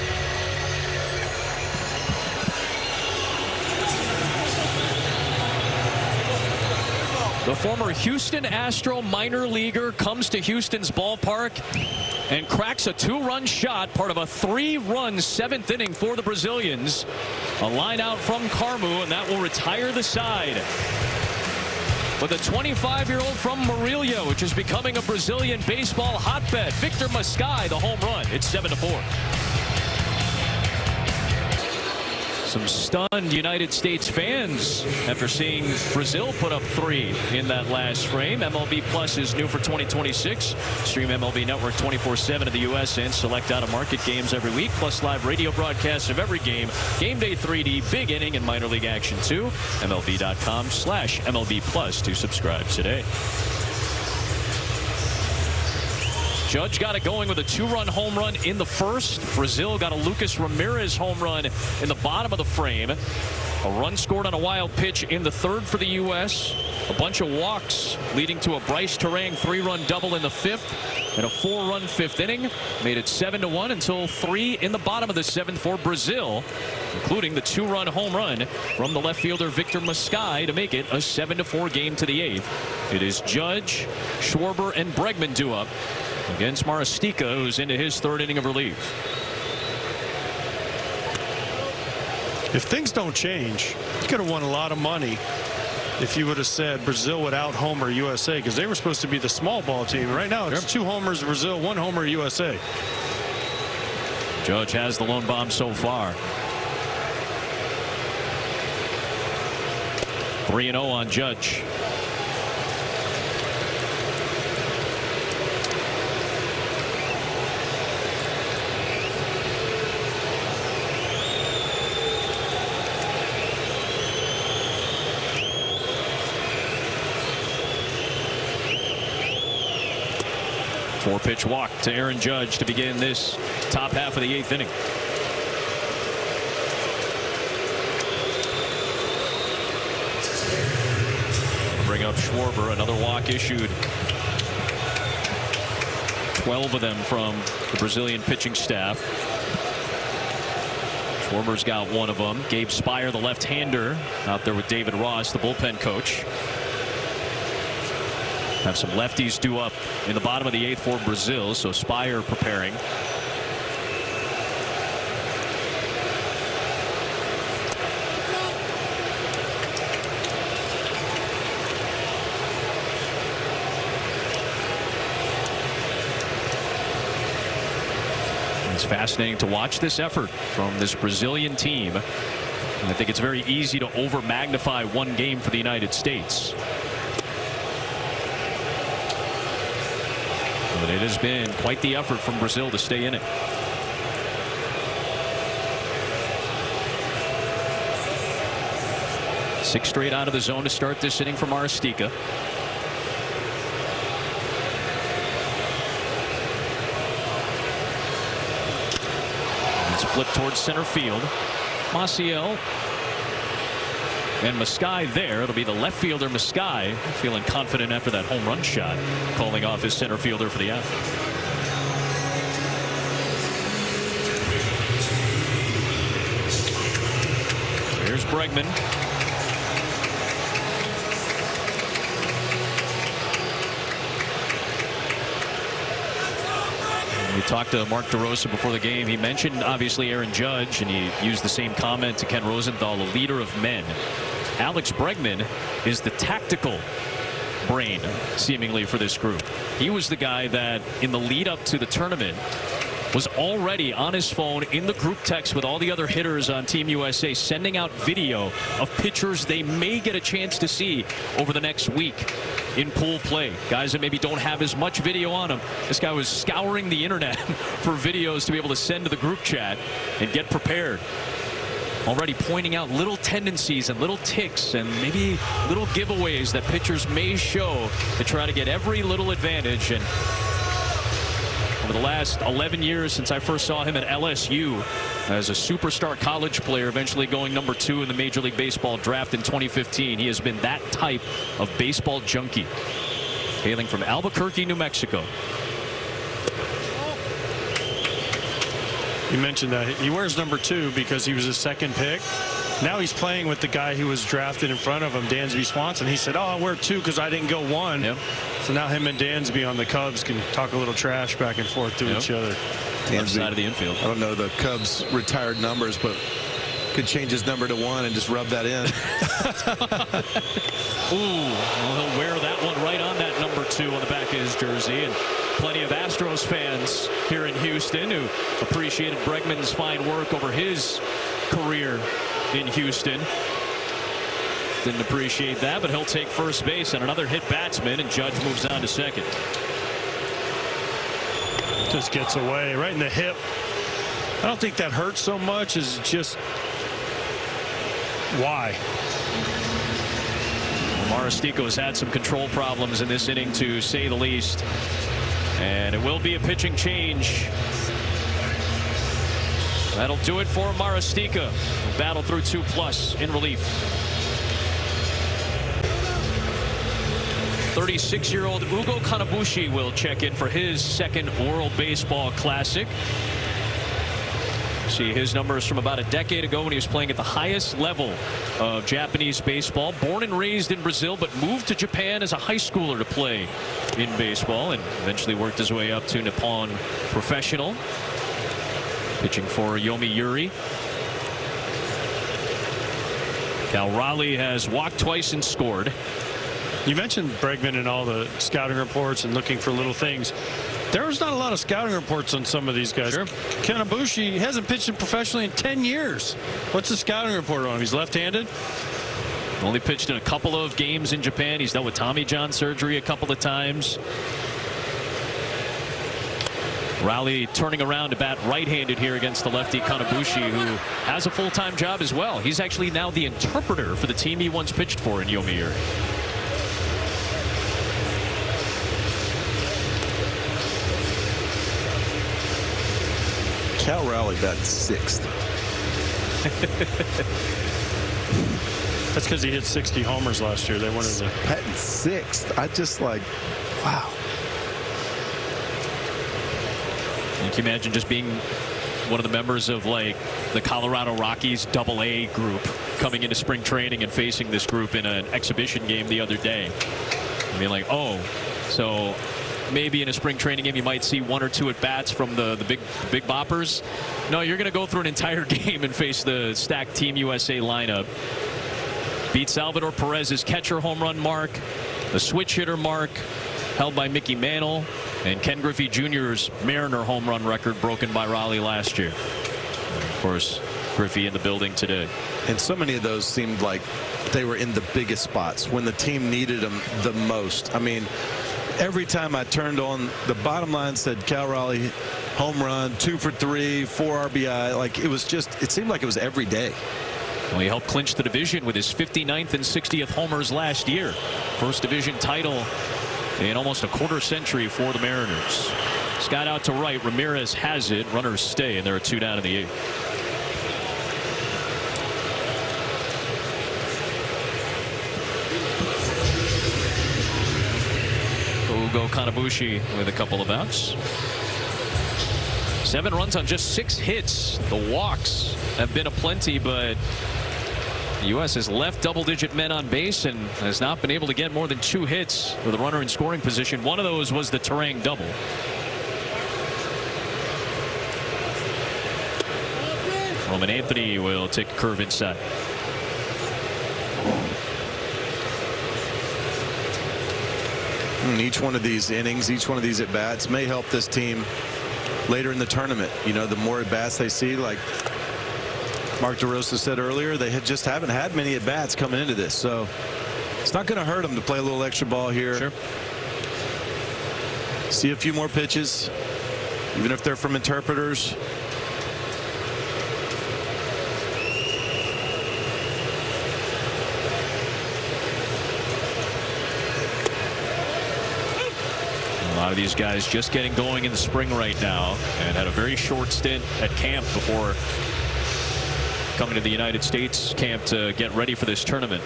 The former Houston Astro minor leaguer comes to Houston's ballpark and cracks a 2-run shot, part of a 3-run 7th inning for the Brazilians. A line out from Carmo, and that will retire the side. With a 25-year-old from Marília, which is becoming a Brazilian baseball hotbed, Victor Maskai, the home run. It's 7-4. Some stunned United States fans after seeing Brazil put up 3 in that last frame. MLB Plus is new for 2026. Stream MLB Network 24/7 in the U.S. and select out-of-market games every week, plus live radio broadcasts of every game. Game Day 3D, big inning, and minor league action too. MLB.com/MLB Plus to subscribe today. Judge got it going with a 2-run home run in the first. Brazil got a Lucas Ramirez home run in the bottom of the frame. A run scored on a wild pitch in the 3rd for the U.S. A bunch of walks leading to a Bryce Terang 3-run double in the 5th. And a 4-run 5th inning. Made it 7-1 until 3 in the bottom of the 7th for Brazil, including the 2-run home run from the left fielder Victor Maskai to make it a 7-4 game to the 8th. It is Judge, Schwarber, and Bregman due up against Marastica, who's into his 3rd inning of relief. If things don't change, you could have won a lot of money if you would have said Brazil would out-homer USA, because they were supposed to be the small ball team. Right now, it's 2 homers Brazil, 1 homer USA. Judge has the lone bomb so far. 3-0 on Judge. Four-pitch walk to Aaron Judge to begin this top half of the 8th inning. bring up Schwarber. Another walk issued. 12 of them from the Brazilian pitching staff. Schwarber's got one of them. Gabe Spire, the left-hander, out there with David Ross, the bullpen coach. Have some lefties due up in the bottom of the 8th for Brazil, so Spire preparing. It's fascinating to watch this effort from this Brazilian team. I think it's very easy to over-magnify one game for the United States. But it has been quite the effort from Brazil to stay in it. Six straight out of the zone to start this inning from Aristica. It's flipped towards center field. Maciel and Mascai there. It'll be the left fielder Mascai, feeling confident after that home run shot, calling off his center fielder for the out. So here's Bregman. We talked to Mark DeRosa before the game. He mentioned obviously Aaron Judge, and he used the same comment to Ken Rosenthal, the leader of men. Alex Bregman is the tactical brain, seemingly, for this group. He was the guy that, in the lead up to the tournament, was already on his phone in the group text with all the other hitters on Team USA, sending out video of pitchers they may get a chance to see over the next week in pool play. Guys that maybe don't have as much video on them. This guy was scouring the internet for videos to be able to send to the group chat and get prepared. Already pointing out little tendencies and little ticks and maybe little giveaways that pitchers may show to try to get every little advantage. And over the last 11 years since I first saw him at LSU as a superstar college player, eventually going number 2 in the Major League Baseball draft in 2015, he has been that type of baseball junkie, hailing from Albuquerque, New Mexico. You mentioned that he wears number 2 because he was his second pick. Now he's playing with the guy who was drafted in front of him, Dansby Swanson. He said, "Oh, I wear 2 because I didn't go 1." Yep. So now him and Dansby on the Cubs can talk a little trash back and forth to each other. Left side of the infield. I don't know the Cubs' retired numbers, but could change his number to 1 and just rub that in. Ooh, well, he'll wear that one right on that number 2 on the back of his jersey. And plenty of Astros fans here in Houston who appreciated Bregman's fine work over his career in Houston. Didn't appreciate that, but he'll take first base and another hit batsman, and Judge moves on to second. Just gets away right in the hip. I don't think that hurts so much as just why. Maristico has had some control problems in this inning, to say the least, and it will be a pitching change. That'll do it for Maristico. Battle through 2+ in relief. 36-year-old Ugo Kanabushi will check in for his second World Baseball Classic. See his numbers from about a decade ago when he was playing at the highest level of Japanese baseball. Born and raised in Brazil, but moved to Japan as a high schooler to play in baseball, and eventually worked his way up to Nippon Professional, pitching for Yomiuri. Cal Raleigh has walked twice and scored. You mentioned Bregman and all the scouting reports and looking for little things. There was not a lot of scouting reports on some of these guys. Sure. Kanabushi hasn't pitched professionally in 10 years. What's the scouting report on him? He's left-handed? Only pitched in a couple of games in Japan. He's dealt with Tommy John surgery a couple of times. Raleigh turning around to bat right-handed here against the lefty Kanabushi, who has a full-time job as well. He's actually now the interpreter for the team he once pitched for in Yomiuri. Cal Raleigh batted 6th. That's because he hit 60 homers last year. They wanted to. Patton 6th. I just like, wow. Can you imagine just being one of the members of like the Colorado Rockies AA group coming into spring training and facing this group in an exhibition game the other day? I mean, like, oh, so maybe in a spring training game you might see 1 or 2 at bats from the big boppers. No, you're going to go through an entire game and face the stacked Team USA lineup. Beat Salvador Perez's catcher home run mark, the switch hitter mark held by Mickey Mantle, and Ken Griffey Jr.'s Mariner home run record broken by Raleigh last year. And of course, Griffey in the building today. And so many of those seemed like they were in the biggest spots when the team needed them the most. I mean, every time I turned on, the bottom line said Cal Raleigh home run, 2 for 3, 4 RBI. Like, it was just, it seemed like it was every day. Well, he helped clinch the division with his 59th and 60th homers last year. First division title in almost a quarter century for the Mariners. Scott out to right. Ramirez has it. Runners stay, and there are 2 down in the 8th. Ugo Kanabushi with a couple of outs. 7 runs on just 6 hits. The walks have been aplenty, but the U.S. has left double-digit men on base and has not been able to get more than 2 hits with a runner in scoring position. One of those was the Terang double. Roman Anthony will take a curve inside. And each one of these innings, each one of these at-bats may help this team later in the tournament. You know, the more at-bats they see, like Mark DeRosa said earlier, they just haven't had many at-bats coming into this. So it's not going to hurt them to play a little extra ball here. Sure. See a few more pitches, even if they're from interpreters. A lot of these guys just getting going in the spring right now and had a very short stint at camp before coming to the United States camp to get ready for this tournament.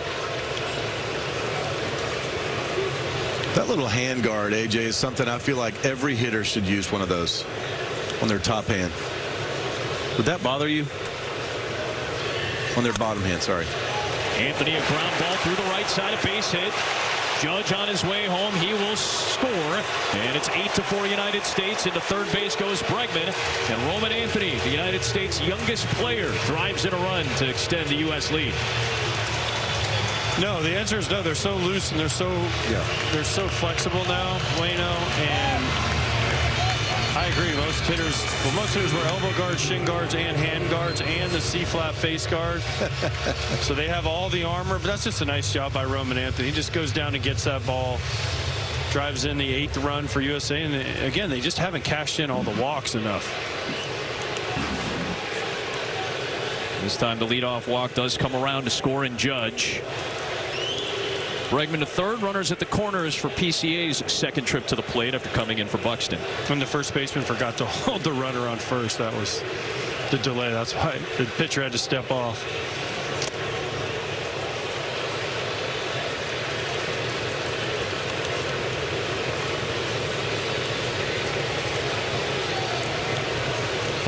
That little hand guard, AJ, is something I feel like every hitter should use one of those on their top hand. Would that bother you? On their bottom hand, sorry. Anthony, a ground ball through the right side, a base hit. Judge on his way home. He will score. And it's 8-4 United States. Into third base goes Bregman. And Roman Anthony, the United States' youngest player, drives in a run to extend the U.S. lead. No, the answer is no. They're so loose and they're so flexible now, Waino. And I agree. Most hitters were elbow guards, shin guards, and hand guards, and the C-flat face guard. So they have all the armor, but that's just a nice job by Roman Anthony. He just goes down and gets that ball, drives in the 8th run for USA. And again, they just haven't cashed in all the walks enough. This time the leadoff walk does come around to score in Judge. Bregman to third. Runners at the corners for PCA's second trip to the plate after coming in for Buxton. When the first baseman forgot to hold the runner on first, that was the delay. That's why the pitcher had to step off.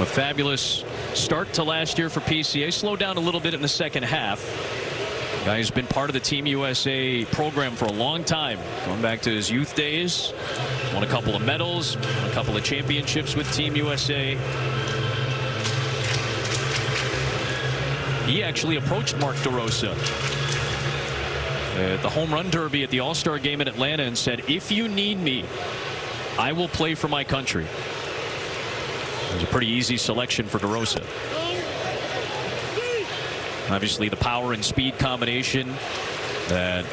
A fabulous start to last year for PCA. Slowed down a little bit in the second half. Guy who's been part of the Team USA program for a long time, going back to his youth days. Won a couple of medals, a couple of championships with Team USA. He actually approached Mark DeRosa at the home run derby at the All-Star game in Atlanta and said, if you need me, I will play for my country. It was a pretty easy selection for DeRosa. Obviously, the power and speed combination that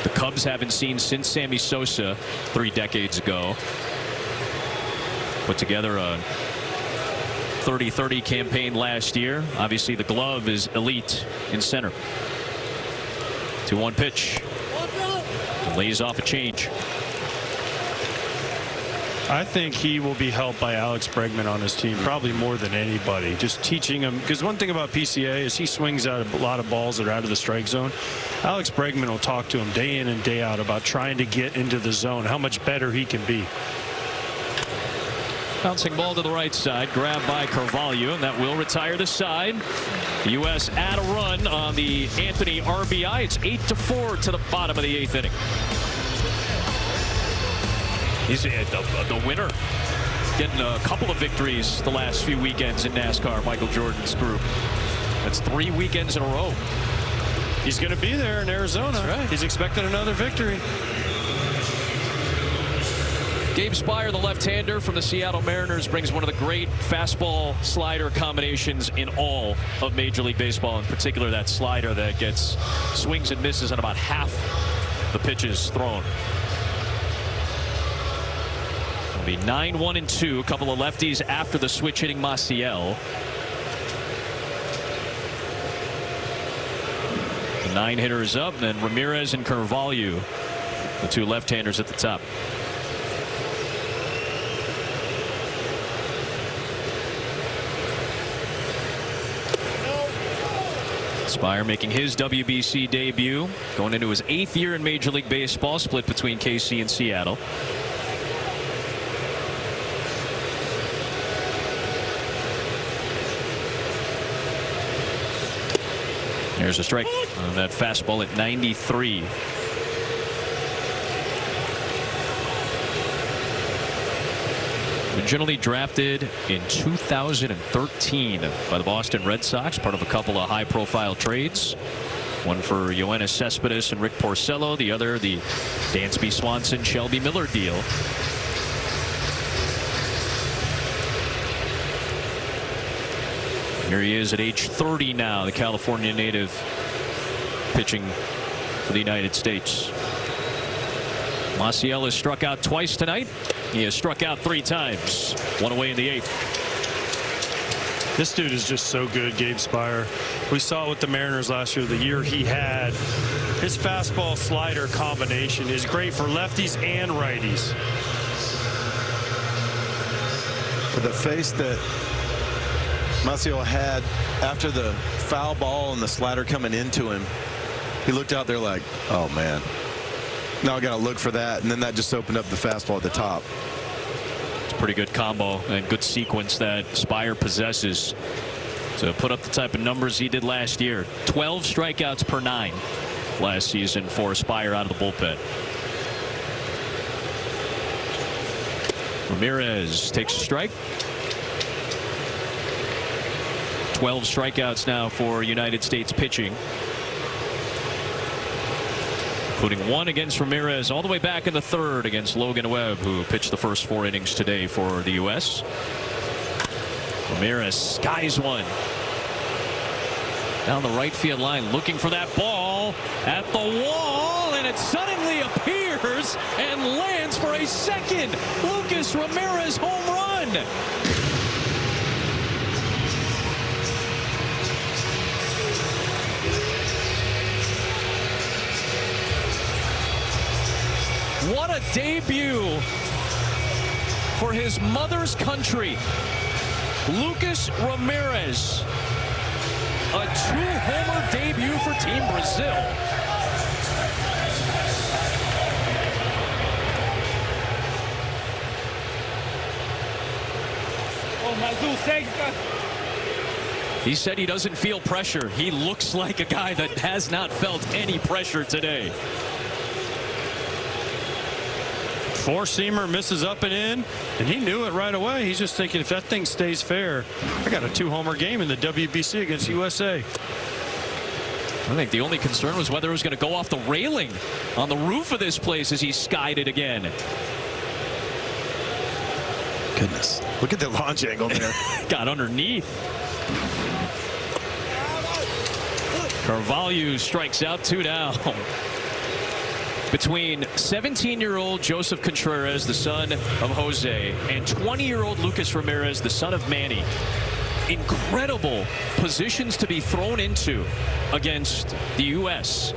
the Cubs haven't seen since Sammy Sosa 3 decades ago. Put together a 30-30 campaign last year. Obviously, the glove is elite in center. 2-1 pitch. Lays off a change. I think he will be helped by Alex Bregman on his team, probably more than anybody. Just teaching him, because one thing about PCA is he swings out a lot of balls that are out of the strike zone. Alex Bregman will talk to him day in and day out about trying to get into the zone, how much better he can be. Bouncing ball to the right side, grabbed by Carvalho, and that will retire the side. The U.S. add a run on the Anthony RBI. It's 8-4 to the bottom of the 8th inning. He's the winner, getting a couple of victories the last few weekends in NASCAR, Michael Jordan's group. That's 3 weekends in a row. He's going to be there in Arizona. That's right. He's expecting another victory. Gabe Speier, the left-hander from the Seattle Mariners, brings one of the great fastball slider combinations in all of Major League Baseball, in particular that slider that gets swings and misses on about half the pitches thrown. It'll be 9-1-2, a couple of lefties after the switch hitting Maciel. The 9 hitters up, and then Ramirez and Carvalho, the 2 left-handers at the top. Speier making his WBC debut, going into his 8th year in Major League Baseball, split between KC and Seattle. There's a strike on that fastball at 93. Originally drafted in 2013 by the Boston Red Sox, part of a couple of high-profile trades. One for Yoenis Cespedes and Rick Porcello, the other the Dansby Swanson, Shelby Miller deal. Here he is at age 30 now, the California native pitching for the United States. Maciel has struck out twice tonight. He has struck out 3 times. 1 away in the 8th. This dude is just so good, Gabe Speier. We saw it with the Mariners last year, the year he had. His fastball slider combination is great for lefties and righties. With the face that Maciel had after the foul ball and the slider coming into him, he looked out there like, oh man, now I got to look for that, and then that just opened up the fastball at the top. It's a pretty good combo and good sequence that Speier possesses to put up the type of numbers he did last year. 12 strikeouts per 9 last season for Speier out of the bullpen. Ramirez takes a strike. 12 strikeouts now for United States pitching, including 1 against Ramirez all the way back in the 3rd against Logan Webb, who pitched the first 4 innings today for the U.S. Ramirez skies one down the right field line, looking for that ball at the wall, and it suddenly appears and lands for a second Lucas Ramirez home run. What a debut for his mother's country. Lucas Ramirez, a 2-homer debut for Team Brazil. He said he doesn't feel pressure. He looks like a guy that has not felt any pressure today. 4-seamer misses up and in, and he knew it right away. He's just thinking, if that thing stays fair, I got a 2-homer game in the WBC against USA. I think the only concern was whether it was going to go off the railing on the roof of this place as he skied it again. Goodness, look at the launch angle there. Got underneath. Carvalho strikes out 2 down. Between 17-year-old Joseph Contreras, the son of Jose, and 20-year-old Lucas Ramirez, the son of Manny. Incredible positions to be thrown into against the U.S.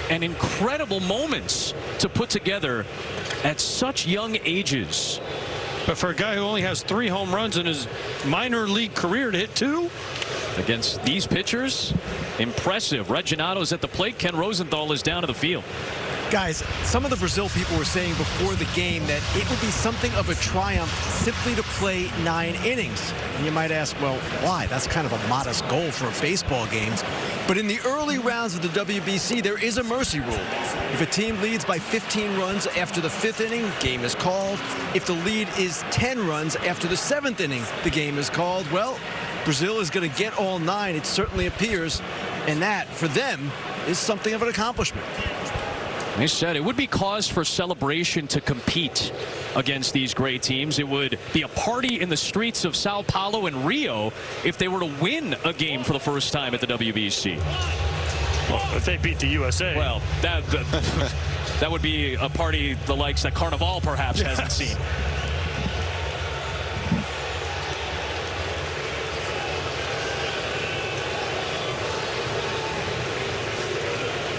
and incredible moments to put together at such young ages. But for a guy who only has 3 home runs in his minor league career to hit 2? Against these pitchers, impressive. Reginato's at the plate. Ken Rosenthal is down to the field. Guys, some of the Brazil people were saying before the game that it would be something of a triumph simply to play 9 innings. And you might ask, well, why? That's kind of a modest goal for a baseball game. But in the early rounds of the WBC, there is a mercy rule. If a team leads by 15 runs after the 5th inning, game is called. If the lead is 10 runs after the 7th inning, the game is called. Well, Brazil is going to get all 9, it certainly appears. And that, for them, is something of an accomplishment. They said it would be cause for celebration to compete against these great teams. It would be a party in the streets of Sao Paulo and Rio if they were to win a game for the first time at the WBC. Well, if they beat the USA. Well, that would be a party the likes that Carnival perhaps hasn't seen.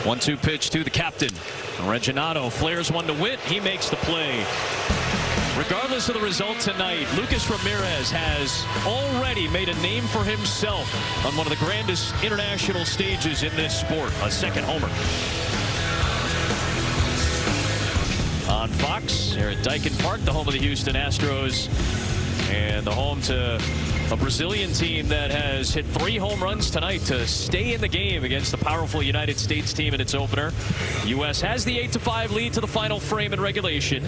One-two pitch to the captain. Reginato flares one to Witt. He makes the play. Regardless of the result tonight, Lucas Ramirez has already made a name for himself on one of the grandest international stages in this sport. A second homer. On Fox, here at Daikin Park, the home of the Houston Astros, and the home to a Brazilian team that has hit 3 home runs tonight to stay in the game against the powerful United States team in its opener. U.S. has the 8-5 lead to the final frame in regulation.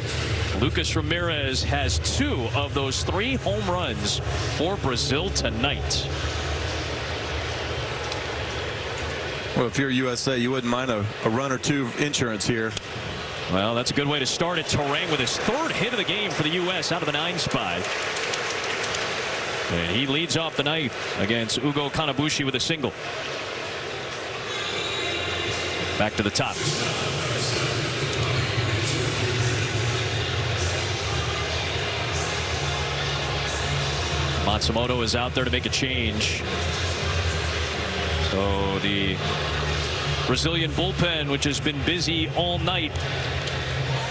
Lucas Ramirez has 2 of those 3 home runs for Brazil tonight. Well, if you're USA, you wouldn't mind a run or 2 insurance here. Well, that's a good way to start it. Turang with his 3rd hit of the game for the U.S. out of the 9 spot. And he leads off the night against Ugo Kanabushi with a single. Back to the top. Matsumoto is out there to make a change. So the Brazilian bullpen, which has been busy all night,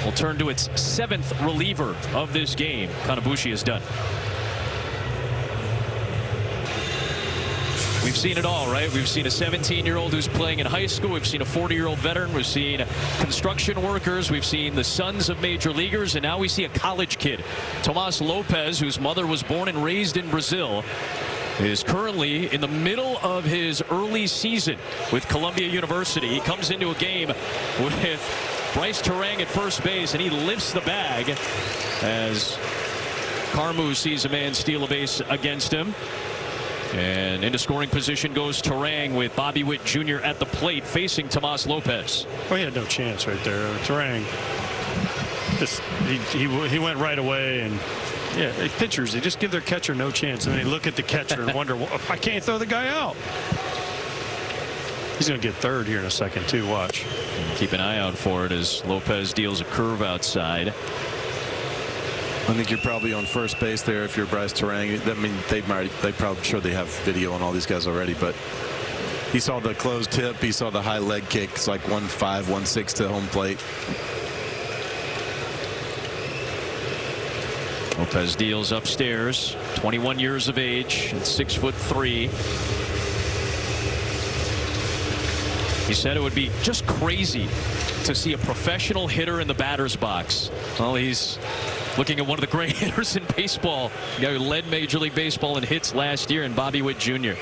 will turn to its 7th reliever of this game. Kanabushi is done. We've seen it all, right? We've seen a 17-year-old who's playing in high school. We've seen a 40-year-old veteran. We've seen construction workers. We've seen the sons of major leaguers. And now we see a college kid. Tomas Lopez, whose mother was born and raised in Brazil, is currently in the middle of his early season with Columbia University. He comes into a game with Bryce Turang at first base, and he lifts the bag as Carmu sees a man steal a base against him. And into scoring position goes Turang with Bobby Witt Jr. at the plate facing Tomas Lopez. Oh, he had no chance right there. Turang, he went right away. And yeah, pitchers, they just give their catcher no chance. And then they look at the catcher and wonder, well, I can't throw the guy out. He's going to get 3rd here in a second, too. Watch. Keep an eye out for it as Lopez deals a curve outside. I think you're probably on first base there if you're Bryce Turang. I mean, they probably sure they have video on all these guys already, but he saw the closed tip. He saw the high leg kick. It's like 1-5, 1-6 to home plate. Lopez deals upstairs, 21 years of age, and 6'3". He said it would be just crazy to see a professional hitter in the batter's box. Well, he's looking at one of the great hitters in baseball, the guy who led Major League Baseball in hits last year, in Bobby Witt Jr.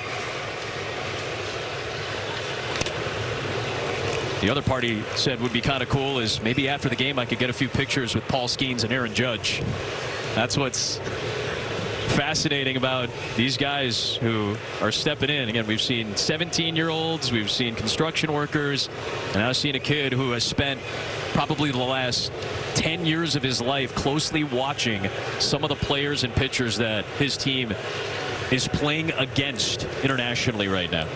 The other part he said would be kind of cool is maybe after the game I could get a few pictures with Paul Skeens and Aaron Judge. That's what's fascinating about these guys who are stepping in. Again, we've seen 17-year-olds, we've seen construction workers, and now seen a kid who has spent probably the last 10 years of his life closely watching some of the players and pitchers that his team is playing against internationally right now.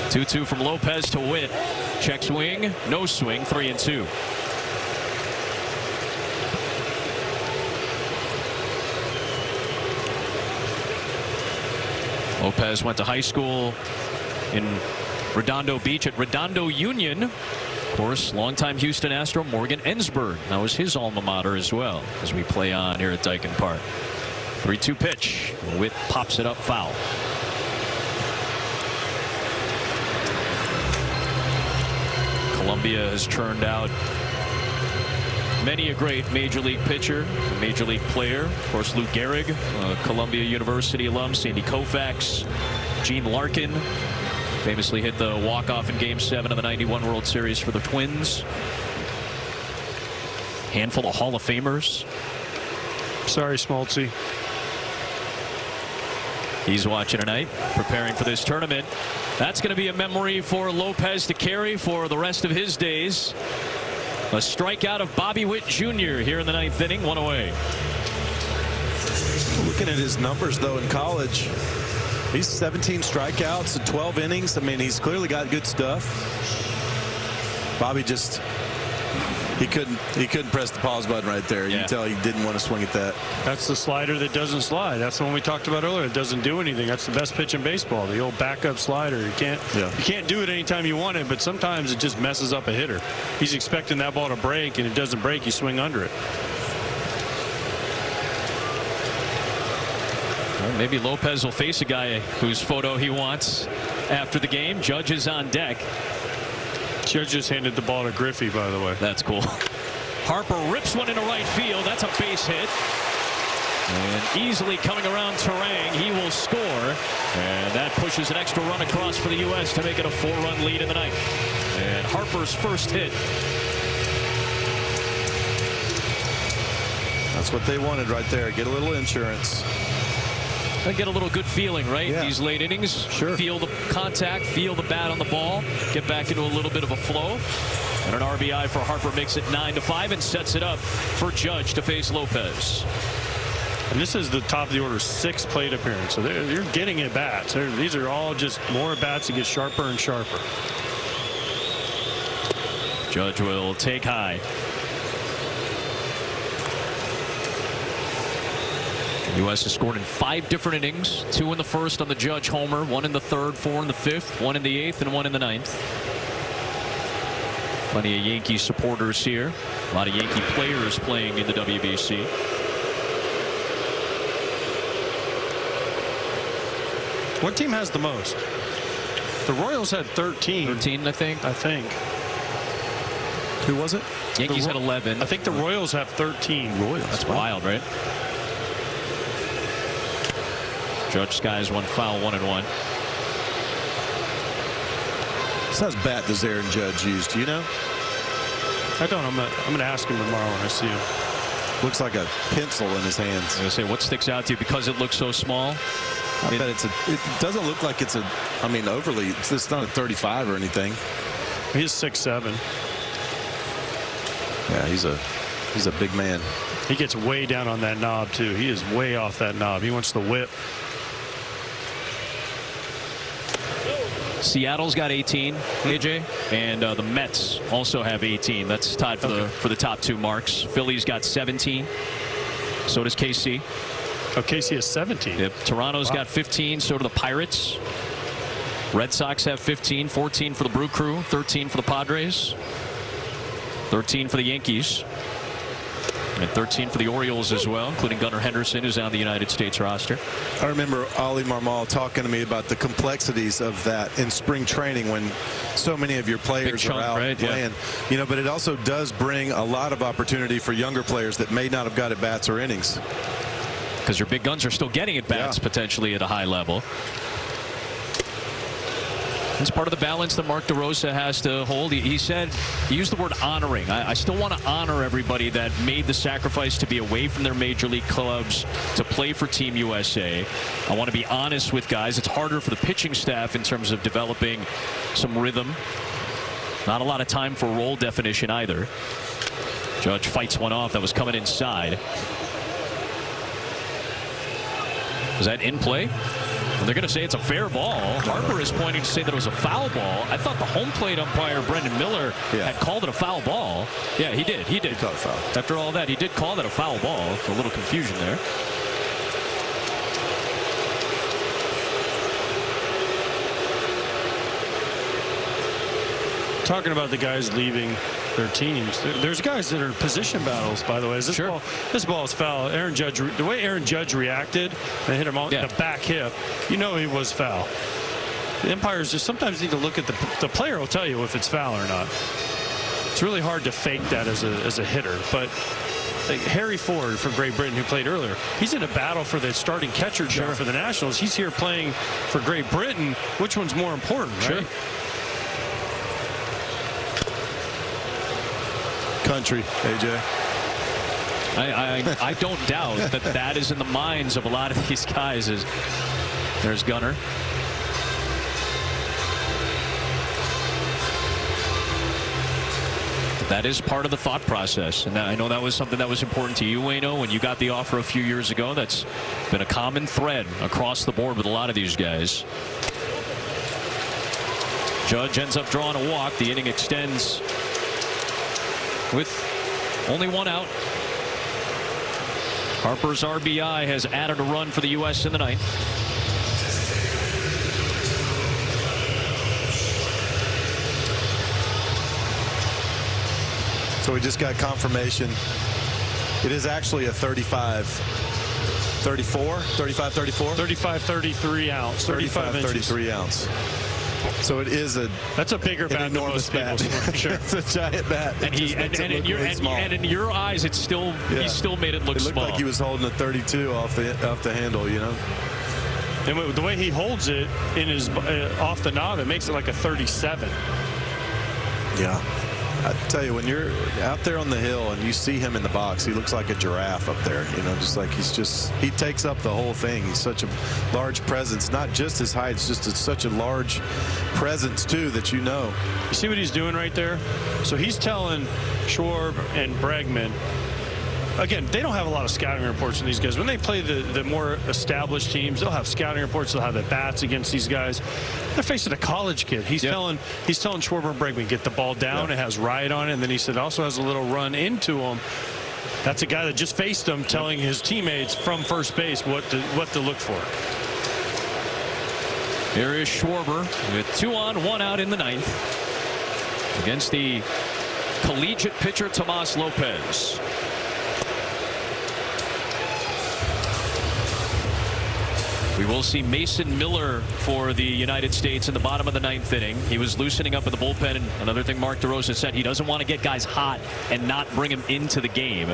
2-2 from Lopez to Witt. Check swing, no swing, 3-2. Lopez went to high school in Redondo Beach at Redondo Union. course, longtime Houston Astro Morgan Ensberg. That was his alma mater as well as we play on here at Daikin Park. 3-2 pitch. Witt pops it up, foul. Columbia has churned out many a great major league pitcher, major league player. Of course, Lou Gehrig, Columbia University alum, Sandy Koufax, Gene Larkin, famously hit the walk-off in Game 7 of the '91 World Series for the Twins. Handful of Hall of Famers. Sorry, Smoltzy. He's watching tonight, preparing for this tournament. That's going to be a memory for Lopez to carry for the rest of his days. A strikeout of Bobby Witt Jr. here in the 9th inning, 1 away. Looking at his numbers, though, in college, he's 17 strikeouts in 12 innings. I mean, he's clearly got good stuff. Bobby just, he couldn't press the pause button right there. You can tell he didn't want to swing at that. That's the slider that doesn't slide. That's the one we talked about earlier. It doesn't do anything. That's the best pitch in baseball, the old backup slider. You can't do it anytime you want it, but sometimes it just messes up a hitter. He's expecting that ball to break, and it doesn't break. You swing under it. Well, maybe Lopez will face a guy whose photo he wants after the game. Judge is on deck. Judge just handed the ball to Griffey, by the way. That's cool. Harper rips one into right field. That's a base hit. And easily coming around Terang, he will score. And that pushes an extra run across for the U.S. to make it a 4-run lead in the 9th. And Harper's first hit. That's what they wanted right there. Get a little insurance. I get a little good feeling, right? Yeah. These late innings. Sure. Feel the contact, feel the bat on the ball, get back into a little bit of a flow. And an RBI for Harper makes it 9-5 and sets it up for Judge to face Lopez. And this is the top of the order 6th plate appearance. So you're getting at bats. These are all just more bats that get sharper and sharper. Judge will take high. U.S. has scored in 5 different innings. 2 in the first on the Judge homer, 1 in the 3rd, 4 in the 5th, 1 in the 8th, and 1 in the 9th. Plenty of Yankee supporters here. A lot of Yankee players playing in the WBC. What team has the most? The Royals had 13. 13, I think. Who was it? Yankees had 11. I think the Royals have 13. Royals. That's wild, right? Judge skies one foul, 1-1. What size bat does Aaron Judge use? Do you know? I don't. I'm going to ask him tomorrow when I see him. Looks like a pencil in his hands. I was going to say, what sticks out to you because it looks so small? I bet it doesn't look like it's overly, it's not a 35 or anything. He's 6'7". Yeah, he's a big man. He gets way down on that knob, too. He is way off that knob. He wants the whip. Seattle's got 18, AJ, and the Mets also have 18. That's tied for the top 2 marks. Philly's got 17. So does KC. Oh, KC has 17. Yep. Toronto's got 15. So do the Pirates. Red Sox have 15. 14 for the Brew Crew. 13 for the Padres. 13 for the Yankees. And 13 for the Orioles as well, including Gunnar Henderson, who's on the United States roster. I remember Ollie Marmol talking to me about the complexities of that in spring training when so many of your players are out playing. Yeah. You know, but it also does bring a lot of opportunity for younger players that may not have got at bats or innings. Because your big guns are still getting at bats potentially at a high level. It's part of the balance that Mark DeRosa has to hold. He said, he used the word honoring. I still want to honor everybody that made the sacrifice to be away from their major league clubs to play for Team USA. I want to be honest with guys. It's harder for the pitching staff in terms of developing some rhythm. Not a lot of time for role definition either. Judge fights one off that was coming inside. Was that in play? They're going to say it's a fair ball. Harper is pointing to say that it was a foul ball. I thought the home plate umpire, Brendan Miller, had called it a foul ball. Yeah, he did. He called it foul. After all that, he did call that a foul ball. A little confusion there. Talking about the guys leaving their teams, there's guys that are position battles, by the way. This ball is foul. Aaron Judge, the way Aaron Judge reacted and hit him on the back hip, you know he was foul. The umpires just sometimes need to look at the player will tell you if it's foul or not. It's really hard to fake that as a hitter, but like Harry Ford for Great Britain, who played earlier, he's in a battle for the starting catcher job for the Nationals. He's here playing for Great Britain. Which one's more important, right? Country, AJ. I don't doubt that is in the minds of a lot of these guys. There's Gunnar. That is part of the thought process, and I know that was something that was important to you, Waino, when you got the offer a few years ago. That's been a common thread across the board with a lot of these guys. Judge ends up drawing a walk. The inning extends with only one out. Harper's RBI has added a run for the U.S. in the ninth. So we just got confirmation. It is actually a 35-34. 35-33 ounce. 35-33 ounce. So it is that's a bigger bat than most people. Sure. It's a giant bat. And in your eyes, it's still he still made it look small. It looked like he was holding a 32 off the handle, you know. And the way he holds it in his off the knob, it makes it like a 37. Yeah. I tell you, when you're out there on the hill and you see him in the box, he looks like a giraffe up there, you know, just like he takes up the whole thing. He's such a large presence, not just his height, it's just such a large presence too that you know. You see what he's doing right there? So he's telling Schwarber and Bregman, again, they don't have a lot of scouting reports from these guys. When they play the more established teams, they'll have scouting reports. They'll have at bats against these guys. They're facing a college kid. He's telling Schwarber and Bregman, get the ball down. It has ride on it, and then he said also has a little run into him. That's a guy that just faced him, telling his teammates from first base what to look for. Here is Schwarber with 2 on, 1 out in the ninth against the collegiate pitcher Tomas Lopez. We will see Mason Miller for the United States in the bottom of the ninth inning. He was loosening up in the bullpen, and another thing Mark DeRosa said, he doesn't want to get guys hot and not bring them into the game.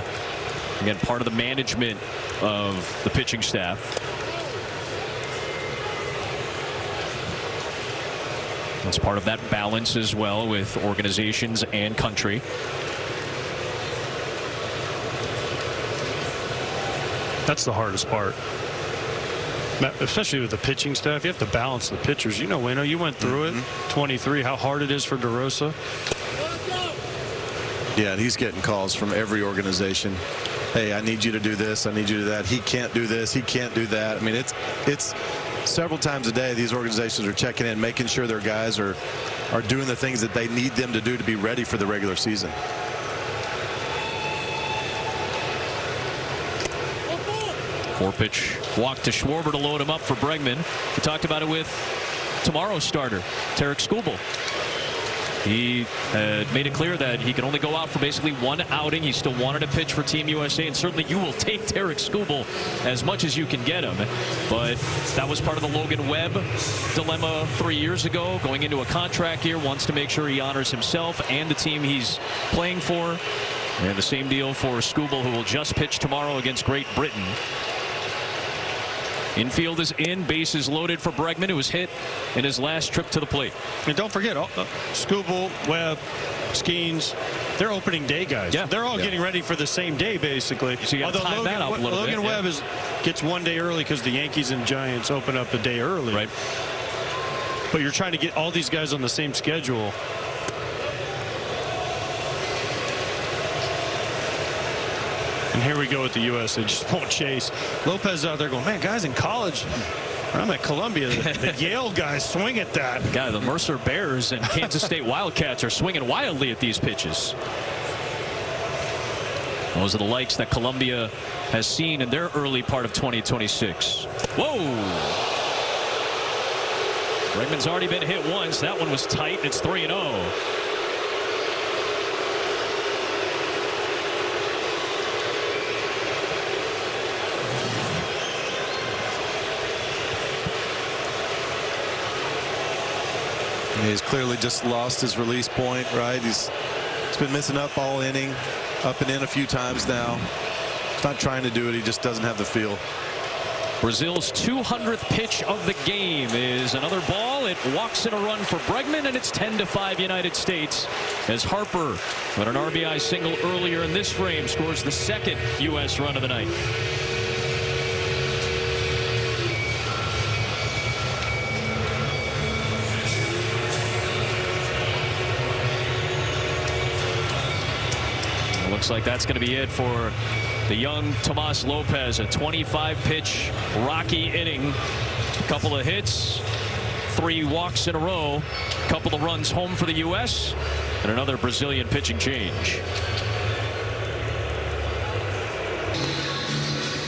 Again, part of the management of the pitching staff. That's part of that balance as well with organizations and country. That's the hardest part. Especially with the pitching staff, you have to balance the pitchers. You know, Waino, you went through it. 23, how hard it is for DeRosa. Yeah, and he's getting calls from every organization. Hey, I need you to do this. I need you to do that. He can't do this. He can't do that. I mean, it's several times a day these organizations are checking in, making sure their guys are doing the things that they need them to do to be ready for the regular season. Four-pitch walk to Schwarber to load him up for Bregman. We talked about it with tomorrow's starter, Tarik Skubal. He made it clear that he can only go out for basically one outing. He still wanted to pitch for Team USA, and certainly you will take Tarik Skubal as much as you can get him. But that was part of the Logan Webb dilemma 3 years ago. Going into a contract year, wants to make sure he honors himself and the team he's playing for. And the same deal for Skubal, who will just pitch tomorrow against Great Britain. Infield is in, bases loaded for Bregman, who was hit in his last trip to the plate. And don't forget, Skubal, Webb, Skeens, they're opening day guys. Yeah. They're all getting ready for the same day, basically. So you got to time that out a little bit. Logan Webb gets 1 day early because the Yankees and Giants open up a day early. Right. But you're trying to get all these guys on the same schedule. And here we go with the U.S. They just won't chase. Lopez out there going, man, guys in college, I'm at Columbia. The Yale guys swing at that. Yeah, the Mercer Bears and Kansas State Wildcats are swinging wildly at these pitches. Those are the likes that Columbia has seen in their early part of 2026. Whoa! Bregman's already been hit once. That one was tight. It's 3-0. He's clearly just lost his release point, right? He's been missing up all inning, up and in a few times now. He's not trying to do it. He just doesn't have the feel. Brazil's 200th pitch of the game is another ball. It walks in a run for Bregman, and it's 10-5 United States as Harper, with an RBI single earlier in this frame, scores the second U.S. run of the night. Looks like that's going to be it for the young Tomas Lopez. A 25-pitch rocky inning. A couple of hits, 3 walks in a row, a couple of runs home for the U.S., and another Brazilian pitching change.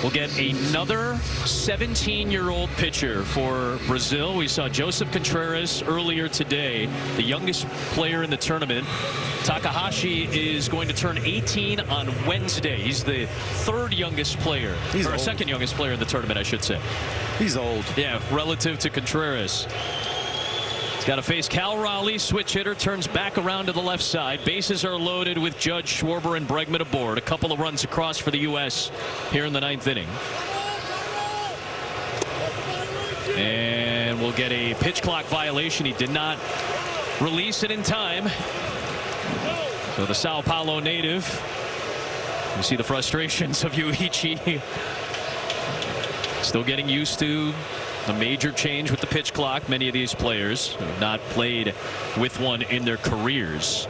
We'll get another 17-year-old pitcher for Brazil. We saw Joseph Contreras earlier today, the youngest player in the tournament. Takahashi is going to turn 18 on Wednesday. He's the 3rd youngest player, or old. 2nd youngest player in the tournament, I should say. He's old. Yeah, relative to Contreras. He's got to face Cal Raleigh, switch hitter, turns back around to the left side. Bases are loaded with Judge, Schwarber, and Bregman aboard. A couple of runs across for the U.S. here in the 9th inning. And we'll get a pitch clock violation. He did not release it in time. So the Sao Paulo native, you see the frustrations of Yuichi. Still getting used to a major change with the pitch clock. Many of these players have not played with one in their careers.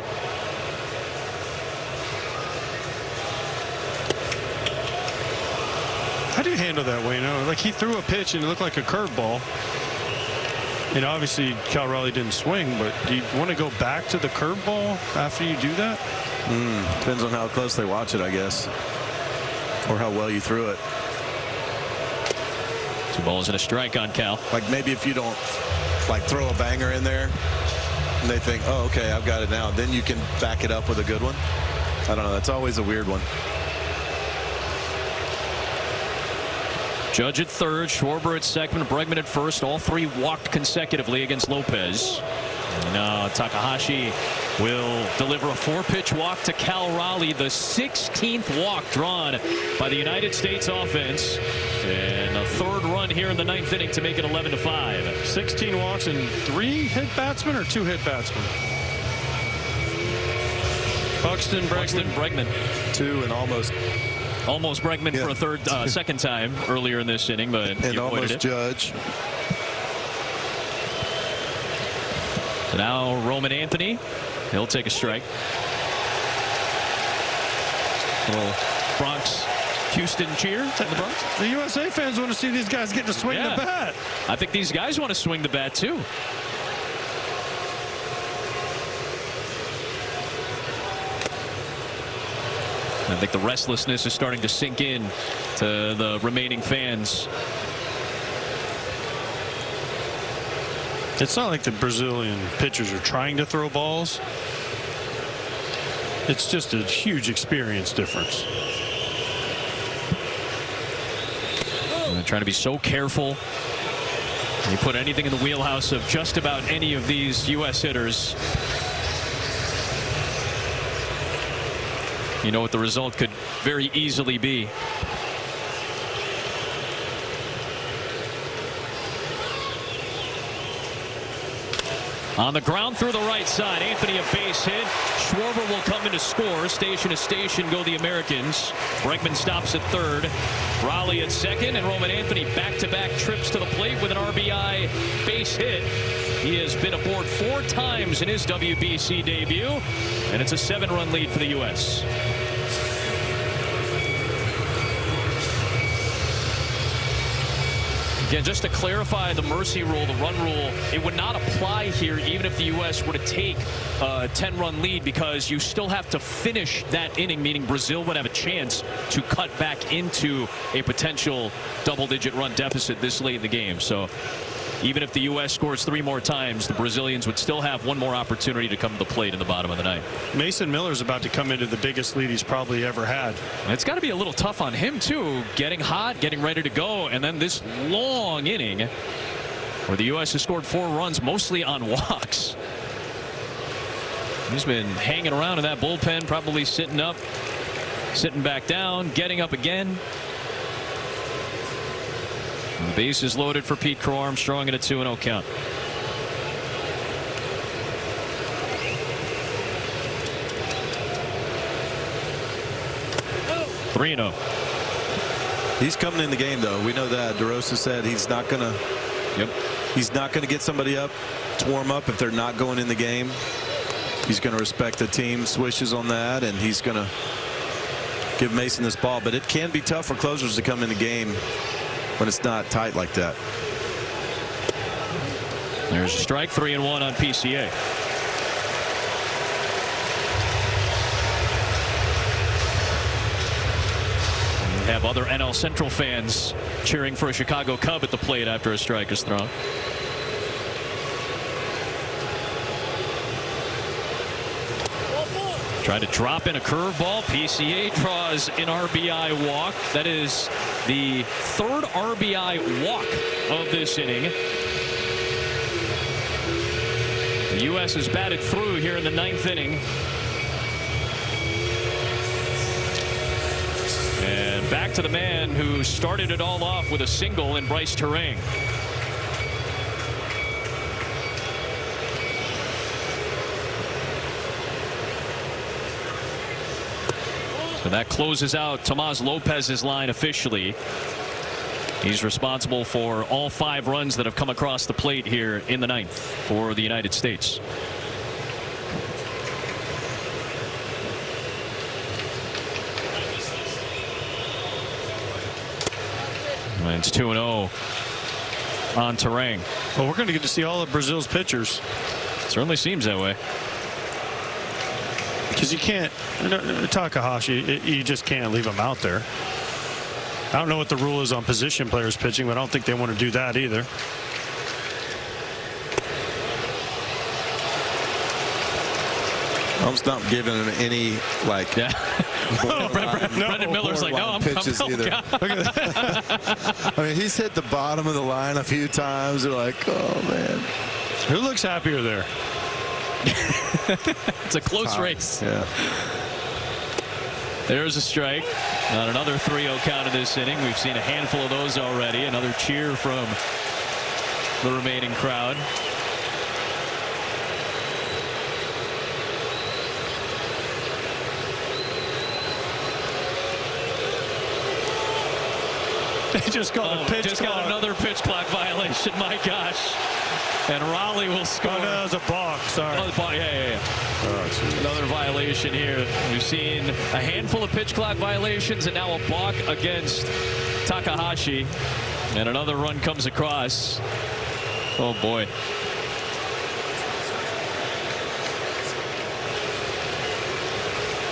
How do you handle that, Wayno? Like, he threw a pitch and it looked like a curveball. And obviously Cal Raleigh didn't swing, but do you want to go back to the curveball after you do that? Depends on how close they watch it, I guess, or how well you threw it. 2 balls and a strike on Cal. Like, maybe if you don't like throw a banger in there and they think, oh, okay, I've got it now, then you can back it up with a good one. I don't know. That's always a weird one. Judge at 3rd, Schwarber at 2nd, Bregman at 1st. All 3 walked consecutively against Lopez. Now Takahashi will deliver a 4-pitch walk to Cal Raleigh, the 16th walk drawn by the United States offense, and a 3rd run here in the 9th inning to make it 11-5. 16 walks and 3 hit batsmen or 2 hit batsmen? Buxton, Bregman. 2 and almost Bregman for a third, second time earlier in this inning, but and almost Judge. So now Roman Anthony, he'll take a strike. Little Bronx Houston cheer in the Bronx. The USA fans want to see these guys get to swing the bat. I think these guys want to swing the bat too. I think the restlessness is starting to sink in to the remaining fans. It's not like the Brazilian pitchers are trying to throw balls. It's just a huge experience difference. They're trying to be so careful. You put anything in the wheelhouse of just about any of these U.S. hitters, you know what the result could very easily be. On the ground through the right side, Anthony a base hit. Schwarber will come in to score. Station to station go the Americans. Bregman stops at 3rd. Raleigh at 2nd, and Roman Anthony back-to-back trips to the plate with an RBI base hit. He has been aboard 4 times in his WBC debut, and it's a 7-run lead for the U.S. Again, just to clarify the mercy rule, the run rule, it would not apply here even if the U.S. were to take a 10-run lead, because you still have to finish that inning, meaning Brazil would have a chance to cut back into a potential double-digit run deficit this late in the game. So even if the U.S. scores 3 more times, the Brazilians would still have 1 more opportunity to come to the plate in the bottom of the ninth. Mason Miller's about to come into the biggest lead he's probably ever had. And it's got to be a little tough on him, too. Getting hot, getting ready to go, and then this long inning. where the U.S. has scored 4 runs, mostly on walks. He's been hanging around in that bullpen, probably sitting up, sitting back down, getting up again. And the base is loaded for Pete Crow Armstrong in a 2-0 count. (3-0). He's coming in the game, though. We know that. DeRosa said he's not going to. Yep. He's not going to get somebody up to warm up if they're not going in the game. He's going to respect the team's wishes on that, and he's going to give Mason this ball. But it can be tough for closers to come in the game when it's not tight like that. There's a strike. 3-1 on PCA. We have other NL Central fans cheering for a Chicago Cub at the plate after a strike is thrown. Tried to drop in a curveball. PCA draws an RBI walk. That is the 3rd RBI walk of this inning. The U.S. has batted through here in the 9th inning. And back to the man who started it all off with a single in Bryce Turang. So that closes out Tomas Lopez's line officially. He's responsible for all 5 runs that have come across the plate here in the 9th for the United States. And it's 2-0 on Turang. Well, we're going to get to see all of Brazil's pitchers. Certainly seems that way. Because you can't, Takahashi, you just can't leave him out there. I don't know what the rule is on position players pitching, but I don't think they want to do that either. I'm not giving him any, like, yeah. Brendan Miller's like, no, I'm pitches either. I mean, he's hit the bottom of the line a few times. They're like, oh, man. Who looks happier there? It's a close race. Yeah. There's a strike on another 3-0 count of this inning. We've seen a handful of those already. Another cheer from the remaining crowd. They just got a pitch clock. Got another pitch clock violation. My gosh. And Raleigh will score. Oh, no, that was a balk. Sorry. Oh, yeah. Oh, another violation here. We've seen a handful of pitch clock violations and now a balk against Takahashi. And another run comes across. Oh, boy.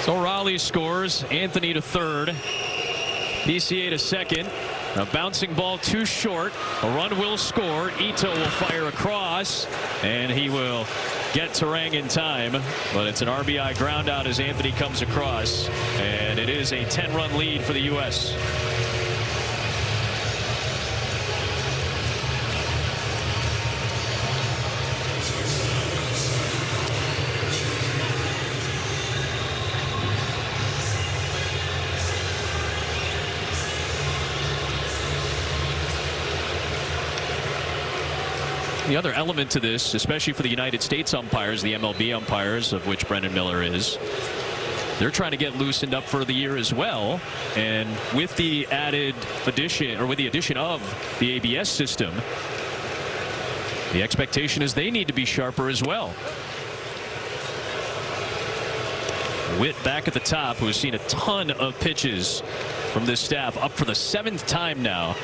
So Raleigh scores. Anthony to third. PCA to second. A bouncing ball too short. A run will score. Ito will fire across, and he will get Turang in time. But it's an RBI ground out as Anthony comes across, and it is a 10-run lead for the U.S. The other element to this, especially for the United States umpires, the MLB umpires, of which Brendan Miller is, they're trying to get loosened up for the year as well. And with the added addition, or with the addition of the ABS system, the expectation is they need to be sharper as well. Witt back at the top, who has seen a ton of pitches from this staff, up for the 7th time now.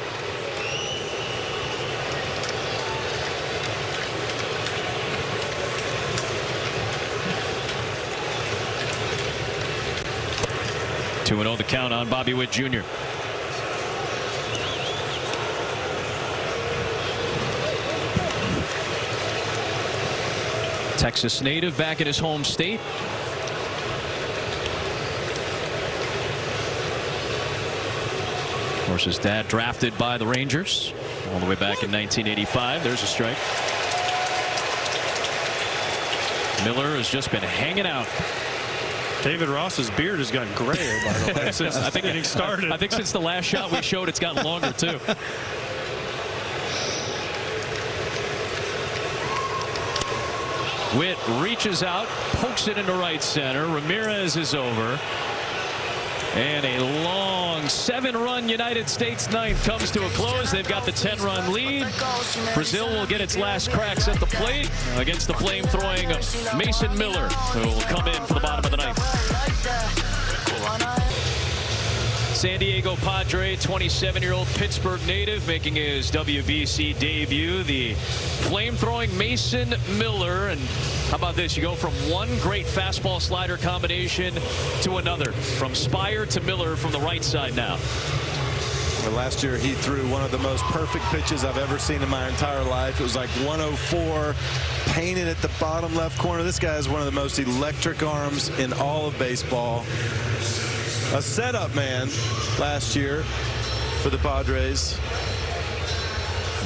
Two 2-0 the count on Bobby Witt Jr. Texas native back in his home state. Of course, his dad drafted by the Rangers all the way back in 1985. There's a strike. Miller has just been hanging out. David Ross's beard has gotten grayer, by the way, since I think getting started. I think since the last shot we showed, it's gotten longer, too. Witt reaches out, pokes it into right center. Ramirez is over. And a long 7-run United States ninth comes to a close. They've got the 10-run lead. Brazil will get its last cracks at the plate against the flame-throwing Mason Miller, who will come in for the bottom of the ninth. San Diego Padre, 27-year-old Pittsburgh native, making his WBC debut. The flame-throwing Mason Miller. And how about this? You go from one great fastball slider combination to another. From Spire to Miller from the right side now. Well, last year he threw one of the most perfect pitches I've ever seen in my entire life. It was like 104, painted at the bottom left corner. This guy has one of the most electric arms in all of baseball. A setup man last year for the Padres.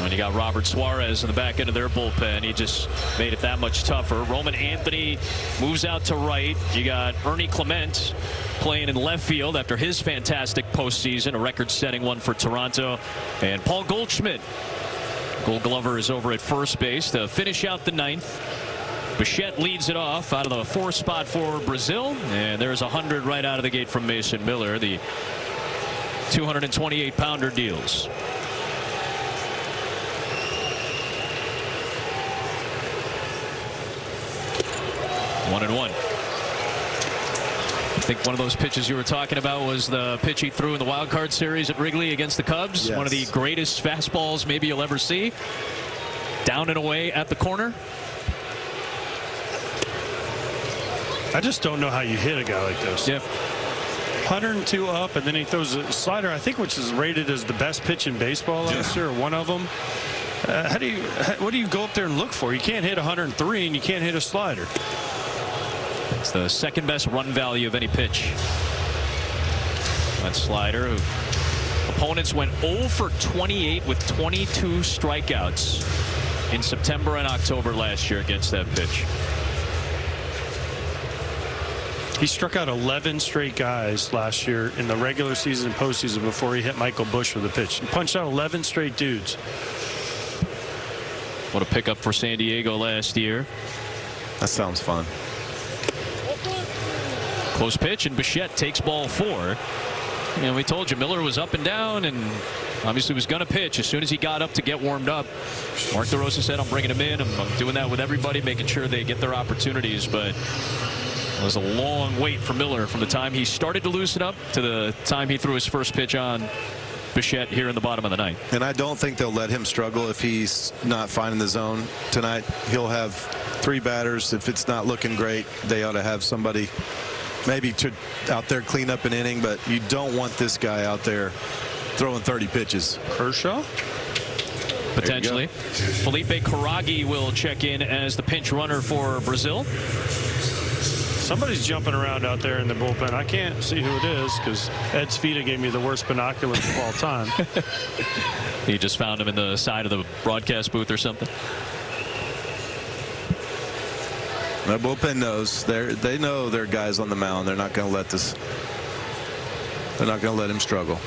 When you got Robert Suarez in the back end of their bullpen, he just made it that much tougher. Roman Anthony moves out to right. You got Ernie Clement playing in left field after his fantastic postseason, a record-setting one for Toronto. And Paul Goldschmidt, Gold Glover, is over at first base to finish out the ninth. Bichette leads it off out of the fourth spot for Brazil, and there's 100 right out of the gate from Mason Miller. The 228-pounder deals. One and one. I think one of those pitches you were talking about was the pitch he threw in the wild card series at Wrigley against the Cubs. Yes. One of the greatest fastballs maybe you'll ever see. Down and away at the corner. I just don't know how you hit a guy like this. Yeah. 102 up, and then he throws a slider, I think, which is rated as the best pitch in baseball last year, or one of them. What do you go up there and look for? You can't hit 103, and you can't hit a slider. It's the second best run value of any pitch. That slider. Opponents went 0 for 28 with 22 strikeouts in September and October last year against that pitch. He struck out 11 straight guys last year in the regular season and postseason before he hit Michael Busch with a pitch. He punched out 11 straight dudes. What a pickup for San Diego last year. That sounds fun. Close pitch, and Bichette takes ball 4. And we told you Miller was up and down, and obviously was going to pitch as soon as he got up to get warmed up. Mark DeRosa said, I'm bringing him in. I'm doing that with everybody, making sure they get their opportunities. But it was a long wait for Miller from the time he started to loosen up to the time he threw his first pitch on Bichette here in the bottom of the ninth. And I don't think they'll let him struggle if he's not finding the zone tonight. He'll have 3 batters. If it's not looking great, they ought to have somebody maybe to out there clean up an inning, but you don't want this guy out there throwing 30 pitches. Kershaw? Potentially. Felipe Carraghi will check in as the pinch runner for Brazil. Somebody's jumping around out there in the bullpen. I can't see who it is because Ed Svita gave me the worst binoculars of all time. He just found him in the side of the broadcast booth or something. The bullpen knows. They know their guys on the mound. They're not going to let this. They're not going to let him struggle.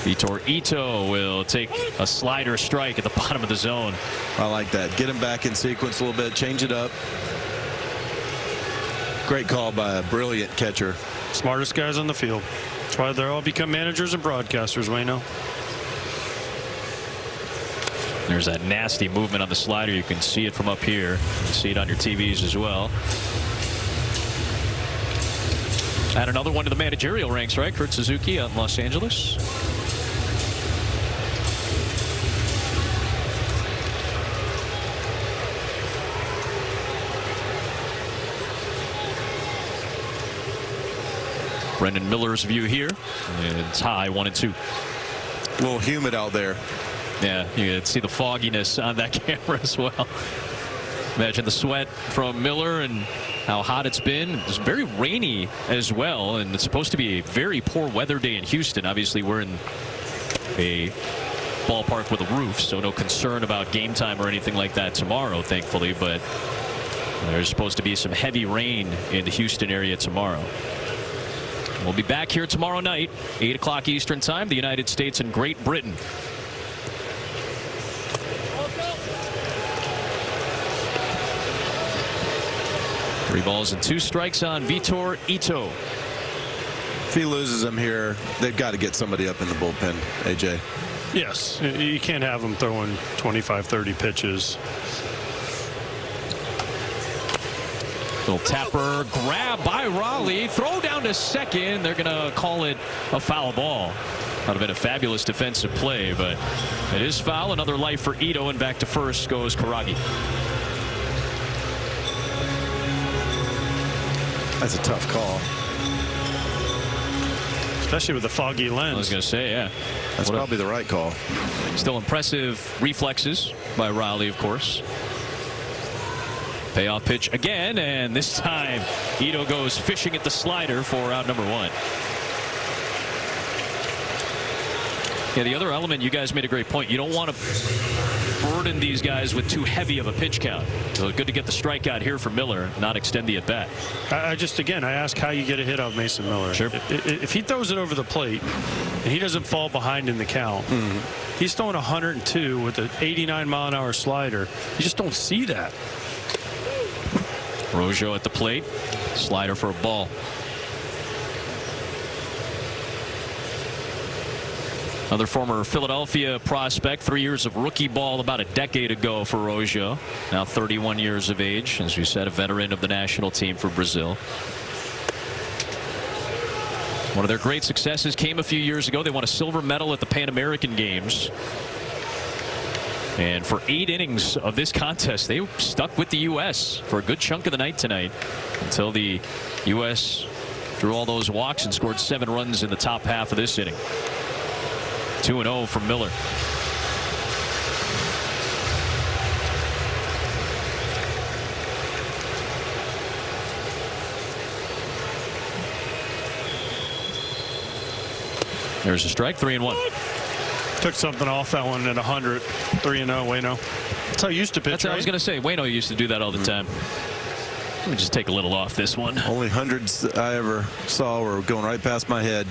Vitor Ito will take a slider strike at the bottom of the zone. I like that. Get him back in sequence a little bit. Change it up. Great call by a brilliant catcher. Smartest guys on the field. That's why they all become managers and broadcasters, Wayno. There's that nasty movement on the slider. You can see it from up here. You can see it on your TVs as well. And another one to the managerial ranks, right? Kurt Suzuki out in Los Angeles. Brendan Miller's view here. It's high, 1-2. A little humid out there. Yeah, you can see the fogginess on that camera as well. Imagine the sweat from Miller and how hot it's been. It's very rainy as well, and it's supposed to be a very poor weather day in Houston. Obviously, we're in a ballpark with a roof, so no concern about game time or anything like that tomorrow, thankfully. But there's supposed to be some heavy rain in the Houston area tomorrow. We'll be back here tomorrow night, 8 o'clock Eastern time, the United States and Great Britain. Three balls and 2 strikes on Vitor Ito. If he loses them here, they've got to get somebody up in the bullpen, AJ. Yes, you can't have them throwing 25, 30 pitches. Little tapper grab by Raleigh. Throw down to second. They're going to call it a foul ball. That would have been a fabulous defensive play, but it is foul. Another life for Ito, and back to first goes Karagi. That's a tough call. Especially with the foggy lens. I was going to say, yeah. That's probably the right call. Still impressive reflexes by Raleigh, of course. Payoff pitch again, and this time Ito goes fishing at the slider for out number 1. Yeah, the other element, you guys made a great point. You don't want to burden these guys with too heavy of a pitch count. So good to get the strikeout here for Miller, not extend the at bat. I ask how you get a hit off Mason Miller. Sure. If he throws it over the plate and he doesn't fall behind in the count, he's throwing 102 with an 89-mile-an-hour slider. You just don't see that. Rojo at the plate, slider for a ball. Another former Philadelphia prospect, 3 years of rookie ball about a decade ago for Rojo. Now 31 years of age, as we said, a veteran of the national team for Brazil. One of their great successes came a few years ago. They won a silver medal at the Pan American Games. And for 8 innings of this contest, they stuck with the U.S. for a good chunk of the night tonight until the U.S. drew all those walks and scored 7 runs in the top half of this inning. 2-0 from Miller. There's a strike, 3-1. Took something off that one at 100. 3-0, Waino. That's how he used to pitch. That's what I was going to say. Waino used to do that all the time. Let me just take a little off this one. Only hundreds I ever saw were going right past my head.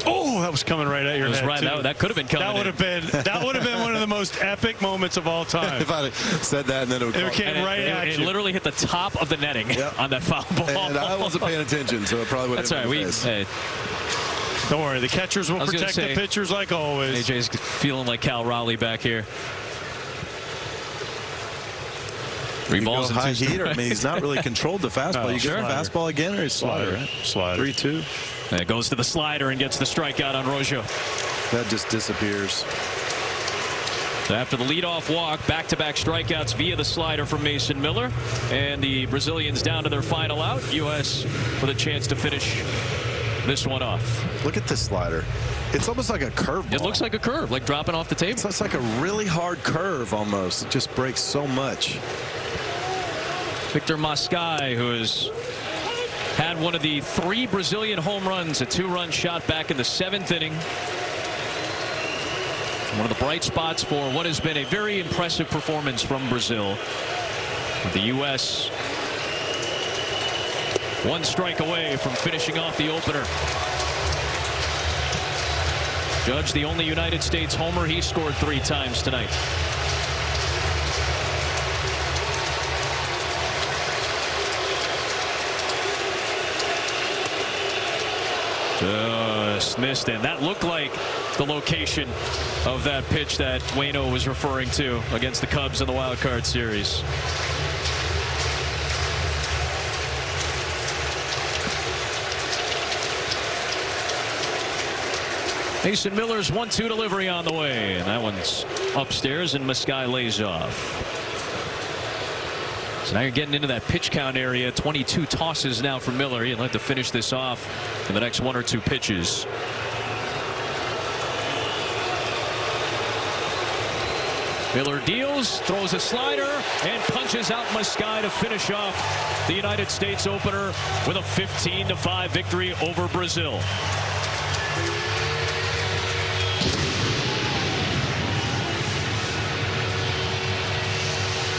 Oh, that was coming right at your head. Right, that could have been coming. That would have been one of the most epic moments of all time. If I had said that and then it came right at you. It literally hit the top of the netting on that foul ball. And I wasn't paying attention, so it probably would have That's hit right. my face. Don't worry, the catchers will protect the pitchers like always. AJ's feeling like Cal Raleigh back here. 3 balls and 2 high strikes. heat, I mean, he's not really controlled the fastball. You get a fastball again, or his slider, right? Slider. 3-2. And it goes to the slider and gets the strikeout on Rojo. That just disappears. So after the leadoff walk, back-to-back strikeouts via the slider from Mason Miller, and the Brazilians down to their final out. U.S. with a chance to finish this one off. Look at this slider. It's almost like a curve. It looks like a curve, like dropping off the table. It's like a really hard curve almost. It just breaks so much. Victor Mascai, who has had one of the 3 Brazilian home runs, a 2-run shot back in the 7th inning. One of the bright spots for what has been a very impressive performance from Brazil. The U.S. 1 strike away from finishing off the opener. Judge, the only United States homer. He scored 3 times tonight. Just missed, and that looked like the location of that pitch that Waino was referring to against the Cubs in the wild card series. Mason Miller's 1-2 delivery on the way, and that one's upstairs, and Mascai lays off. So now you're getting into that pitch count area. 22 tosses now for Miller. He'll have to finish this off in the next 1 or 2 pitches. Miller deals, throws a slider, and punches out Mascai to finish off the United States opener with a 15-5 victory over Brazil.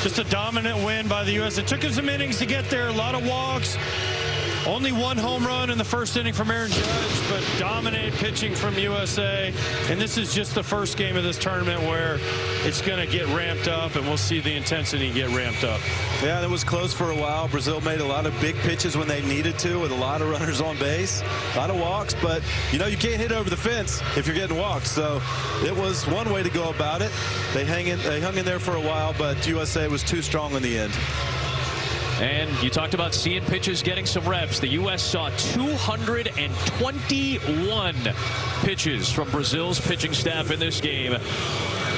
Just a dominant win by the U.S. It took him some innings to get there, a lot of walks. Only one home run in the first inning from Aaron Judge, but dominant pitching from USA. And this is just the first game of this tournament where it's going to get ramped up, and we'll see the intensity get ramped up. Yeah, it was close for a while. Brazil made a lot of big pitches when they needed to, with a lot of runners on base, a lot of walks. But, you know, you can't hit over the fence if you're getting walked. So it was one way to go about it. They hung in there for a while, but USA was too strong in the end. And you talked about seeing pitches getting some reps. The U.S. saw 221 pitches from Brazil's pitching staff in this game.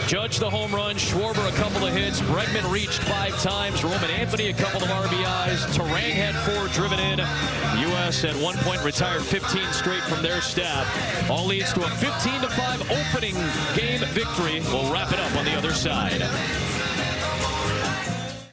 Judge the home run, Schwarber a couple of hits, Bregman reached 5 times, Roman Anthony a couple of RBIs, Turang had 4 driven in. The U.S. at one point retired 15 straight from their staff. All leads to a 15-5 opening game victory. We'll wrap it up on the other side.